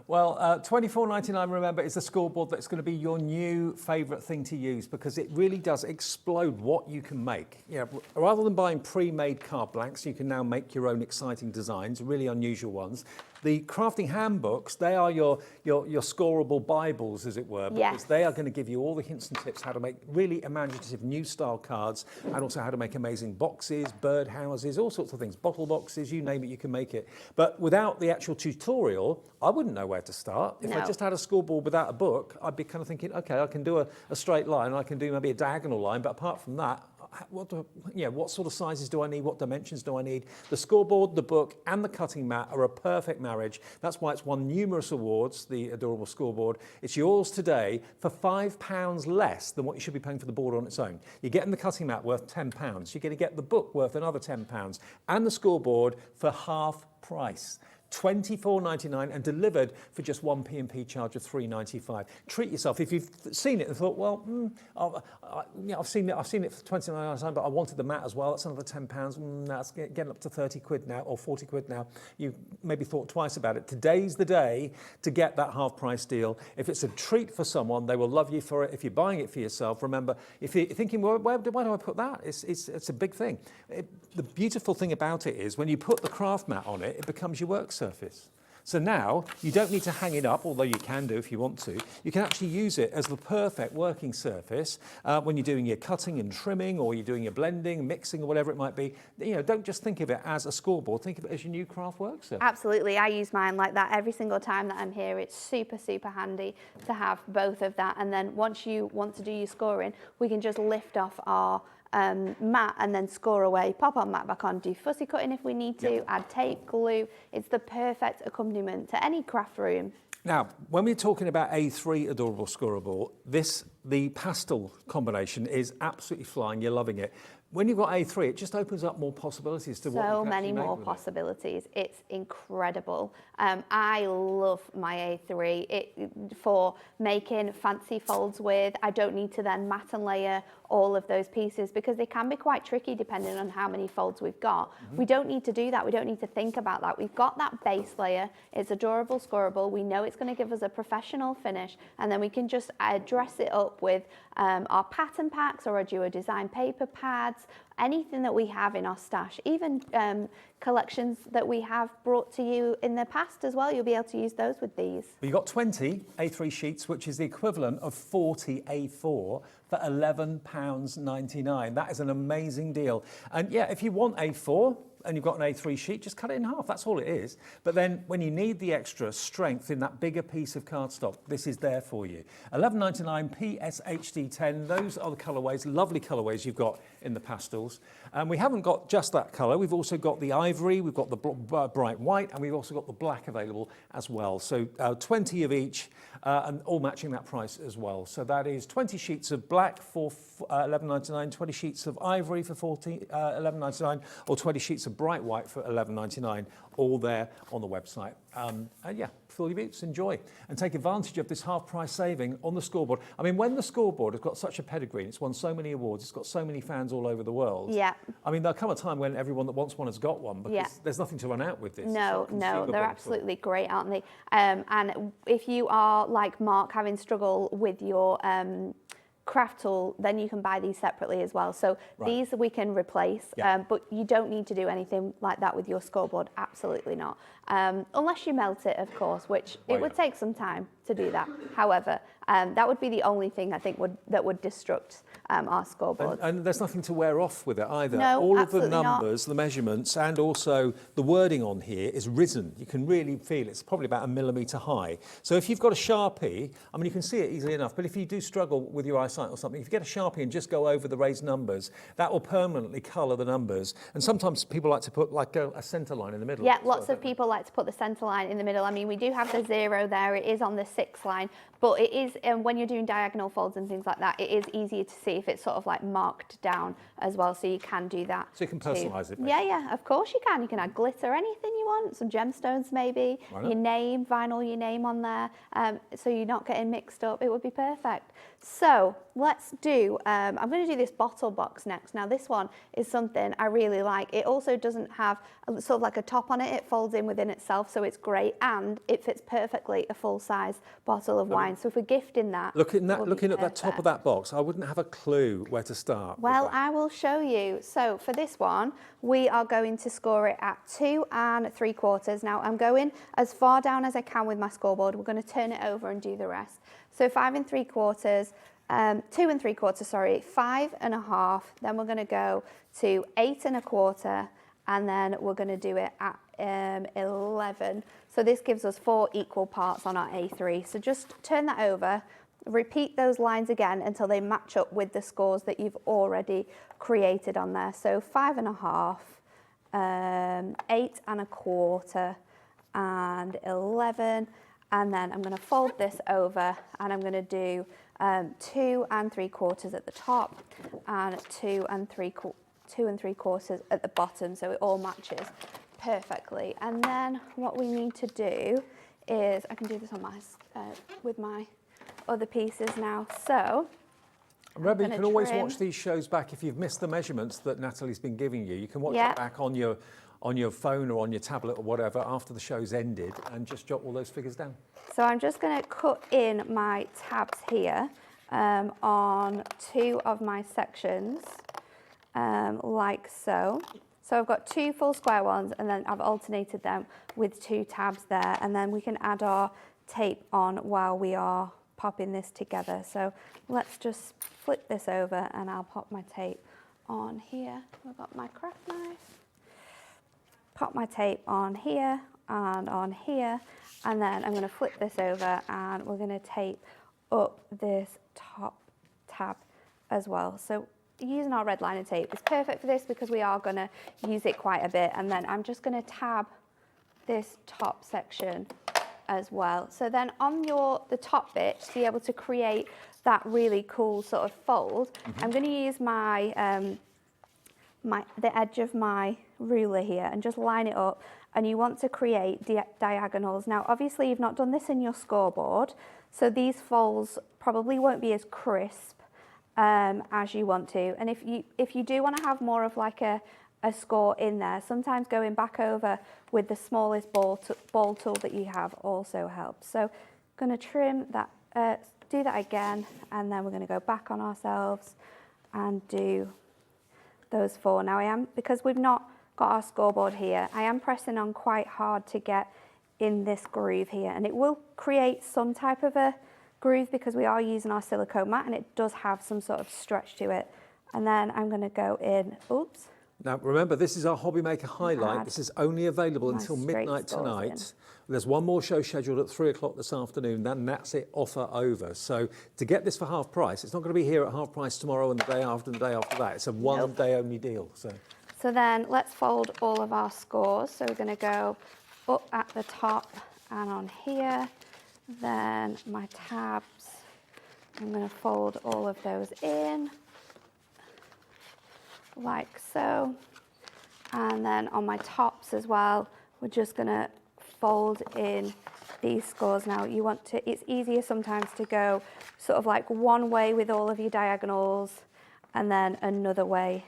S1: Well, $24.99, remember, is the scoreboard that's going to be your new favourite thing to use, because it really does explode what you can make. You know, rather than buying pre-made card blanks, you can now make your own exciting designs, really unusual ones. The crafting handbooks, they are your scoreable Bibles, as it were, because they are going to give you all the hints and tips how to make really imaginative new style cards, and also how to make amazing boxes, bird houses, all sorts of things, bottle boxes, you name it, you can make it. But without the actual tutorial, I wouldn't know where to start. If I just had a scoreboard without a book, I'd be kind of thinking, okay, I can do a straight line, and I can do maybe a diagonal line, but apart from that, what sort of sizes do I need? What dimensions do I need? The scoreboard, the book, and the cutting mat are a perfect marriage. That's why it's won numerous awards, the adorable scoreboard. It's yours today for £5 less than what you should be paying for the board on its own. You're getting the cutting mat worth £10. You're going to get the book worth another £10, and the scoreboard for half price. $24.99 and delivered for just one P&P charge of $3.95. Treat yourself. If you've seen it and thought, well, I've seen it for $29.99, but I wanted the mat as well. That's another £10. That's getting up to 30 quid now, or 40 quid now. You maybe thought twice about it. Today's the day to get that half price deal. If it's a treat for someone, they will love you for it. If you're buying it for yourself, remember, if you're thinking, well, why do I put that? It's a big thing. The beautiful thing about it is when you put the craft mat on it, it becomes your work surface. So now you don't need to hang it up, although you can do if you want to. You can actually use it as the perfect working surface when you're doing your cutting and trimming, or you're doing your blending, mixing, or whatever it might be. You know, don't just think of it as a scoreboard. Think of it as your new craft work surface.
S3: Absolutely, I use mine like that every single time that I'm here. It's super, super handy to have both of that. And then once you want to do your scoring, we can just lift off our mat and then score away, pop our mat back on, do fussy cutting if we need to, add tape, glue. It's the perfect accompaniment to any craft room.
S1: Now, when we're talking about A3 adorable scoreable, the pastel combination is absolutely flying. You're loving it. When you've got A3, it just opens up more possibilities to what you can
S3: So many
S1: make
S3: more
S1: with
S3: possibilities. It's incredible. I love my A3 for making fancy folds with. I don't need to then mat and layer all of those pieces, because they can be quite tricky depending on how many folds we've got. We don't need to do that. We don't need to think about that. We've got that base layer. It's adorable, scoreable. We know it's going to give us a professional finish, and then we can just dress it up with our pattern packs or our duo design paper pads, anything that we have in our stash, even collections that we have brought to you in the past as well. You'll be able to use those with these.
S1: Well, you've got 20 A3 sheets, which is the equivalent of 40 A4 for £11.99. That is an amazing deal. And yeah, if you want A4 and you've got an A3 sheet, just cut it in half. That's all it is. But then when you need the extra strength in that bigger piece of cardstock, this is there for you. £11.99 PSHD10. Those are the colourways, lovely colourways you've got in the pastels. And we haven't got just that colour. We've also got the ivory, we've got the bright white, and we've also got the black available as well. So 20 of each, and all matching that price as well. So that is 20 sheets of black for £11.99, 20 sheets of ivory for £11.99, or 20 sheets of bright white for £11.99, all there on the website. And yeah, fill your boots, enjoy, and take advantage of this half price saving on the scoreboard. I mean, when the scoreboard has got such a pedigree, it's won so many awards, it's got so many fans all over the world. Yeah. I mean, there'll come a time when everyone that wants one has got one, because there's nothing to run out with this.
S3: No, they're absolutely great, aren't they? And if you are like Mark, having struggle with your craft tool, then you can buy these separately as well. So these we can replace, but you don't need to do anything like that with your scoreboard. Absolutely not. Unless you melt it, of course, which it would take some time to do that. However, that would be the only thing I think that would destruct our scoreboard.
S1: And there's nothing to wear off with it either.
S3: No,
S1: all of the
S3: absolutely
S1: numbers, the measurements, and also the wording on here is risen. You can really feel it's probably about 1 millimetre high. So if you've got a Sharpie, I mean, you can see it easily enough, but if you do struggle with your eyesight or something, if you get a Sharpie and just go over the raised numbers, that will permanently colour the numbers. And sometimes people like to put like a centre line in the middle.
S3: Yeah, lots of people like to put the centre line in the middle. I mean, we do have the 0 there. It is on the 6 line, but it is, when you're doing diagonal folds and things like that, it is easier to see if it's sort of like marked down as well, so you can do that.
S1: So you can personalise it, basically.
S3: Yeah, of course you can. You can add glitter, anything you want, some gemstones maybe, your name, vinyl your name on there, so you're not getting mixed up. It would be perfect. So let's do, I'm going to do this bottle box next. Now this one is something I really like. It also doesn't have sort of like a top on it. It folds in within itself, so it's great, and it fits perfectly a full-size bottle of wine. So if we're gifting that,
S1: looking at that top of that box, I wouldn't have a clue where to start.
S3: Well, I will show you. So for this one, we are going to score it at 2 3/4. Now I'm going as far down as I can with my scoreboard. We're going to turn it over and do the rest. So 5 3/4, 2 3/4, sorry, 5 1/2. Then we're going to go to 8 1/4, and then we're going to do it at 11. So this gives us 4 equal parts on our A3. So just turn that over, repeat those lines again until they match up with the scores that you've already created on there. So 5 1/2, 8 1/4, and 11. And then I'm going to fold this over, and I'm going to do 2 3/4 at the top and 2 3/4 at the bottom, so it all matches perfectly. And then what we need to do is, I can do this on my with my other pieces now. So
S1: remember, you can always watch these shows back if you've missed the measurements that Natalie's been giving you. You can watch it back on your phone or on your tablet or whatever after the show's ended, and just jot all those figures down.
S3: So I'm just going to cut in my tabs here on 2 of my sections, like so. So I've got 2 full square ones, and then I've alternated them with 2 tabs there, and then we can add our tape on while we are popping this together. So let's just flip this over, and I'll pop my tape on here. I've got my craft knife. Pop my tape on here and on here, and then I'm going to flip this over, and we're going to tape up this top tab as well. So using our red liner tape is perfect for this because we are going to use it quite a bit. And then I'm just going to tab this top section as well. So then on the top bit, to be able to create that really cool sort of fold, I'm going to use my the edge of my ruler here and just line it up, and you want to create diagonals. Now obviously you've not done this in your scoreboard, so these folds probably won't be as crisp as you want to, and if you do want to have more of like a score in there, sometimes going back over with the smallest ball tool that you have also helps. So I'm going to trim that, do that again, and then we're going to go back on ourselves and do those 4. Now because we've not got our scoreboard here, I am pressing on quite hard to get in this groove here, and it will create some type of a groove because we are using our silicone mat, and it does have some sort of stretch to it. And then I'm going to go in, oops.
S1: Now remember, this is our Hobby Maker highlight. This is only available until midnight tonight. There's one more show scheduled at 3 o'clock this afternoon, then that's it, offer over. So to get this for half price, it's not going to be here at half price tomorrow and the day after and the day after that. It's a one day only deal. So
S3: then let's fold all of our scores. So we're going to go up at the top and on here. Then my tabs, I'm going to fold all of those in like so. And then on my tops as well, we're just going to fold in these scores. Now it's easier sometimes to go sort of like one way with all of your diagonals and then another way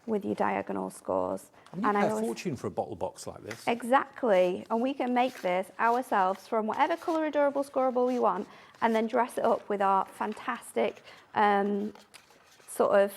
S3: with your diagonal scores.
S1: You pay a fortune for a bottle box like this.
S3: Exactly, and we can make this ourselves from whatever colour adorable scorable we want, and then dress it up with our fantastic sort of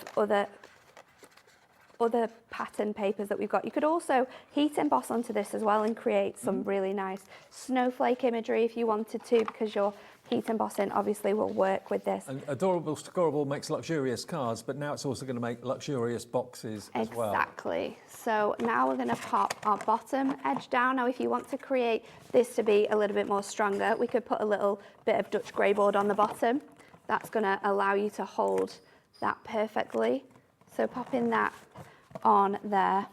S3: other pattern papers that we've got. You could also heat emboss onto this as well and create some really nice snowflake imagery if you wanted to, because your heat embossing obviously will work with this.
S1: And Adorable Scoreboard makes luxurious cards, but now it's also going to make luxurious boxes as well.
S3: Exactly. So now we're going to pop our bottom edge down. Now if you want to create this to be a little bit more stronger, we could put a little bit of Dutch grey board on the bottom. That's going to allow you to hold that perfectly. So popping that on there.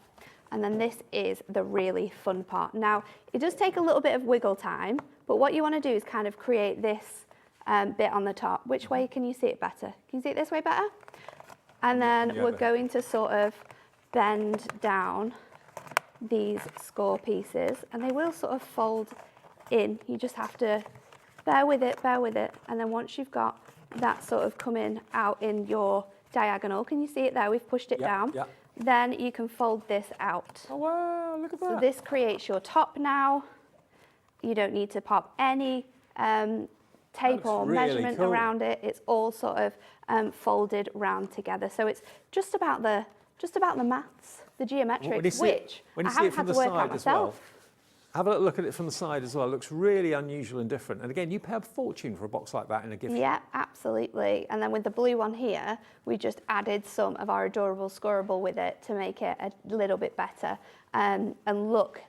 S3: And then this is the really fun part. Now, it does take a little bit of wiggle time, But what you want to do is kind of create this bit on the top. Which way can you see it better? Can you see it this way better? And then we're going to sort of bend down these score pieces, and they will sort of fold in. You just have to bear with it, and then once you've got that sort of coming out in your diagonal, can you see it there? We've pushed it down.
S1: Yeah.
S3: Then you can fold this out.
S1: Oh wow, look at that.
S3: So this creates your top now. You don't need to pop any tape or
S1: really
S3: measurement
S1: cool.
S3: around it. It's all sort of folded round together. So it's just about the maths, the geometrics, which I haven't had to work out myself.
S1: Have a look at it from the side as well. It looks really unusual and different. And again, you pay a fortune for a box like that in a gift.
S3: Yeah, absolutely. And then with the blue one here, we just added some of our adorable Scoreboard with it to make it a little bit better and look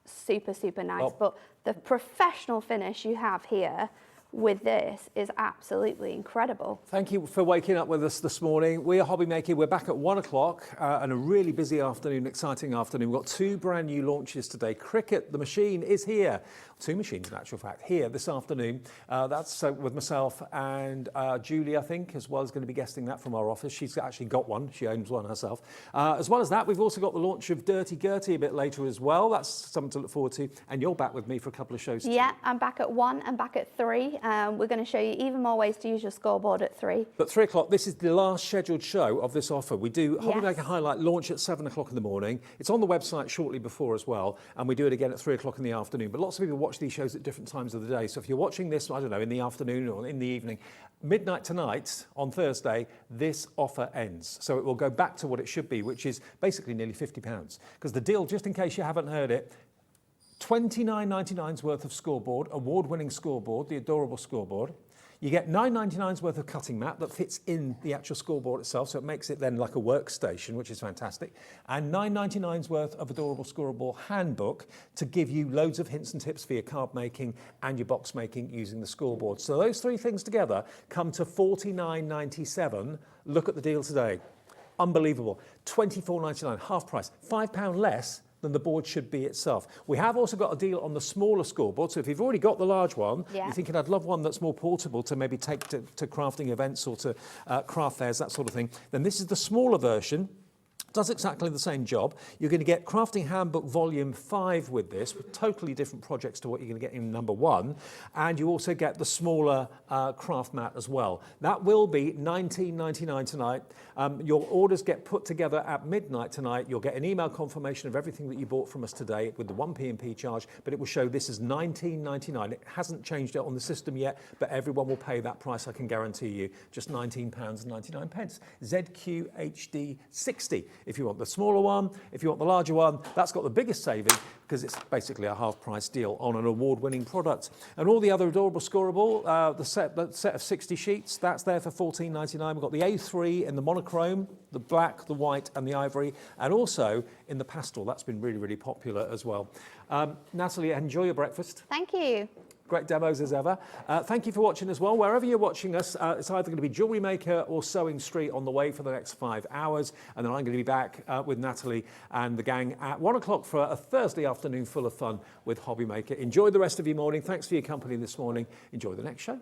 S3: super, super nice.
S1: Oh.
S3: But the professional finish you have here with this is absolutely incredible.
S1: Thank you for waking up with us this morning. We are Hobby Maker. We're back at 1 o'clock and a really busy afternoon, exciting afternoon. We've got 2 brand new launches today. Cricket, the machine, is here. 2 machines, in actual fact, here this afternoon. That's with myself and Julie, I think, as well, is going to be guesting that from our office. She's actually got one. She owns one herself. As well as that, we've also got the launch of Dirty Gertie a bit later as well. That's something to look forward to. And you're back with me for a couple of shows too.
S3: Yeah, I'm back at 1 and back at 3. We're going to show you even more ways to use your Scoreboard at 3.
S1: But 3 o'clock, this is the last scheduled show of this offer. We do Hobby
S3: Yes.
S1: Maker Highlight launch at 7 o'clock in the morning. It's on the website shortly before as well. And we do it again at 3 o'clock in the afternoon. But lots of people watch these shows at different times of the day. So if you're watching this, I don't know, in the afternoon or in the evening, midnight tonight on Thursday, this offer ends. So it will go back to what it should be, which is basically nearly £50. Because the deal, just in case you haven't heard it, $29.99's worth of Scoreboard, award-winning Scoreboard, the adorable Scoreboard. You get $9.99's worth of cutting mat that fits in the actual Scoreboard itself, so it makes it then like a workstation, which is fantastic. And $9.99's worth of adorable Scoreboard handbook to give you loads of hints and tips for your card making and your box making using the Scoreboard. So those 3 things together come to $49.97. Look at the deal today. Unbelievable. $24.99, half price, £5 less than the board should be itself. We have also got a deal on the smaller Scoreboard, so if you've already got the large one, you're thinking I'd love one that's more portable to maybe take to crafting events or to craft fairs, that sort of thing, then this is the smaller version. Does exactly the same job. You're going to get Crafting Handbook Volume 5 with this, with totally different projects to what you're going to get in number 1. And you also get the smaller craft mat as well. That will be $19.99 tonight. Your orders get put together at midnight tonight. You'll get an email confirmation of everything that you bought from us today with the 1 P&P charge, but it will show this is $19.99. It hasn't changed it on the system yet, but everyone will pay that price, I can guarantee you. Just £19.99. ZQHD 60. If you want the smaller one, if you want the larger one, that's got the biggest saving because it's basically a half price deal on an award-winning product. And all the other adorable Scoreboard, the set of 60 sheets, that's there for $14.99. We've got the A3 in the monochrome, the black, the white and the ivory, and also in the pastel. That's been really, really popular as well. Natalie, enjoy your breakfast.
S3: Thank you.
S1: Great demos as ever. Thank you for watching as well. Wherever you're watching us, it's either going to be Jewellery Maker or Sewing Street on the way for the next 5 hours. And then I'm going to be back with Natalie and the gang at 1 o'clock for a Thursday afternoon full of fun with Hobby Maker. Enjoy the rest of your morning. Thanks for your company this morning. Enjoy the next show.